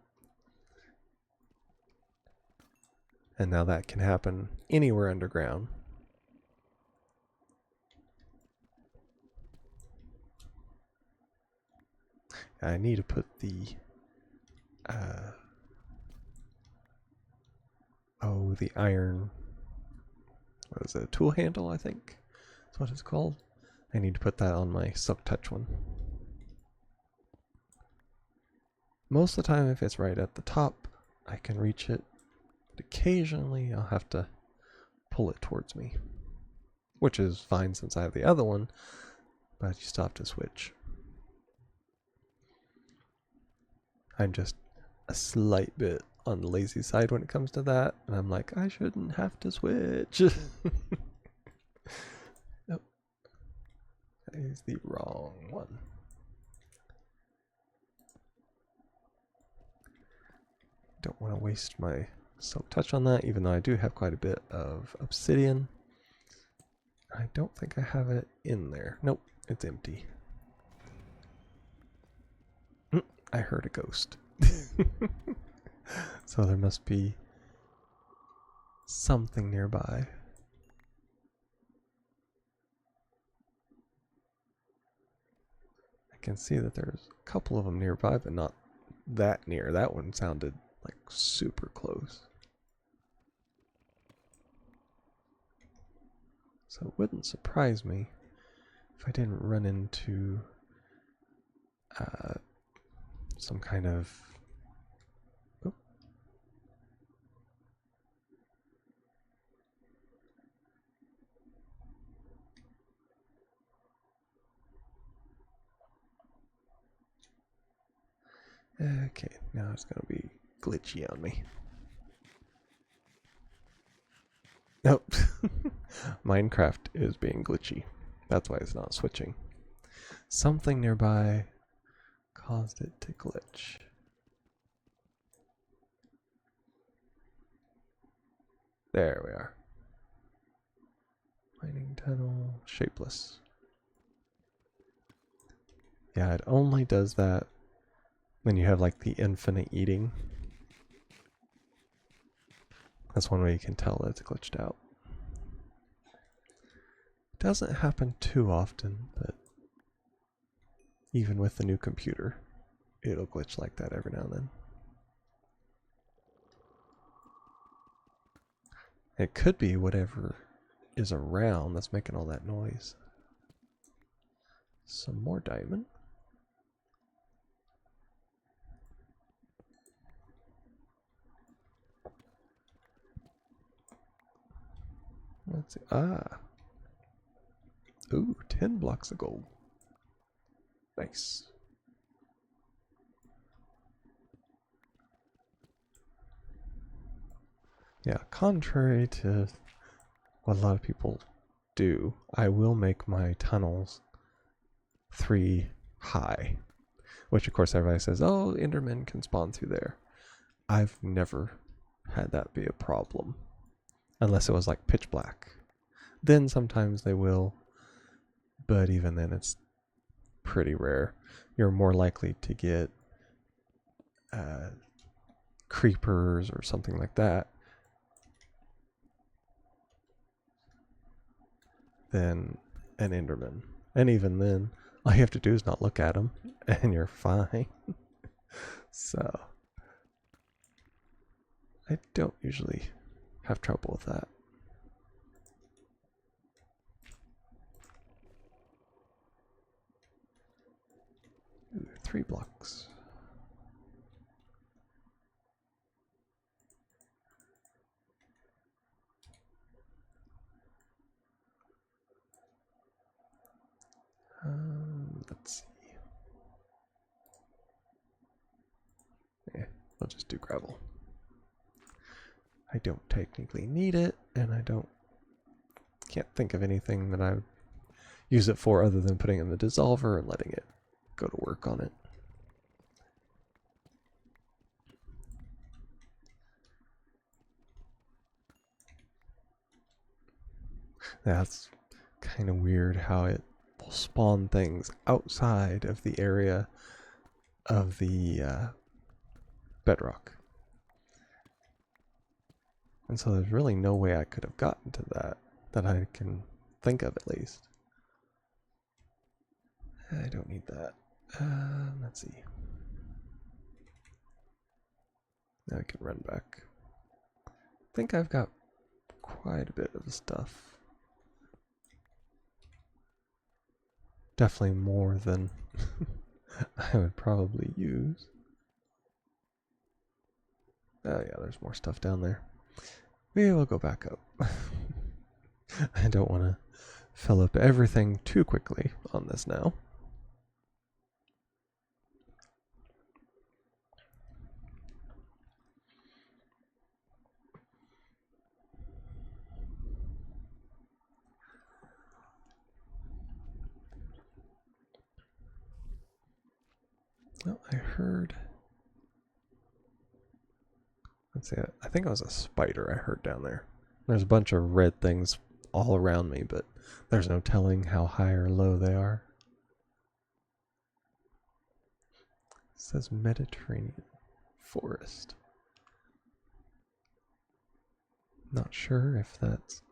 And now that can happen anywhere underground. I need to put the the iron, what is it, a tool handle, I think that's what it's called. I need to put that on my silk touch one. Most of the time, if it's right at the top, I can reach it. But occasionally, I'll have to pull it towards me, which is fine since I have the other one, but you still have to switch. I'm just a slight bit on the lazy side when it comes to that, and I'm like, I shouldn't have to switch. Nope. That is the wrong one. Don't want to waste my silk touch on that, even though I do have quite a bit of obsidian. I don't think I have it in there. Nope, it's empty. I heard a ghost. So there must be something nearby. I can see that there's a couple of them nearby, but not that near. That one sounded like super close. So it wouldn't surprise me if I didn't run into some kind of... Oh. Okay, now it's going to be glitchy on me. Nope. Minecraft is being glitchy. That's why it's not switching. Something nearby caused it to glitch. There we are. Mining tunnel, shapeless. Yeah, it only does that when you have like the infinite eating. That's one way you can tell that it's glitched out. It doesn't happen too often, but even with the new computer, it'll glitch like that every now and then. It could be whatever is around that's making all that noise. Some more diamond. Let's see. Ooh, 10 blocks of gold. Nice. Yeah, contrary to what a lot of people do, I will make my tunnels 3 high. Which of course everybody says, oh, Endermen can spawn through there. I've never had that be a problem. Unless it was like pitch black. Then sometimes they will. But even then it's pretty rare. You're more likely to get creepers or something like that than an Enderman. And even then, all you have to do is not look at them, and you're fine. So, I don't usually have trouble with that. Ooh, 3 blocks. Let's see. Yeah, I'll just do gravel. I don't technically need it, and I can't think of anything that I would use it for other than putting it in the dissolver and letting it go to work on it. That's kind of weird how it will spawn things outside of the area of the bedrock. And so there's really no way I could have gotten to that I can think of at least. I don't need that. Let's see. Now I can run back. I think I've got quite a bit of the stuff. Definitely more than I would probably use. Oh yeah, there's more stuff down there. We will go back up. I don't want to fill up everything too quickly on this now. Oh, I heard. Let's see. I think it was a spider I heard down there. There's a bunch of red things all around me, but there's no telling how high or low they are. It says Mediterranean forest. Not sure if that's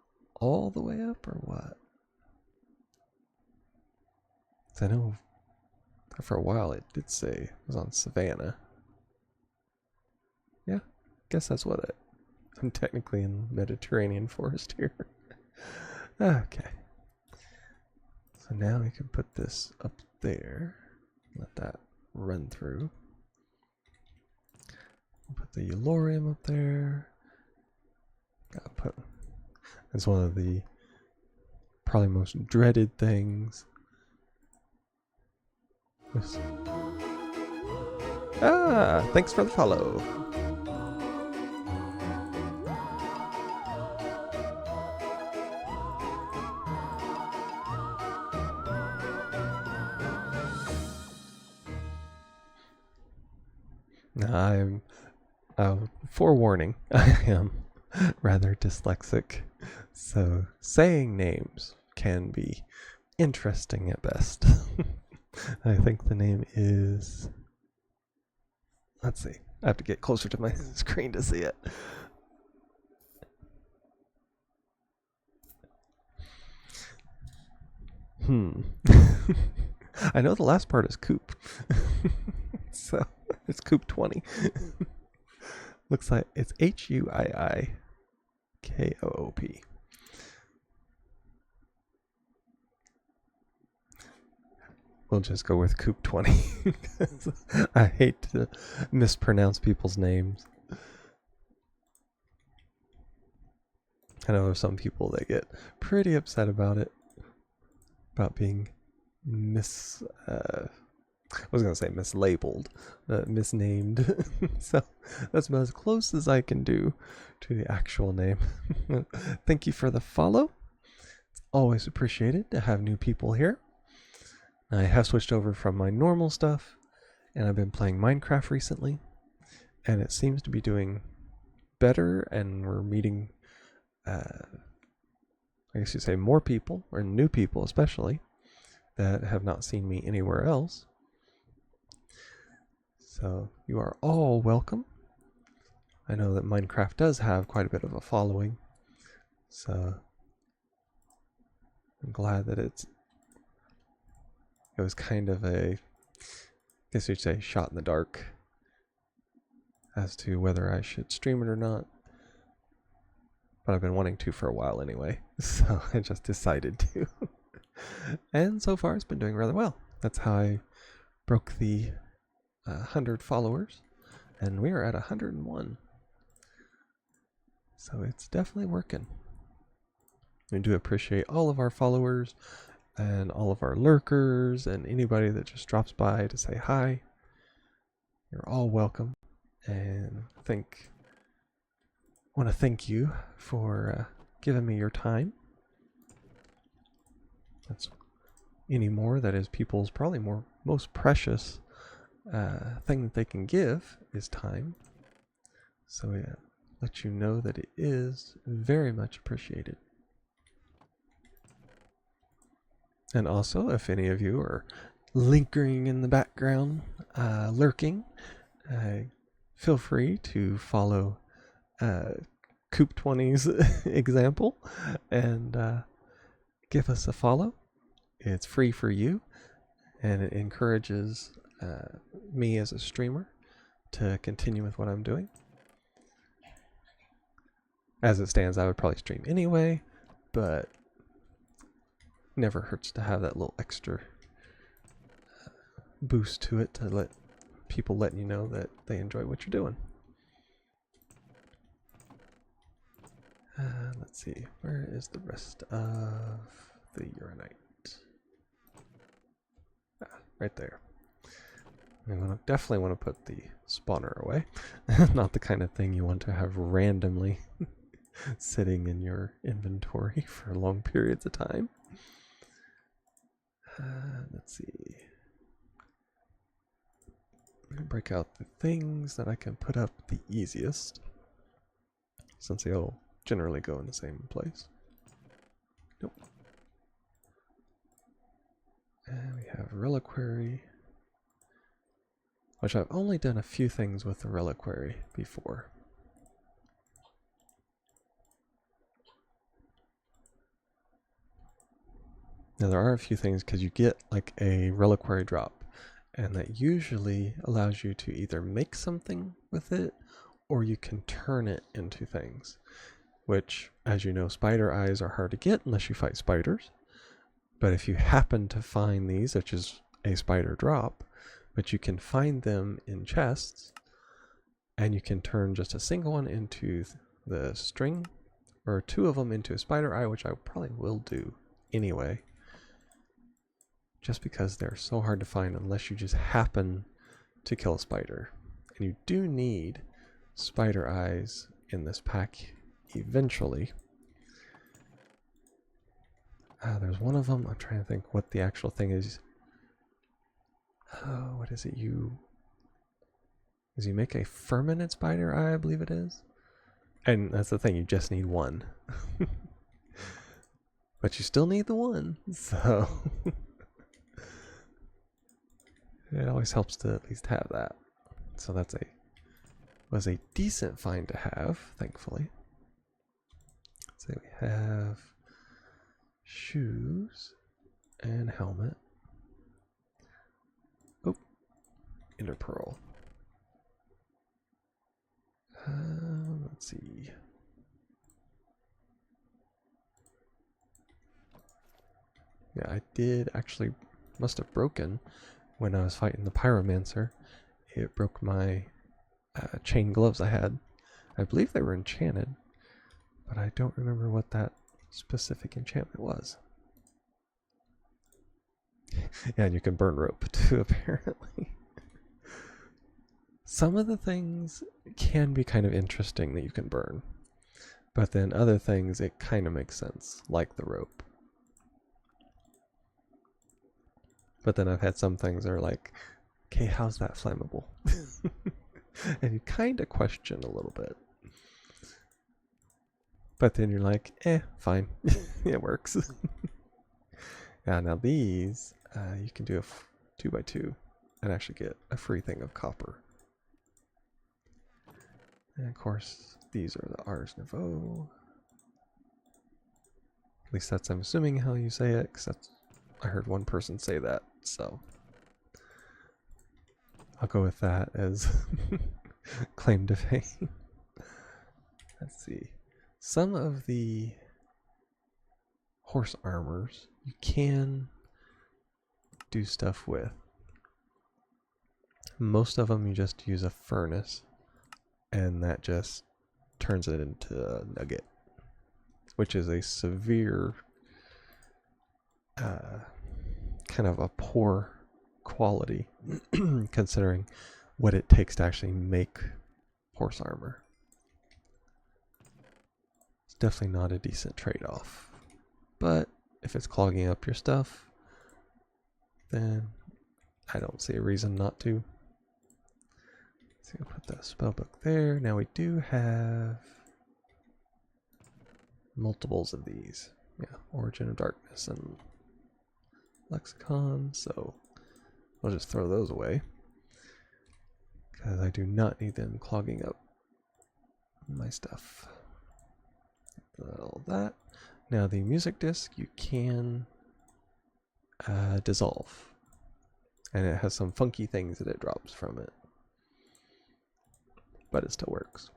all the way up or what. I know for a while it did say it was on Savannah. Yeah, guess that's what I'm technically in Mediterranean forest here. Okay. So now we can put this up there. Let that run through. Put the Eulorium up there. Gotta put. It's one of the probably most dreaded things. Ah, thanks for the follow. I'm forewarning, I am rather dyslexic, so saying names can be interesting at best. I think the name is, let's see, I have to get closer to my screen to see it. I know the last part is Coop. So it's Coop 20. Looks like it's Huiikoop. We'll just go with Coop 20. I hate to mispronounce people's names. I know there's some people that get pretty upset about it. About being was going to say mislabeled, misnamed. So that's about as close as I can do to the actual name. Thank you for the follow. It's always appreciated to have new people here. I have switched over from my normal stuff, and I've been playing Minecraft recently, and it seems to be doing better, and we're meeting, I guess you'd say, more people, or new people especially, that have not seen me anywhere else. So you are all welcome. I know that Minecraft does have quite a bit of a following, so I'm glad that it was kind of a, I guess you'd say, shot in the dark as to whether I should stream it or not. But I've been wanting to for a while anyway, so I just decided to. And so far it's been doing rather well. That's how I broke the 100 followers, and we are at 101. So it's definitely working. We do appreciate all of our followers and all of our lurkers and anybody that just drops by to say hi. You're all welcome, and I want to thank you for giving me your time. That's anymore. That is people's probably most precious thing that they can give is time. So yeah, let you know that it is very much appreciated. And also, if any of you are lingering in the background, lurking, feel free to follow Coop20's example and give us a follow. It's free for you, and it encourages me as a streamer to continue with what I'm doing. As it stands, I would probably stream anyway, but never hurts to have that little extra boost to it to let people let you know that they enjoy what you're doing. Let's see, where is the rest of the uranite? Right there. I definitely want to put the spawner away. Not the kind of thing you want to have randomly sitting in your inventory for long periods of time. Let's see. I'm going to break out the things that I can put up the easiest, since they all generally go in the same place. Nope. And we have reliquary, which I've only done a few things with the reliquary before. Now there are a few things because you get like a reliquary drop, and that usually allows you to either make something with it or you can turn it into things, which, as you know, spider eyes are hard to get unless you fight spiders. But if you happen to find these, which is a spider drop, but you can find them in chests, and you can turn just a single one into the string, or two of them into a spider eye, which I probably will do anyway, just because they're so hard to find unless you just happen to kill a spider. And you do need spider eyes in this pack eventually. There's one of them. I'm trying to think what the actual thing is. What is it? You make a permanent spider eye, I believe it is. And that's the thing, you just need one. But you still need the one, so it always helps to at least have that. So that's was a decent find to have, thankfully. So we have shoes and helmet. Oh, ender pearl. Let's see. Yeah, I did actually, must have broken when I was fighting the pyromancer. It broke my chain gloves I had. I believe they were enchanted, but I don't remember what that specific enchantment was. Yeah, and you can burn rope too, apparently. some of the things can be kind of interesting that you can burn. But then other things, it kind of makes sense, like the rope. But then I've had some things that are like, okay, how's that flammable? And you kind of question a little bit. But then you're like, fine. It works. Yeah, now these, you can do a 2x2 and actually get a free thing of copper. And of course, these are the Ars Nouveau. At least that's, I'm assuming, how you say it, because I heard one person say that, so I'll go with that as claim to fame. Let's see. Some of the horse armors you can do stuff with. Most of them you just use a furnace, and that just turns it into a nugget, which is a severe, kind of a poor quality considering what it takes to actually make horse armor. It's definitely not a decent trade-off, but if it's clogging up your stuff, then I don't see a reason not to. So I'll put that spellbook there. Now we do have multiples of these. Yeah, Origin of Darkness and Lexicon, so I'll just throw those away because I do not need them clogging up my stuff. All that. Now the music disc you can dissolve, and it has some funky things that it drops from it, but it still works.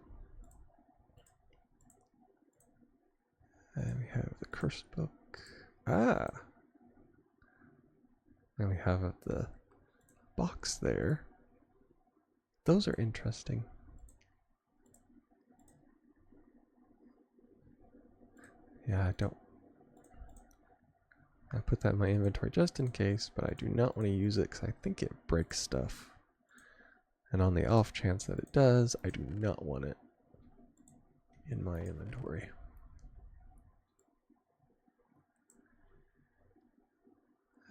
And we have the curse book. And we have the box there. Those are interesting. Yeah, I put that in my inventory just in case, but I do not want to use it because I think it breaks stuff. And on the off chance that it does, I do not want it in my inventory.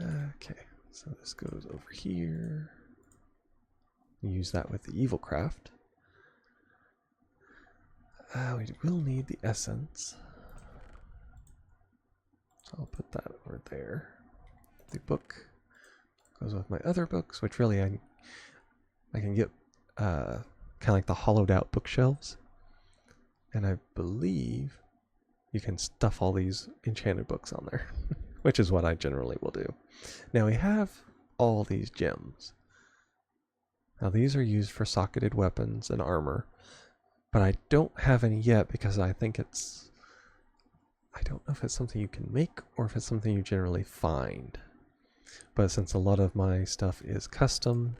Okay, so this goes over here. Use that with the evil craft. We will need the essence. So I'll put that over there. The book goes with my other books, which really I can get kind of like the hollowed out bookshelves. And I believe you can stuff all these enchanted books on there, which is what I generally will do. Now we have all these gems. Now these are used for socketed weapons and armor, but I don't have any yet because I think I don't know if it's something you can make or if it's something you generally find. But since a lot of my stuff is custom,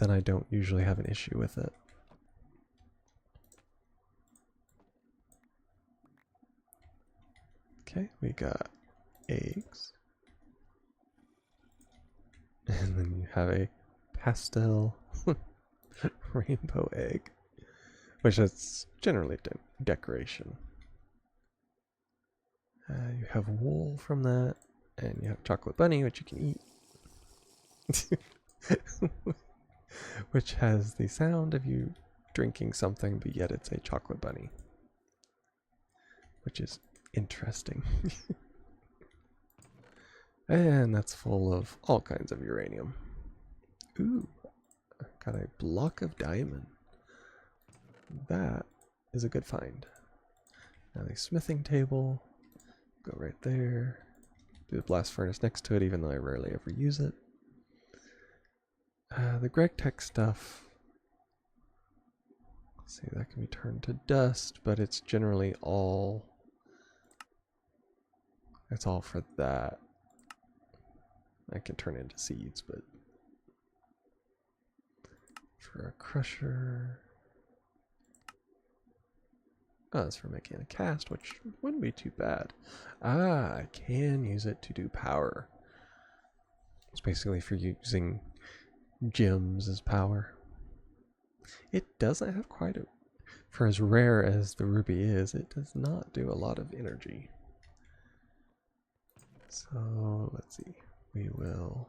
then I don't usually have an issue with it. Okay, we got eggs. And then you have a pastel rainbow egg, which is generally decoration. You have wool from that, and you have chocolate bunny, which you can eat. Which has the sound of you drinking something, but yet it's a chocolate bunny. Which is interesting. And that's full of all kinds of uranium. Ooh, got a block of diamond. That is a good find. Now the smithing table, go right there. Do the blast furnace next to it, even though I rarely ever use it. The Greg Tech stuff, let's see, that can be turned to dust, but it's generally all, it's all for that. I can turn it into seeds, but for a crusher, oh, that's for making a cast, which wouldn't be too bad. I can use it to do power. It's basically for using gems as power. It doesn't have quite a... For as rare as the ruby is, it does not do a lot of energy. So, let's see. We'll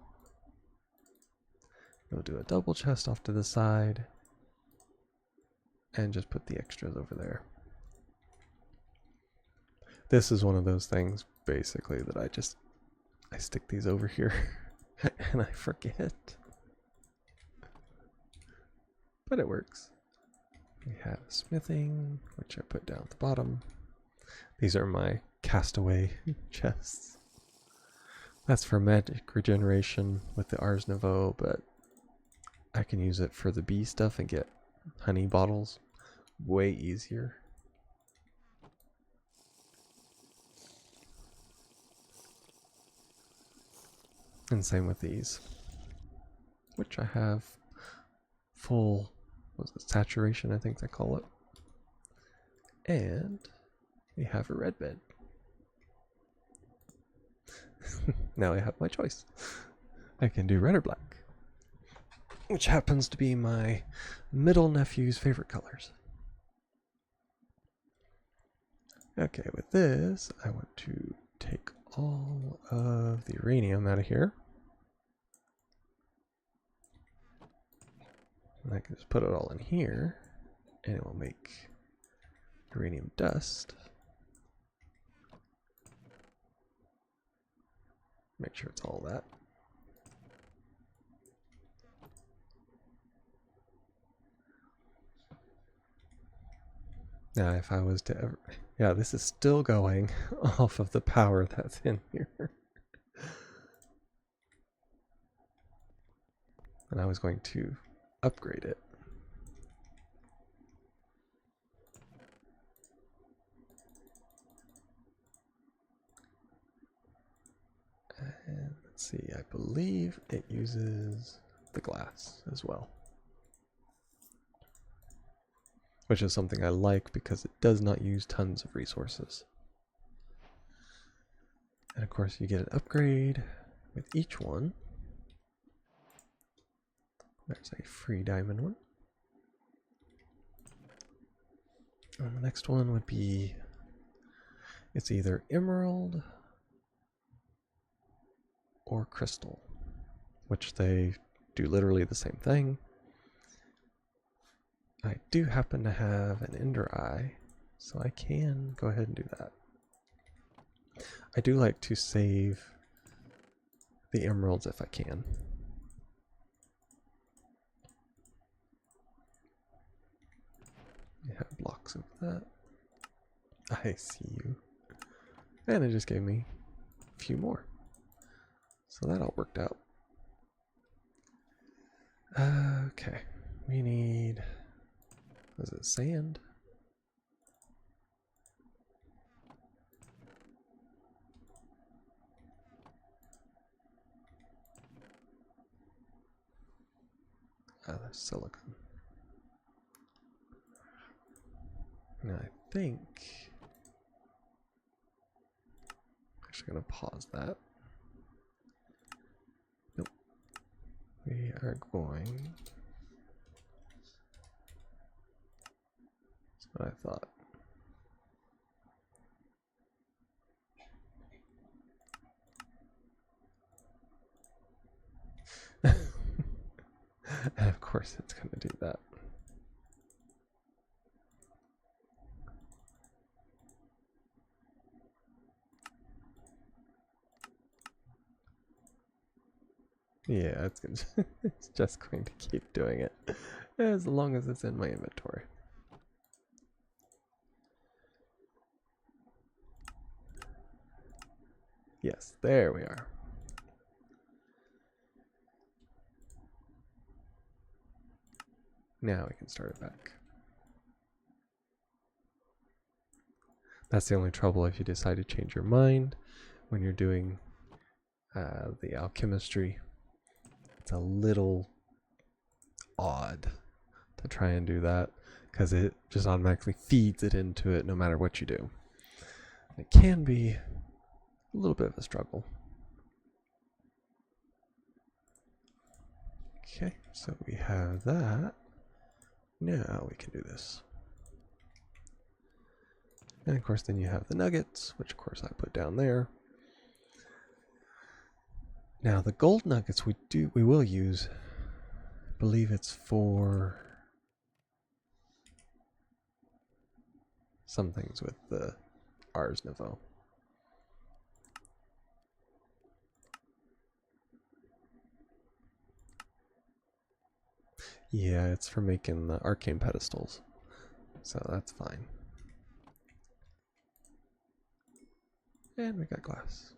do a double chest off to the side and just put the extras over there. This is one of those things, basically, that I stick these over here and I forget. But it works. We have smithing, which I put down at the bottom. These are my castaway chests. That's for magic regeneration with the Ars Nouveau, but I can use it for the bee stuff and get honey bottles way easier. And same with these, which I have full, what was it, saturation, I think they call it. And we have a red bed. Now I have my choice. I can do red or black, which happens to be my middle nephew's favorite colors. Okay, with this, I want to take all of the uranium out of here. And I can just put it all in here, and it will make uranium dust. Make sure it's all that. Now, if I was to ever... Yeah, this is still going off of the power that's in here. And I was going to upgrade it. And let's see, I believe it uses the glass as well. Which is something I like because it does not use tons of resources. And of course you get an upgrade with each one. There's a free diamond one. And the next one would be, it's either emerald or crystal, which they do literally the same thing. I do happen to have an ender eye, so I can go ahead and do that. I do like to save the emeralds if I can. I have blocks of that. I see you. And it just gave me a few more. So that all worked out. Okay, we need... Was it sand? There's silicon. Now I think... I'm actually going to pause that. Nope. We are going... What I thought. And of course it's going to do that. Yeah, it's going to it's just going to keep doing it as long as it's in my inventory. Yes, there we are. Now we can start it back. That's the only trouble if you decide to change your mind when you're doing the alchemistry. It's a little odd to try and do that because it just automatically feeds it into it no matter what you do. It can be a little bit of a struggle. Okay, so we have that. now we can do this. And of course then you have the nuggets, which of course I put down there. Now the gold nuggets we will use, I believe it's for some things with the Ars Nouveau. Yeah, it's for making the arcane pedestals, so that's fine. And we got glass.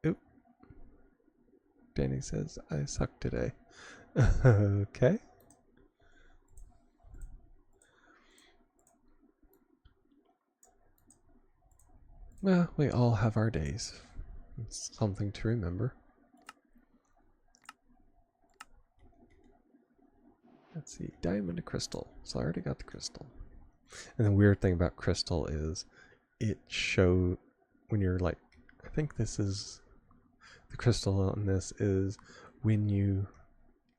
Oop. Danny says, I suck today. Okay. Well, we all have our days. It's something to remember. Let's see, diamond to crystal. So I already got the crystal. And the weird thing about crystal is it show when you're like, I think this is the crystal on this is when you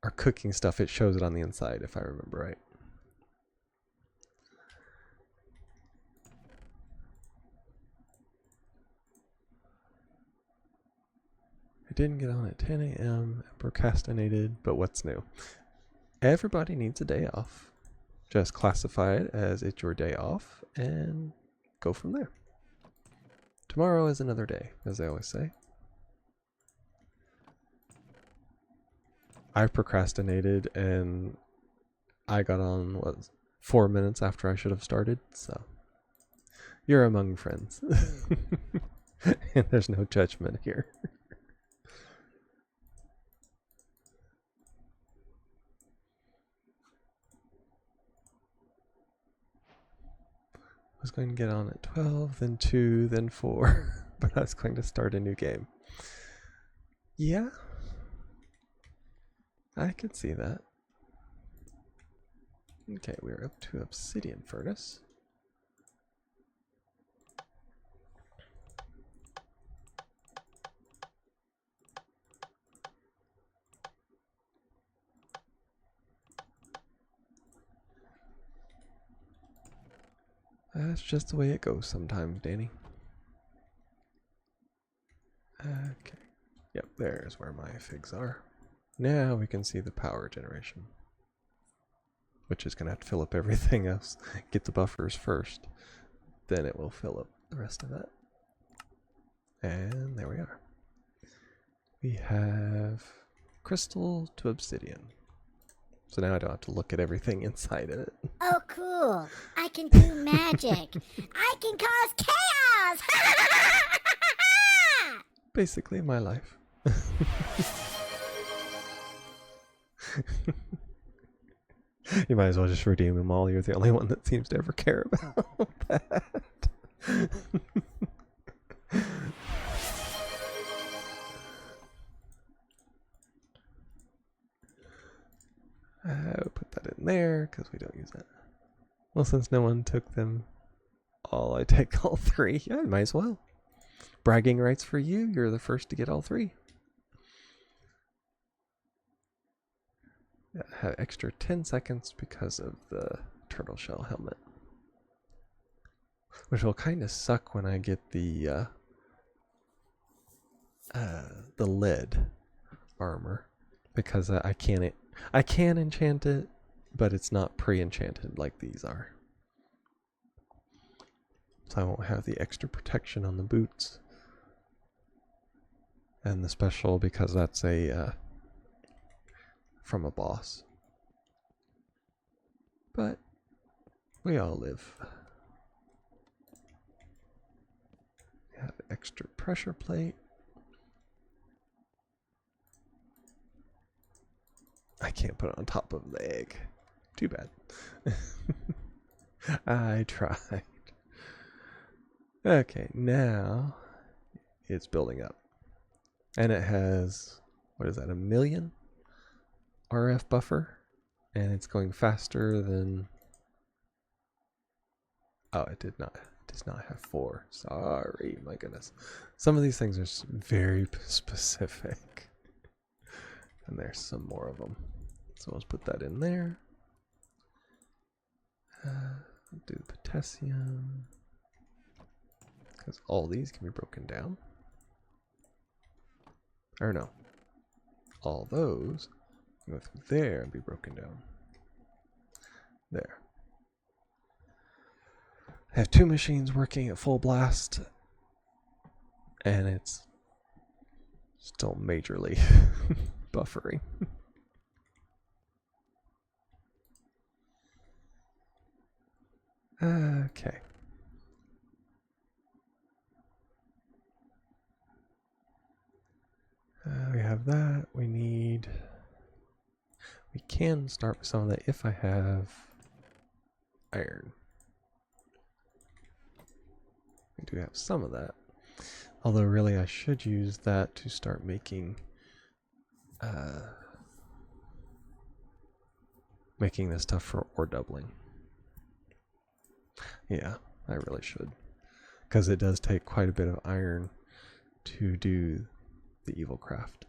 are cooking stuff, it shows it on the inside, if I remember right. I didn't get on at 10 a.m. procrastinated, but what's new? Everybody needs a day off. Just classify it as it's your day off and go from there. Tomorrow is another day, as they always say. I procrastinated and I got on, what, 4 minutes after I should have started, so you're among friends. And there's no judgment here. I was going to get on at 12, then 2, then 4, but I was going to start a new game. Yeah, I can see that. Okay, we're up to obsidian furnace. That's just the way it goes sometimes, Danny. Okay. Yep, there's where my figs are. Now we can see the power generation, which is going to have to fill up everything else. Get the buffers first, then it will fill up the rest of that. And there we are. We have crystal to obsidian. So now I don't have to look at everything inside of it. Oh, cool. I can do magic. I can cause chaos. Basically my life. You might as well just redeem them all. You're the only one that seems to ever care about that. I'll put that in there because we don't use that. Well, since no one took them all, I take all 3. Yeah, I might as well. Bragging rights for you. You're the first to get all 3. I have extra 10 seconds because of the turtle shell helmet. Which will kind of suck when I get the lead armor. Because I can enchant it, but it's not pre-enchanted like these are. So I won't have the extra protection on the boots. And the special because that's a from a boss. But we all live. We have extra pressure plate. I can't put it on top of the egg. Too bad. I tried. Okay, now it's building up. And it has, what is that, 1,000,000 RF buffer? And it's going faster than... Oh, it does not have 4. Sorry, my goodness. Some of these things are very specific. And there's some more of them. So let's put that in there. Do the potassium. Because all these can be broken down. Or no. All those can go through there and be broken down. There. I have two machines working at full blast. And it's still majorly buffering. Okay. We have that. We can start with some of that if I have iron. We do have some of that. Although really I should use that to start making making this stuff for ore doubling. Yeah, I really should. Because it does take quite a bit of iron to do the evil craft.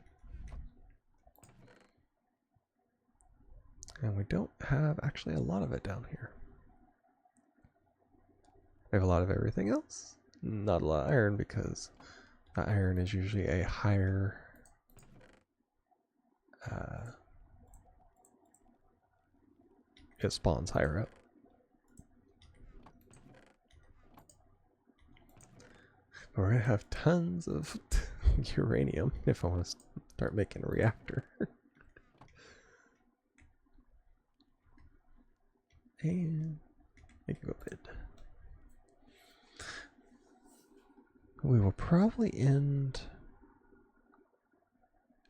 And we don't have actually a lot of it down here. We have a lot of everything else. Not a lot of iron because the iron is usually a higher it spawns higher up. But we're gonna have tons of uranium if I want to start making a reactor. And it can go bid. We will probably end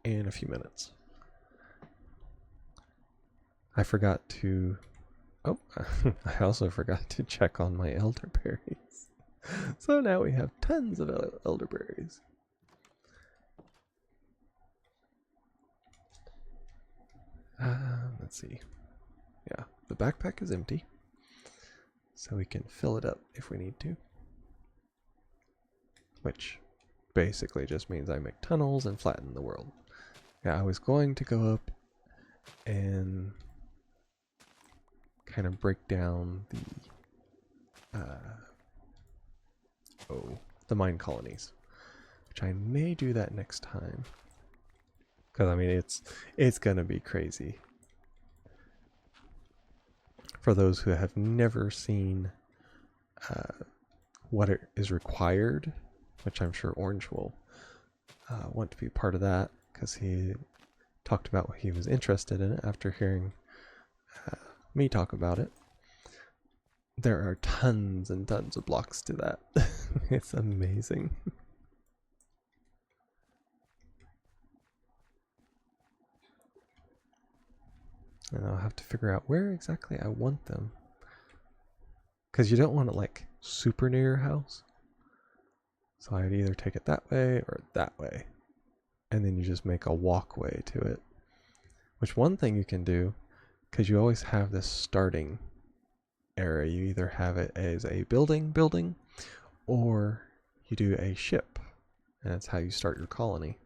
in a few minutes. I forgot to... Oh, I also forgot to check on my elderberries. So now we have tons of elderberries. Let's see. Yeah, the backpack is empty. So we can fill it up if we need to. Which basically just means I make tunnels and flatten the world. Yeah, I was going to go up and kind of break down the mine colonies, which I may do that next time. Because I mean, it's gonna be crazy. For those who have never seen what it is required, which I'm sure Orange will want to be part of that, because he talked about what he was interested in it after hearing me talk about it. There are tons and tons of blocks to that. It's amazing. And I'll have to figure out where exactly I want them. Because you don't want it like super near your house. So I'd either take it that way or that way. And then you just make a walkway to it. Which one thing you can do, because you always have this starting area, you either have it as a building, or you do a ship. And that's how you start your colony.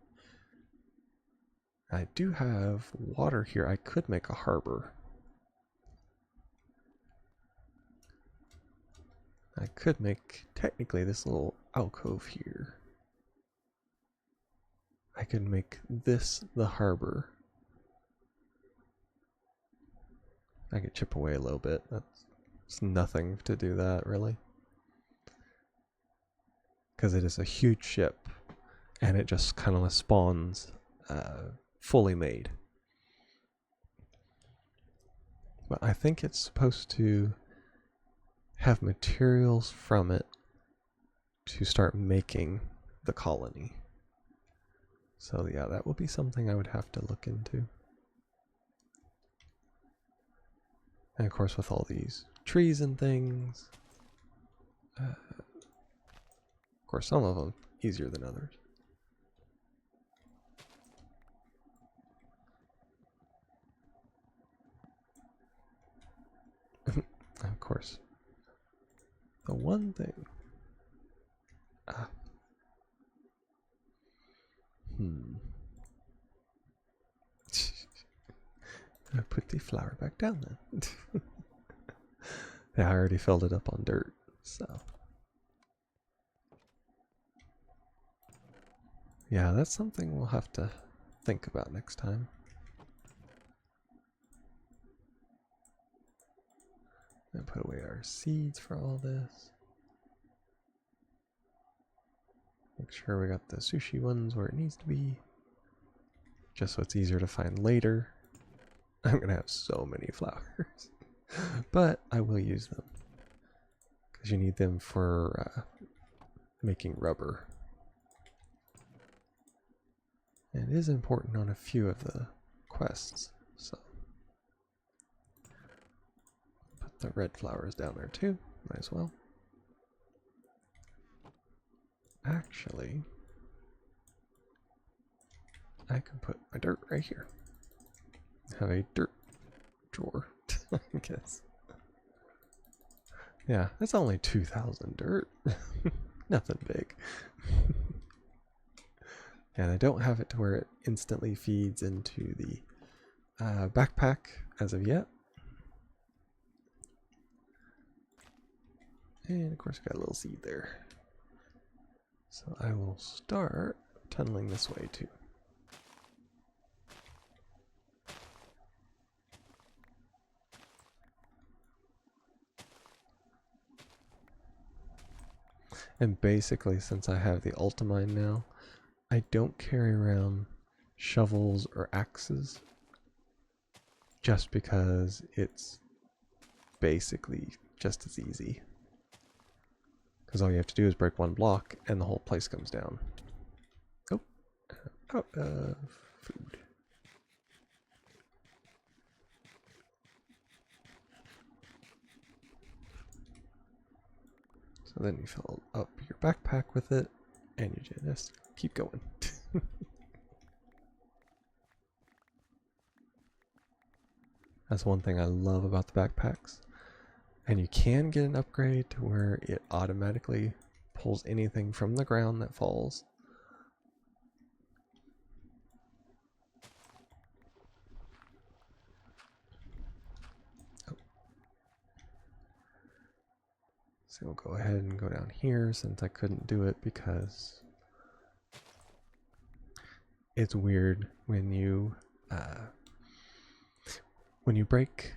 I do have water here. I could make a harbor. I could make, technically, this little alcove here. I could make this the harbor. I could chip away a little bit. That's nothing to do that, really. Because it is a huge ship. And it just kind of spawns fully made. But I think it's supposed to have materials from it to start making the colony. So yeah, that will be something I would have to look into. And of course with all these trees and things, of course some of them easier than others. Of course, the one thing. I put the flower back down then. Yeah, I already filled it up on dirt, so. Yeah, that's something we'll have to think about next time. And put away our seeds for all this. Make sure we got the sushi ones where it needs to be. Just so it's easier to find later. I'm gonna have so many flowers. But I will use them. Because you need them for making rubber. And it is important on a few of the quests. So put the red flowers down there too. Might as well. Actually, I can put my dirt right here. Have a dirt drawer, I guess. Yeah, that's only 2,000 dirt. Nothing big. And I don't have it to where it instantly feeds into the backpack as of yet. And of course, got a little seed there. So I will start tunneling this way too. And basically, since I have the Ultimine now, I don't carry around shovels or axes just because it's basically just as easy. Because all you have to do is break one block and the whole place comes down. Oh, out of food. So then you fill up your backpack with it and you just keep going. That's one thing I love about the backpacks. And you can get an upgrade to where it automatically pulls anything from the ground that falls. Oh. So we'll go ahead and go down here since I couldn't do it because it's weird when you break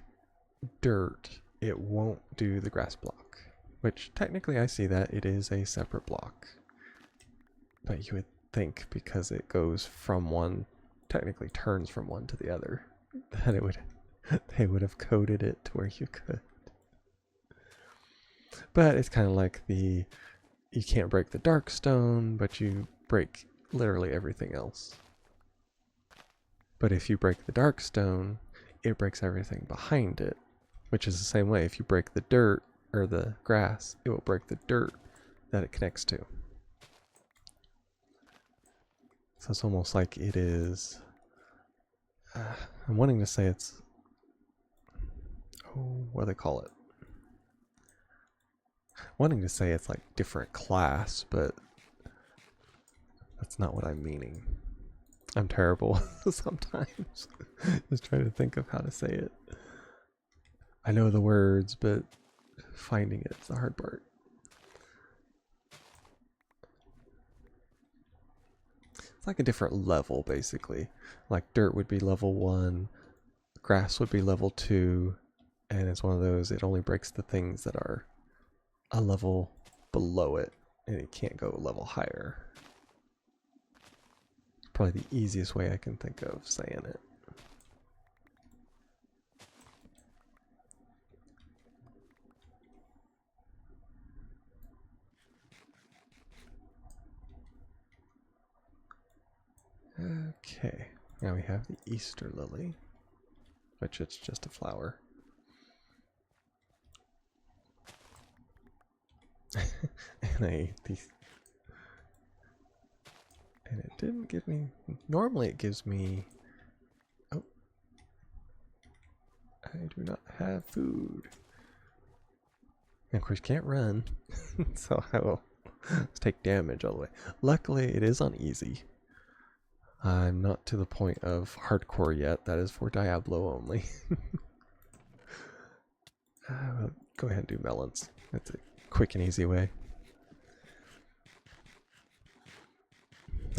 dirt, it won't do the grass block, which technically I see that it is a separate block, but you would think because it goes from one, technically turns from one to the other, that it would they would have coded it to where you could. But it's kind of like you can't break the dark stone, but you break literally everything else. But if you break the dark stone, it breaks everything behind it, which is the same way. If you break the dirt or the grass, it will break the dirt that it connects to. So it's almost like it is, I'm wanting to say it's, what do they call it? Wanting to say it's like different class, but that's not what I'm meaning. I'm terrible sometimes. Just trying to think of how to say it. I know the words, but finding it's the hard part. It's like a different level, basically. Like dirt would be level 1, grass would be level 2, and it's one of those, it only breaks the things that are a level below it, and it can't go a level higher. Probably the easiest way I can think of saying it. Okay, now we have the Easter lily, which it's just a flower. And I ate these. And it didn't give me, normally it gives me, oh, I do not have food. And of course you can't run, so I will take damage all the way. Luckily it is on easy. I'm not to the point of hardcore yet, that is for Diablo only. go ahead and do melons. That's a quick and easy way.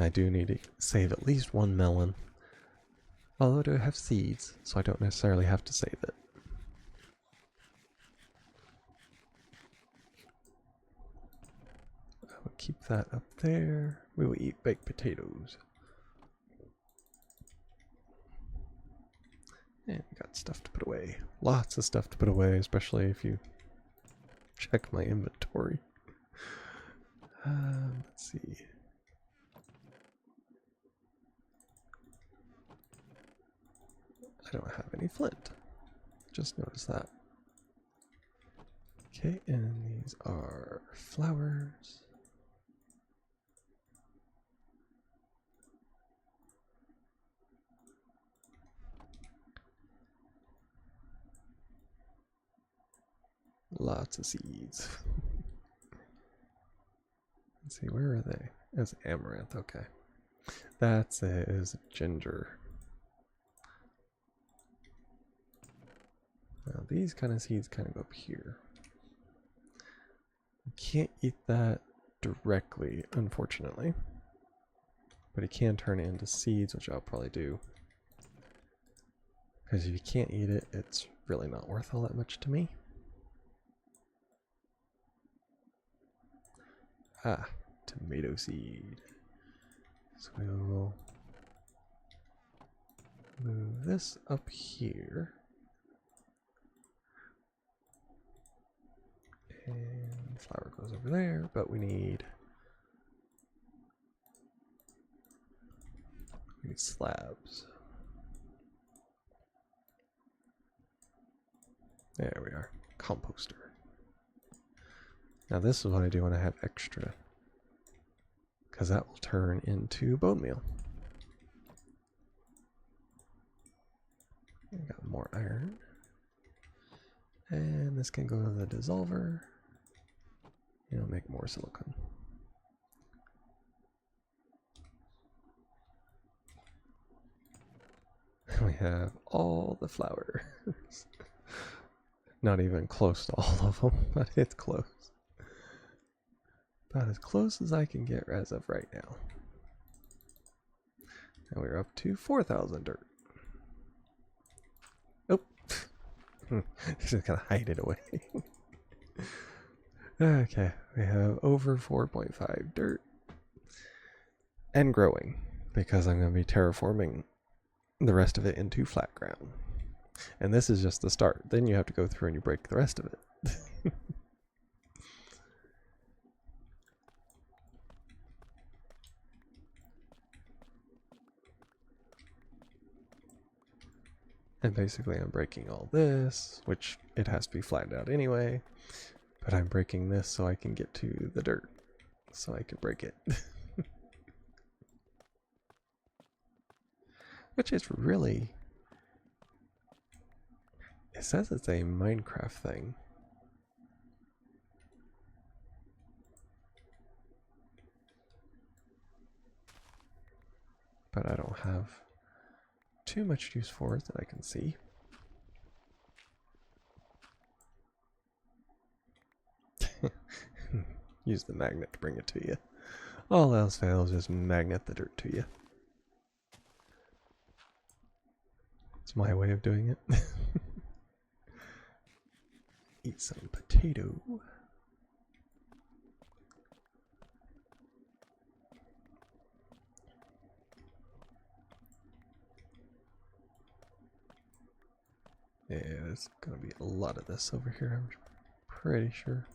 I do need to save at least one melon. Although I do have seeds, so I don't necessarily have to save it. I will keep that up there. We will eat baked potatoes. And we got stuff to put away. Lots of stuff to put away, especially if you check my inventory. Let's see. I don't have any flint. Just noticed that. Okay, and these are flowers. Lots of seeds. Let's see, where are they? That's amaranth, okay. That is ginger. Now these kind of seeds kind of go up here. You can't eat that directly, unfortunately. But it can turn it into seeds, which I'll probably do. Because if you can't eat it, it's really not worth all that much to me. Ah, tomato seed. So we'll move this up here. And flower goes over there, but we need slabs. There we are. Composter. Now this is what I do when I have extra, because that will turn into bone meal. I got more iron. And this can go to the dissolver. It'll make more silicon. We have all the flowers. Not even close to all of them, but it's close. About as close as I can get as of right now. And we're up to 4,000 dirt. Oh, just gonna hide it away. Okay, we have over 4.5 dirt. And growing, because I'm gonna be terraforming the rest of it into flat ground. And this is just the start. Then you have to go through and you break the rest of it. And basically I'm breaking all this, which it has to be flattened out anyway. But I'm breaking this so I can get to the dirt. So I can break it. Which is really... It says it's a Minecraft thing. But I don't have too much use for it that I can see. Use the magnet to bring it to you. All else fails, just magnet the dirt to you. It's my way of doing it. Eat some potato. Yeah, there's gonna be a lot of this over here, I'm pretty sure.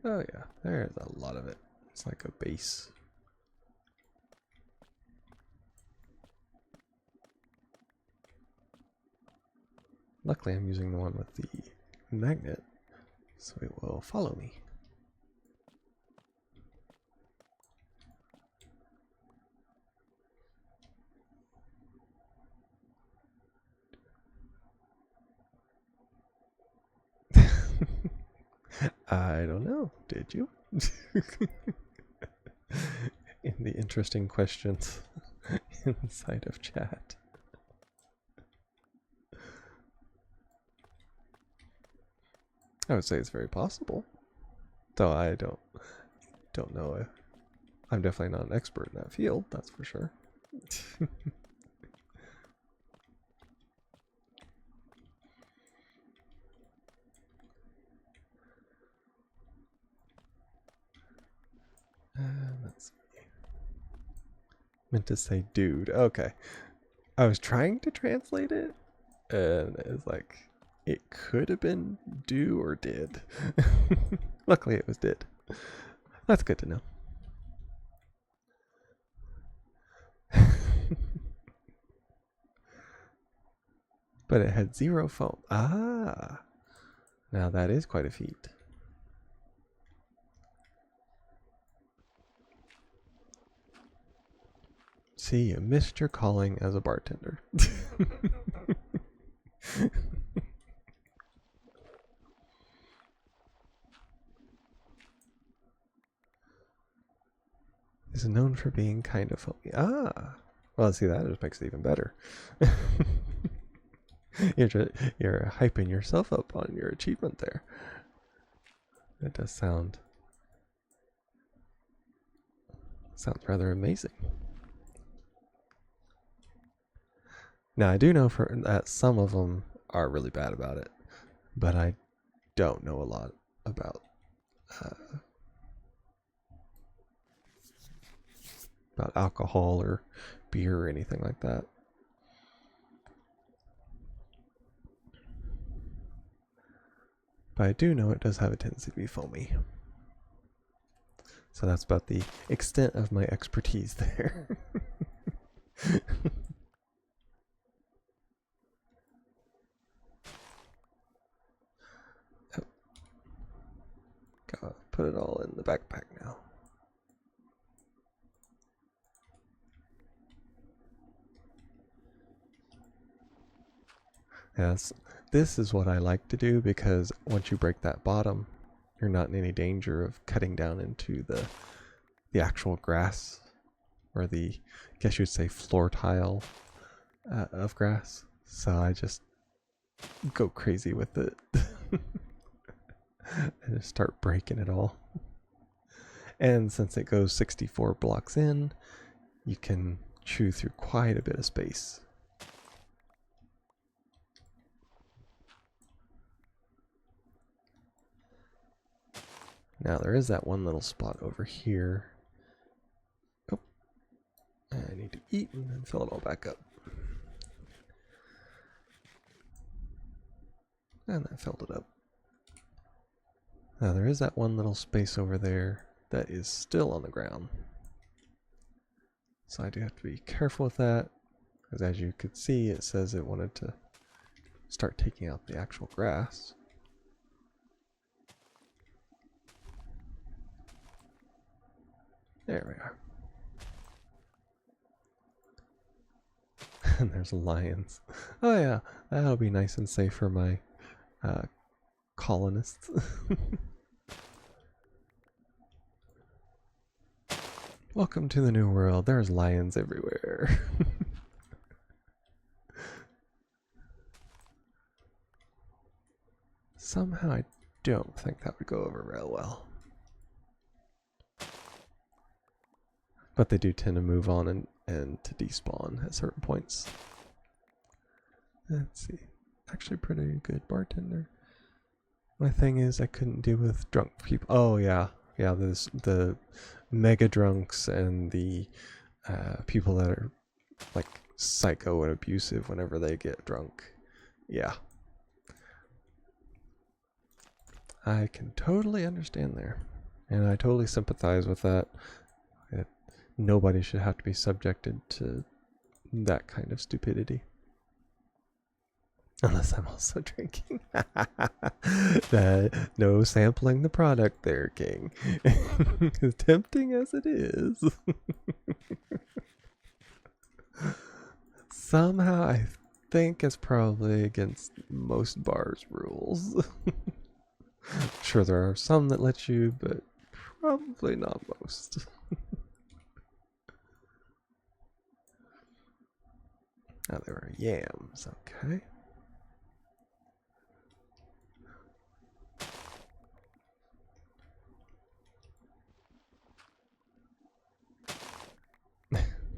Oh yeah, there's a lot of it. It's like a base. Luckily I'm using the one with the magnet, so it will follow me. I don't know. Did you? In the interesting questions inside of chat. I would say it's very possible, though I don't know if I'm definitely not an expert in that field, that's for sure. Let's see. Meant to say dude. Okay. I was trying to translate it, and it's like, it could have been do or did. Luckily it was did. That's good to know. But it had 0 foam. Ah. Now that is quite a feat. See, you missed your calling as a bartender. Is known for being kind of foamy. Ah. Well, see, that just makes it even better. You're hyping yourself up on your achievement there. It does sounds rather amazing. Now I do know that some of them are really bad about it, but I don't know a lot about alcohol or beer or anything like that. But I do know it does have a tendency to be foamy. So that's about the extent of my expertise there. Gotta put it all in the backpack now. Yes, this is what I like to do, because once you break that bottom, you're not in any danger of cutting down into the actual grass, or the, I guess you'd say, floor tile of grass. So I just go crazy with it and just start breaking it all. And since it goes 64 blocks in, you can chew through quite a bit of space. Now there is that one little spot over here. Oh, I need to eat and then fill it all back up. And that filled it up. Now there is that one little space over there that is still on the ground. So I do have to be careful with that, because as you could see, it says it wanted to start taking out the actual grass. There we are. And there's lions. Oh yeah, that'll be nice and safe for my colonists. Welcome to the new world. There's lions everywhere. Somehow I don't think that would go over real well. But they do tend to move on and to despawn at certain points. Let's see. Actually pretty good bartender. My thing is I couldn't deal with drunk people. Oh yeah. Yeah, there's the mega drunks and the people that are like psycho and abusive whenever they get drunk. Yeah. I can totally understand there. And I totally sympathize with that. Nobody should have to be subjected to that kind of stupidity. Unless I'm also drinking. No sampling the product there, King. As tempting as it is. Somehow I think it's probably against most bars' rules. Sure, there are some that let you, but probably not most. Now there were yams, okay.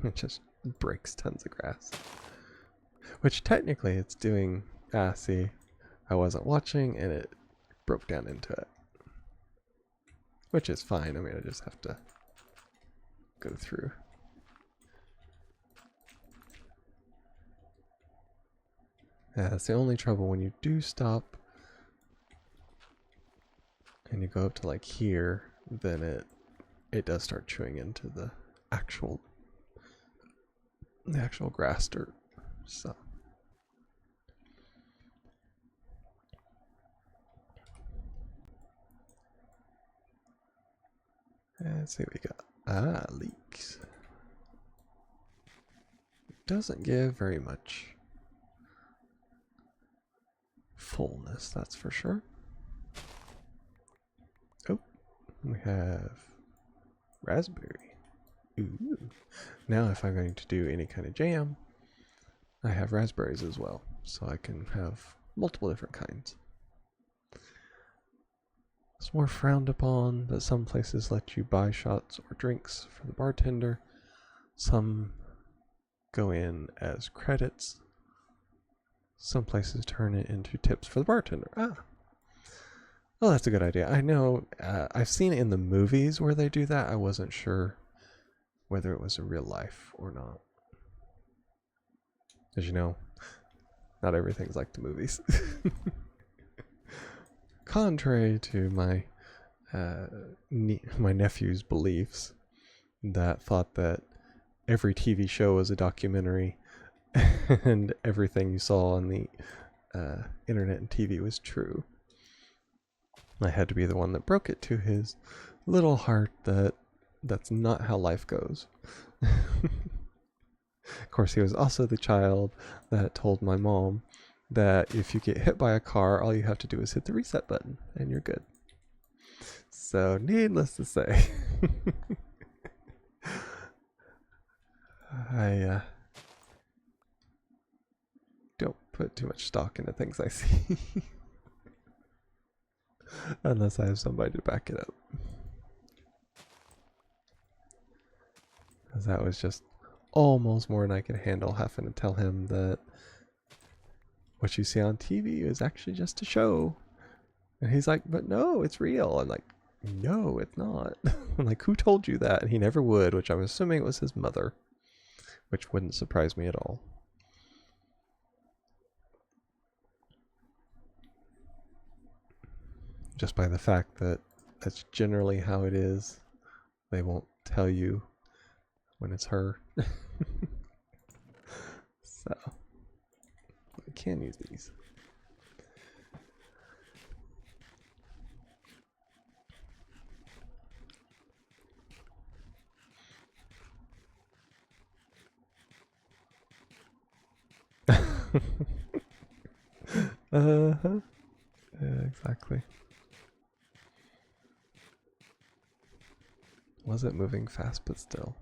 It just breaks tons of grass. Which technically it's doing, see, I wasn't watching and it broke down into it. Which is fine, I mean I just have to go through. Yeah, that's the only trouble when you do stop and you go up to like here, then it does start chewing into the actual grass dirt. So let's see what we got. Leeks. Doesn't give very much fullness, that's for sure. Oh, we have raspberry. Ooh. Now if I'm going to do any kind of jam, I have raspberries as well, so I can have multiple different kinds. It's more frowned upon, but some places let you buy shots or drinks for the bartender. Some go in as credits. Some places turn it into tips for the bartender. Oh, that's a good idea. I know, I've seen it in the movies where they do that. I wasn't sure whether it was in real life or not. As you know, not everything's like the movies. Contrary to my my nephew's beliefs, that thought that every TV show was a documentary and everything you saw on the internet and TV was true. I had to be the one that broke it to his little heart that that's not how life goes. Of course, he was also the child that told my mom that if you get hit by a car, all you have to do is hit the reset button and you're good. So, needless to say, I don't put too much stock into things I see. Unless I have somebody to back it up. Because that was just almost more than I could handle, having to tell him that what you see on TV is actually just a show. And he's like, but no, it's real. I'm like, no, it's not. I'm like, who told you that? And he never would, which I'm assuming it was his mother, which wouldn't surprise me at all. Just by the fact that that's generally how it is. They won't tell you when it's her. So, I can use these. Uh-huh. Yeah, exactly. Was it moving fast, but still?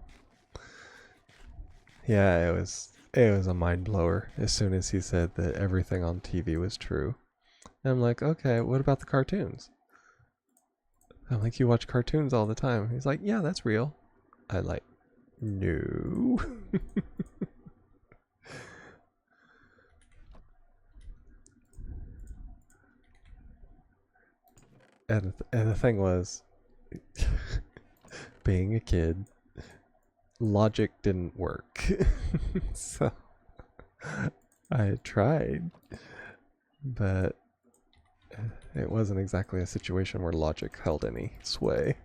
Yeah, it was a mind blower as soon as he said that everything on TV was true. And I'm like, okay, what about the cartoons? I'm like, you watch cartoons all the time. He's like, yeah, that's real. I like, no. And the thing was, being a kid, logic didn't work. So I tried, but it wasn't exactly a situation where logic held any sway.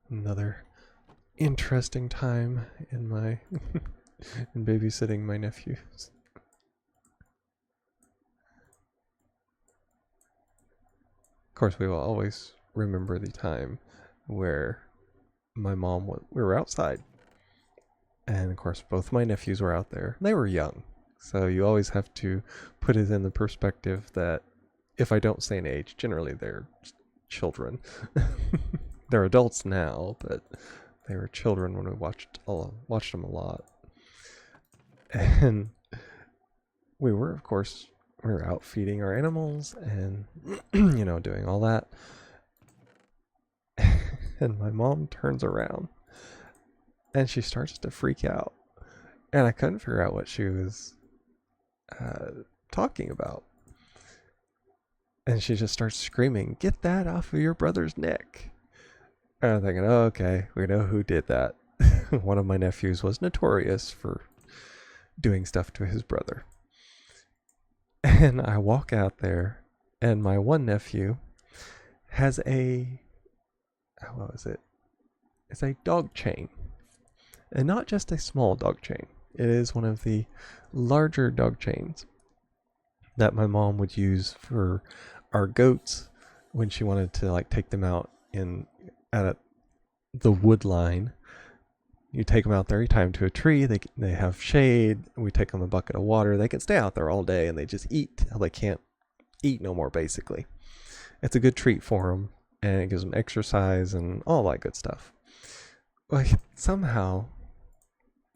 Another interesting time in my in babysitting my nephews. Of course, we will always remember the time where my mom we were outside, and of course both my nephews were out there. They were young. So you always have to put it in the perspective that if I don't say an age, generally they're children. They're adults now, but they were children when we watched them a lot. And we were, of course, we were out feeding our animals and, you know, doing all that. And my mom turns around and she starts to freak out. And I couldn't figure out what she was talking about. And she just starts screaming, "Get that off of your brother's neck." And I'm thinking, oh, okay, we know who did that. One of my nephews was notorious for doing stuff to his brother. And I walk out there, and my one nephew has what was it? It's a dog chain. And not just a small dog chain. It is one of the larger dog chains that my mom would use for our goats when she wanted to like take them out at the wood line. You take them out there, you tie them to a tree, they have shade, we take them a bucket of water, they can stay out there all day and they just eat till they can't eat no more, basically. It's a good treat for them, and it gives them exercise and all that good stuff. Like, somehow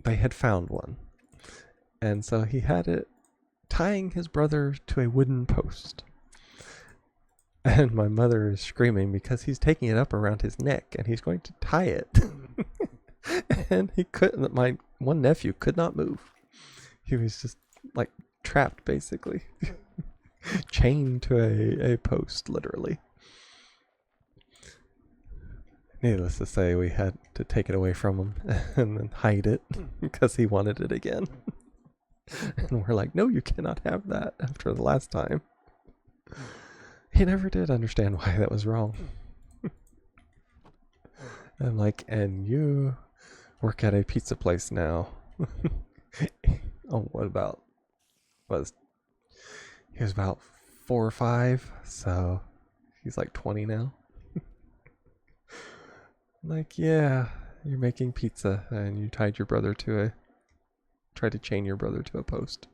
they had found one, and so he had it tying his brother to a wooden post. And my mother is screaming because he's taking it up around his neck and he's going to tie it. And he couldn't, my one nephew could not move. He was just like trapped, basically. Chained to a post, literally. Needless to say, we had to take it away from him and then hide it because he wanted it again. And we're like, no, you cannot have that after the last time. He never did understand why that was wrong. I'm like, and you work at a pizza place now. Oh, he was about 4 or 5, so he's like 20 now. I'm like, yeah, you're making pizza and you tried to chain your brother to a post.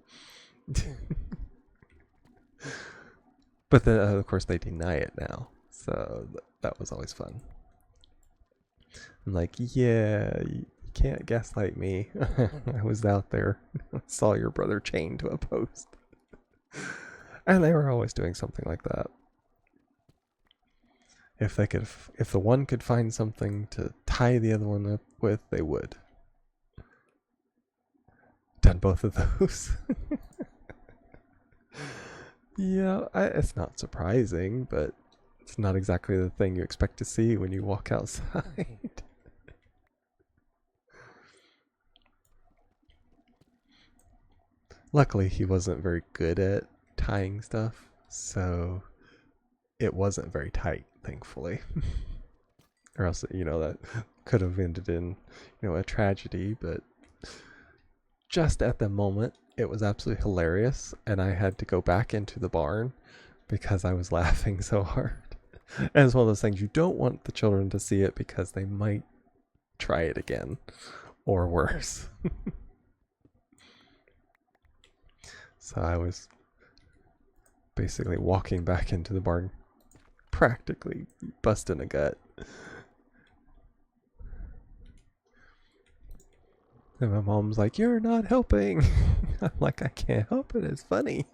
But then, of course, they deny it now. So that was always fun. I'm like, yeah, you can't gaslight me. I was out there. I saw your brother chained to a post. And they were always doing something like that. If the one could find something to tie the other one up with, they would. Done both of those. Yeah, it's not surprising, but it's not exactly the thing you expect to see when you walk outside. Luckily, he wasn't very good at tying stuff, so it wasn't very tight, thankfully. Or else, that could have ended in, a tragedy, but just at the moment, it was absolutely hilarious, and I had to go back into the barn because I was laughing so hard. And it's one of those things, you don't want the children to see it because they might try it again, or worse. So I was basically walking back into the barn, practically busting a gut. And my mom's like, "You're not helping." I'm like, "I can't help it. It's funny."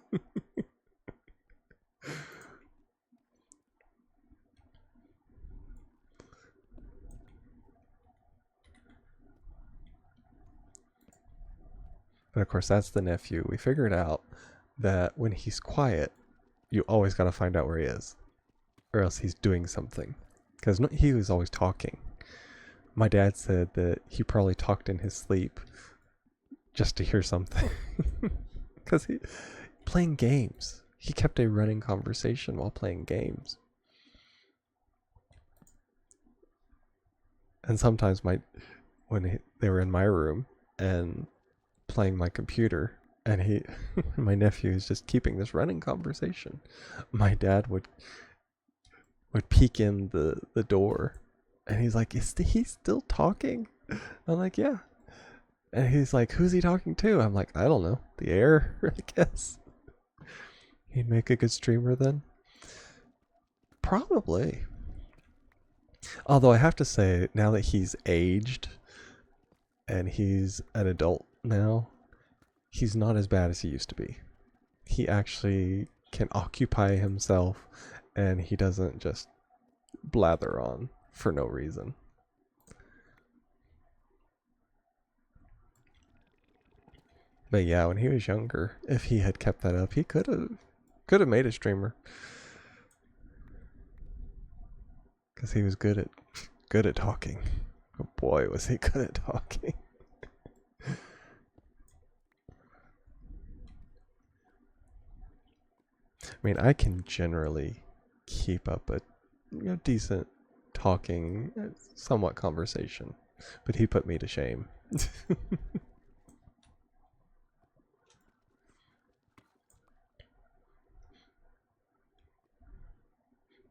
But of course, that's the nephew. We figured out that when he's quiet, you always got to find out where he is, or else he's doing something. Because he was always talking. My dad said that he probably talked in his sleep just to hear something. Because playing games. He kept a running conversation while playing games. And sometimes when they were in my room and playing my computer, and my nephew is just keeping this running conversation, my dad would peek in the door, and he's like, "Is he still talking?" I'm like, "Yeah." And he's like, who's he talking to? I'm like, I don't know. The air, I guess. He'd make a good streamer then. Probably. Although I have to say, now that he's aged and he's an adult now, he's not as bad as he used to be. He actually can occupy himself and he doesn't just blather on for no reason. But yeah, when he was younger, if he had kept that up, he could have made a streamer. Because he was good at talking. Oh boy, was he good at talking. I mean, I can generally keep up a decent talking, somewhat conversation, but he put me to shame.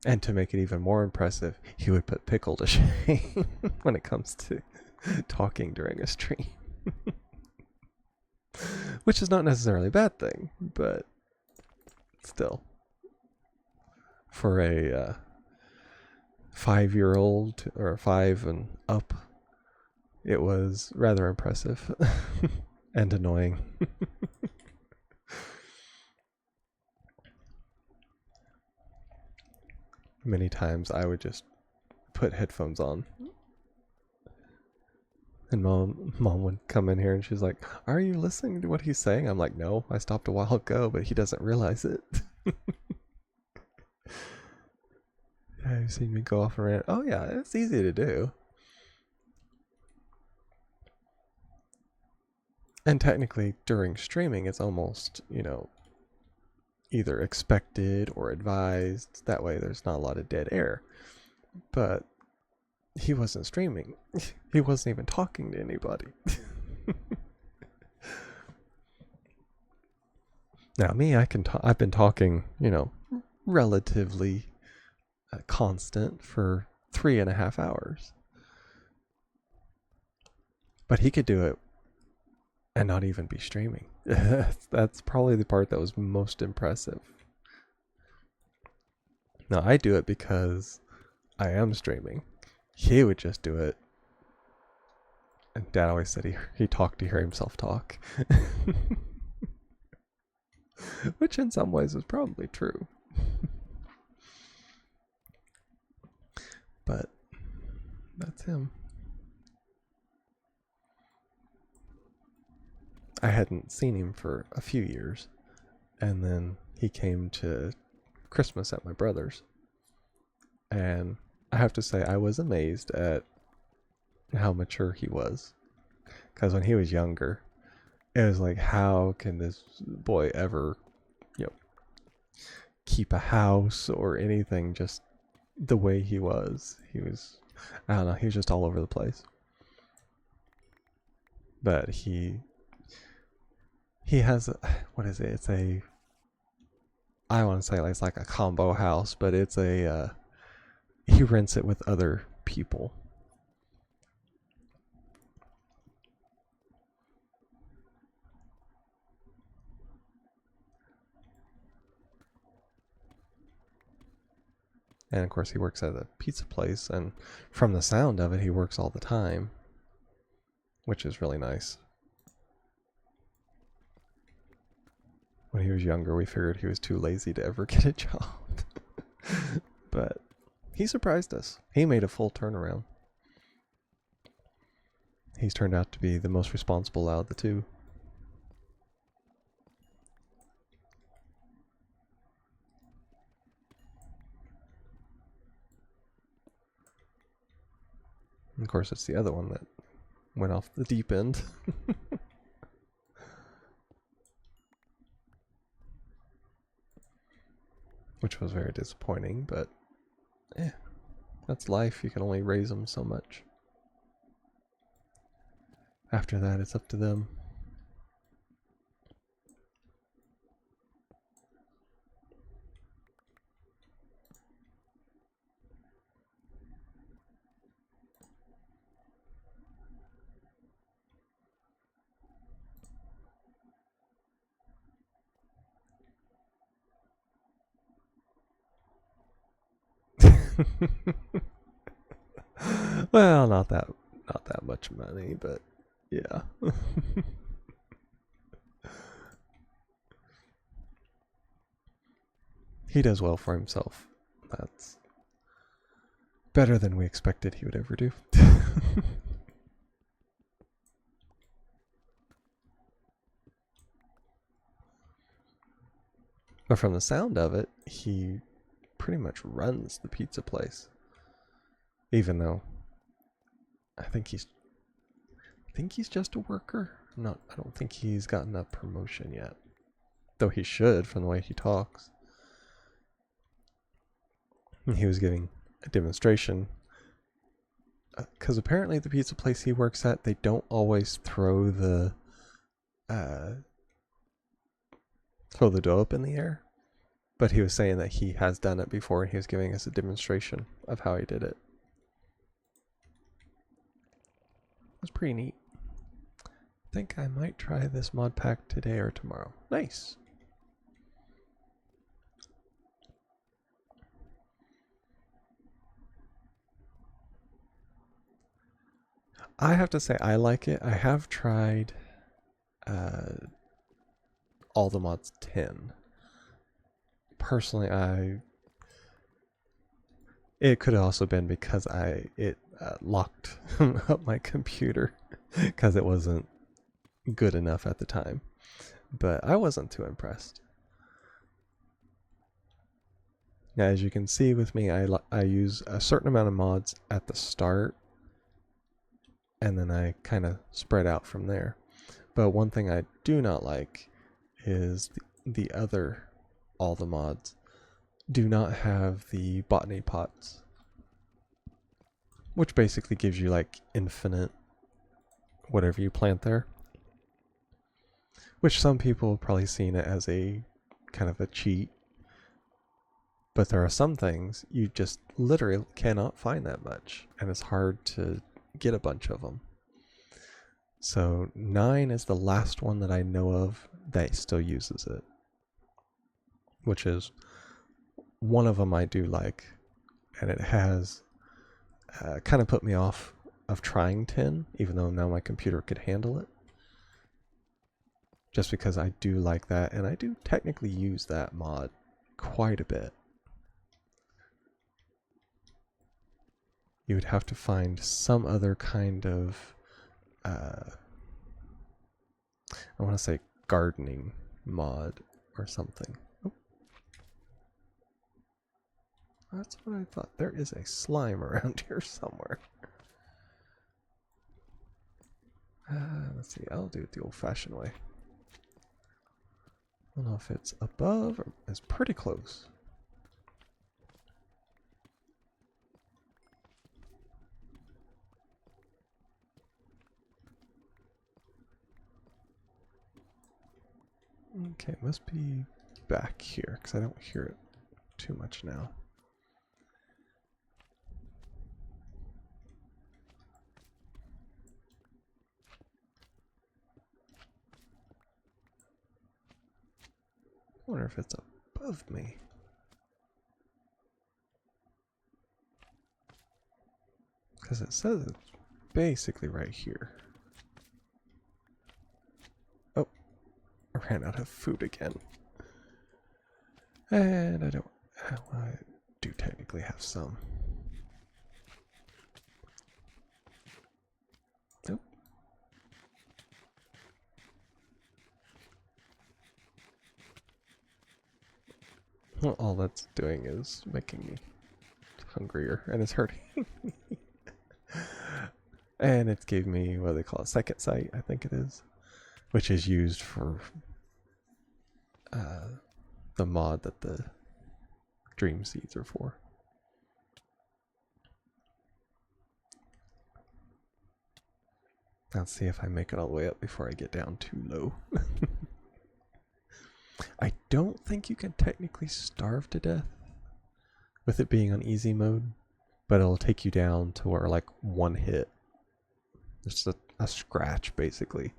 And to make it even more impressive, he would put Pickle to shame when it comes to talking during a stream. Which is not necessarily a bad thing, but still. For a 5-year-old or 5 and up, it was rather impressive and annoying. Many times I would just put headphones on. And mom would come in here and she's like, are you listening to what he's saying? I'm like, no, I stopped a while ago, but he doesn't realize it. Yeah, you've seen me go off and rant. Oh yeah, it's easy to do. And technically during streaming it's almost, either expected or advised. That way there's not a lot of dead air. But he wasn't streaming. He wasn't even talking to anybody. Now me, I've been talking, relatively constant for 3.5 hours. But he could do it and not even be streaming. That's probably the part that was most impressive. Now I do it because I am streaming. He would just do it. And Dad always said he talked to hear himself talk. Which in some ways is probably true. But that's him. I hadn't seen him for a few years. And then he came to Christmas at my brother's. And I have to say I was amazed at how mature he was. Because when he was younger, it was like, how can this boy ever, keep a house or anything just the way he was? He was, I don't know, he was just all over the place. But he has, what is it? It's I want to say it's like a combo house, but it's he rents it with other people. And of course he works at a pizza place, and from the sound of it, he works all the time, which is really nice. When he was younger, we figured he was too lazy to ever get a job. But he surprised us. He made a full turnaround. He's turned out to be the most responsible out of the two. And of course, it's the other one that went off the deep end. Which was very disappointing, but that's life. You can only raise them so much. After that, it's up to them. Well, not that much money, but yeah. He does well for himself. That's better than we expected he would ever do. But from the sound of it, he pretty much runs the pizza place. Even though I think he's just a worker. I don't think he's gotten a promotion yet. Though he should from the way he talks. He was giving a demonstration because apparently the pizza place he works at, they don't always throw the dough up in the air. But he was saying that he has done it before, and he was giving us a demonstration of how he did it. It was pretty neat. I think I might try this mod pack today or tomorrow. Nice. I have to say I like it. I have tried all the mods 10. Personally, it could have also been because it locked up my computer because it wasn't good enough at the time. But I wasn't too impressed. Now, as you can see with me, I use a certain amount of mods at the start, and then I kind of spread out from there. But one thing I do not like is all the mods do not have the botany pots, which basically gives you like infinite whatever you plant there, which some people have probably seen it as a kind of a cheat, but there are some things you just literally cannot find that much, and it's hard to get a bunch of them. So 9 is the last one that I know of that still uses it, which is one of them I do like, and it has kind of put me off of trying 10, even though now my computer could handle it, just because I do like that, and I do technically use that mod quite a bit. You would have to find some other kind of I want to say gardening mod or something. Oh. That's what I thought. There is a slime around here somewhere. Let's see. I'll do it the old-fashioned way. I don't know if it's above or it's pretty close. Okay, it must be back here because I don't hear it too much now. I wonder if it's above me. Because it says it's basically right here. Oh, I ran out of food again. And I don't... Well, I do technically have some. Nope. Well, all that's doing is making me hungrier, and it's hurting me. And it gave me what they call a second sight, I think it is, which is used for the mod that the dream seeds are for. Let's see if I make it all the way up before I get down too low. I don't think you can technically starve to death with it being on easy mode, but it'll take you down to where like one hit, just a scratch basically,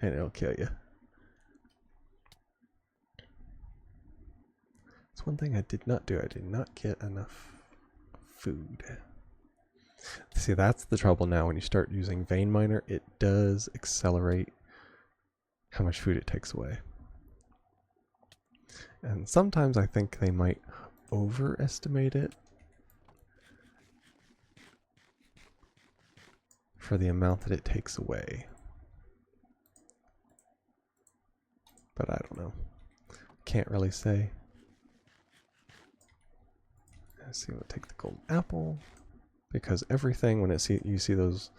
and it'll kill you. That's one thing I did not do. I did not get enough food. See, that's the trouble now. When you start using vein miner, it does accelerate how much food it takes away. And sometimes I think they might overestimate it for the amount that it takes away. But I don't know. Can't really say. Let's see, we'll take the golden apple. Because everything, when you see those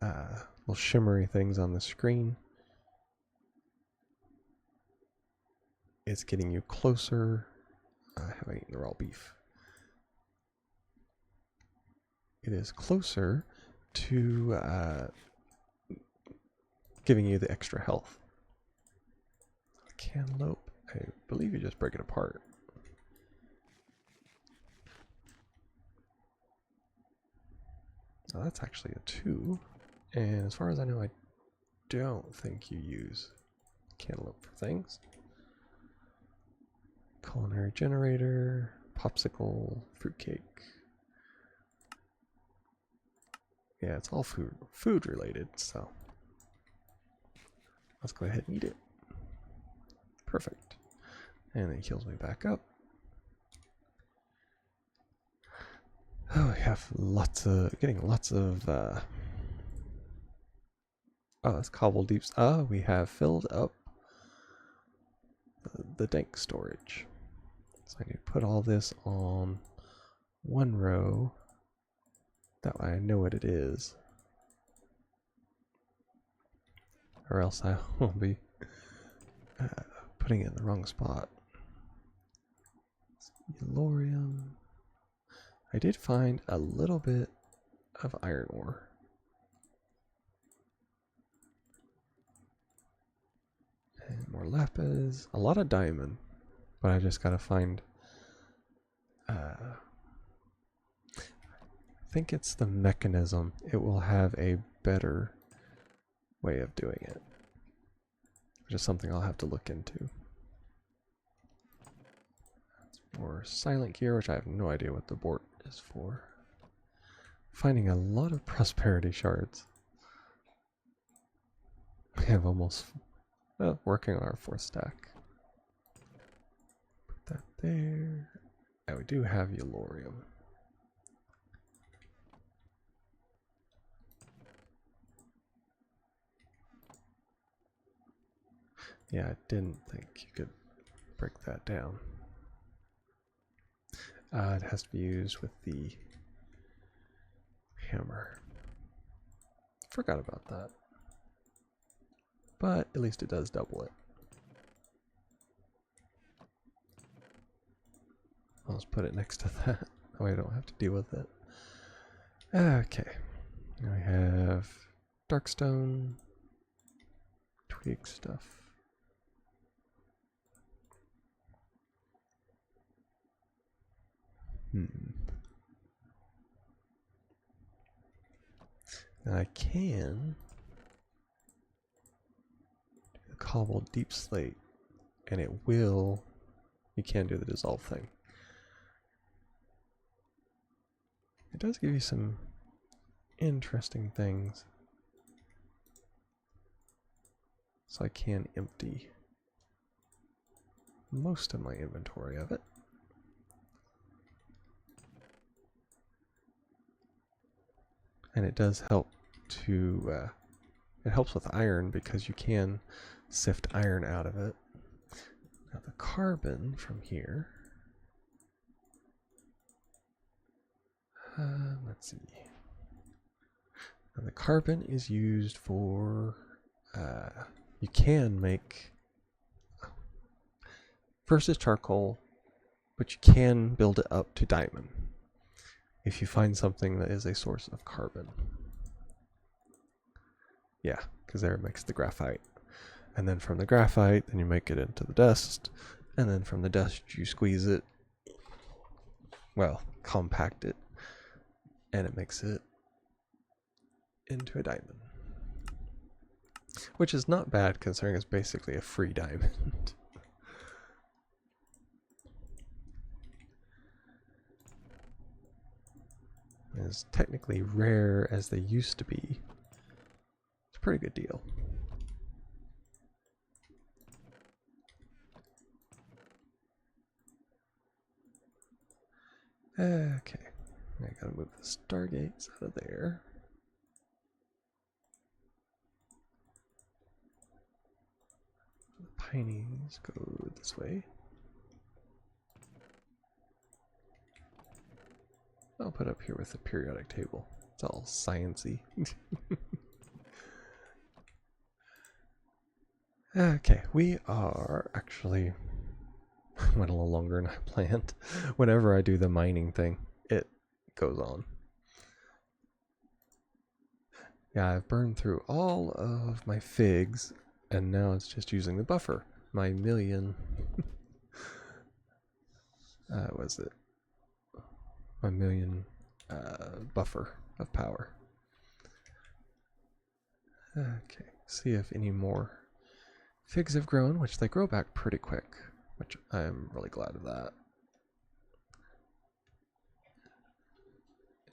little shimmery things on the screen, it's getting you closer. I haven't eaten the raw beef. It is closer to giving you the extra health. Cantaloupe, I believe you just break it apart. Now that's actually a 2, and as far as I know, I don't think you use cantaloupe for things. Culinary generator, popsicle, fruitcake. Yeah, it's all food related, so let's go ahead and eat it. Perfect. And it heals me back up. Oh, we have getting lots of, oh, that's cobble deeps. Oh, we have filled up the dank storage. So I need to put all this on one row. That way I know what it is. Or else I will be putting it in the wrong spot. Yellorium. I did find a little bit of iron ore. And more lapis. A lot of diamond. But I just gotta find... I think it's the mechanism. It will have a better way of doing it. Which is something I'll have to look into. More silent gear, which I have no idea what the board is for. Finding a lot of prosperity shards. We have almost working on our 4th stack. Put that there. And we do have Yellorium. Yeah, I didn't think you could break that down. It has to be used with the hammer. Forgot about that. But at least it does double it. I'll just put it next to that. That way I don't have to deal with it. Okay. Now we have darkstone, twig stuff. Now I can do the cobbled deep slate, and it will, you can do the dissolve thing. It does give you some interesting things. So I can empty most of my inventory of it. And it does help to, it helps with iron because you can sift iron out of it. Now the carbon from here, let's see. Now the carbon is used for, you can make, first it's charcoal, but you can build it up to diamond if you find something that is a source of carbon. Yeah, because there it makes the graphite. And then from the graphite, then you make it into the dust. And then from the dust, you squeeze it. Well, compact it. And it makes it into a diamond. Which is not bad considering it's basically a free diamond. as technically rare as they used to be. It's a pretty good deal. Okay, I gotta move the stargates out of there. The pineys go this way. I'll put up here with the periodic table. It's all sciencey. Okay, we are actually went a little longer than I planned. Whenever I do the mining thing, it goes on. Yeah, I've burned through all of my figs, and now it's just using the buffer. My million... was it? My million buffer of power. Okay, see if any more figs have grown, which they grow back pretty quick, which I'm really glad of that.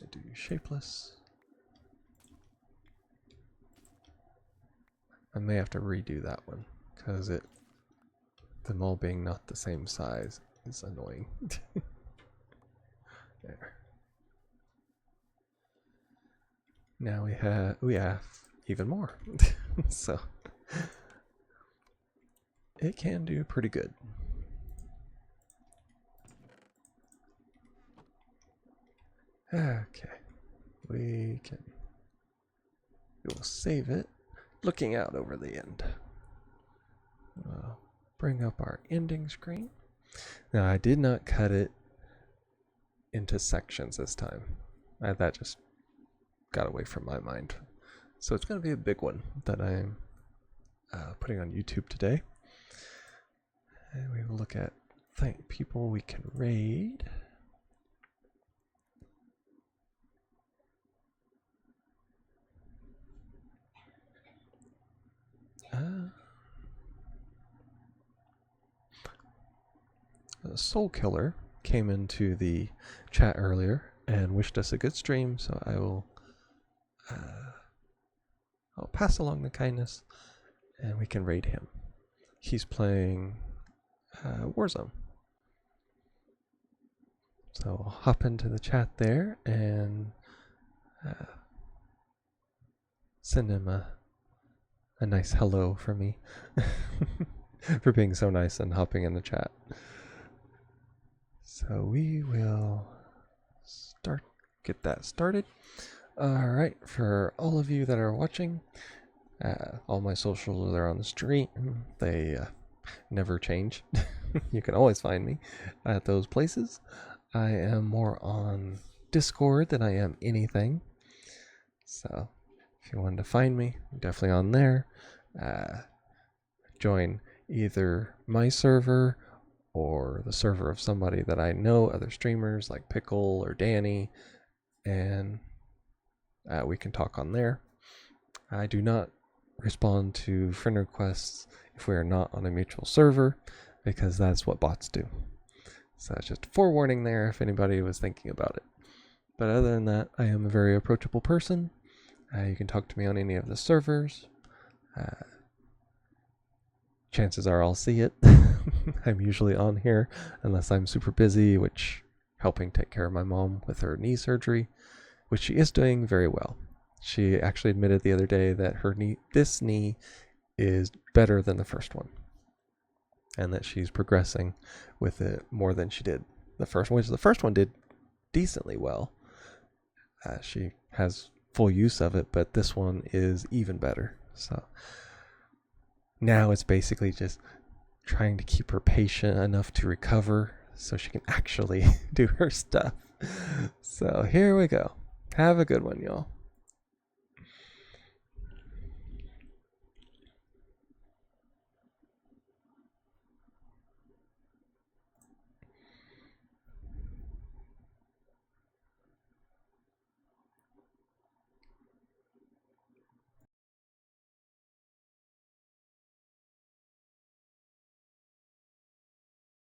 I do shapeless. I may have to redo that one because them all being not the same size is annoying. There. Now we have even more. So it can do pretty good. Okay. We will save it. Looking out over the end. Bring up our ending screen. Now I did not cut it into sections this time. That just got away from my mind. So it's going to be a big one that I'm putting on YouTube today. And we will look at people we can raid. Soul Killer came into the chat earlier and wished us a good stream, so I will I'll pass along the kindness and we can raid him. He's playing Warzone. So I'll hop into the chat there and send him a nice hello from me for being so nice and hopping in the chat. So we will get that started. Alright, for all of you that are watching, all my socials are on the stream. They never change. You can always find me at those places. I am more on Discord than I am anything. So if you wanted to find me, I'm definitely on there. Join either my server or the server of somebody that I know, other streamers like Pickle or Danny, and we can talk on there. I do not respond to friend requests if we are not on a mutual server, because that's what bots do. So that's just a forewarning there if anybody was thinking about it. But other than that, I am a very approachable person. You can talk to me on any of the servers. Chances are I'll see it. I'm usually on here unless I'm super busy, which helping take care of my mom with her knee surgery, which she is doing very well. She actually admitted the other day that this knee is better than the first one, and that she's progressing with it more than she did the first one, which the first one did decently well. She has full use of it, but this one is even better. So now it's basically just trying to keep her patient enough to recover so she can actually do her stuff. So here we go. Have a good one, y'all.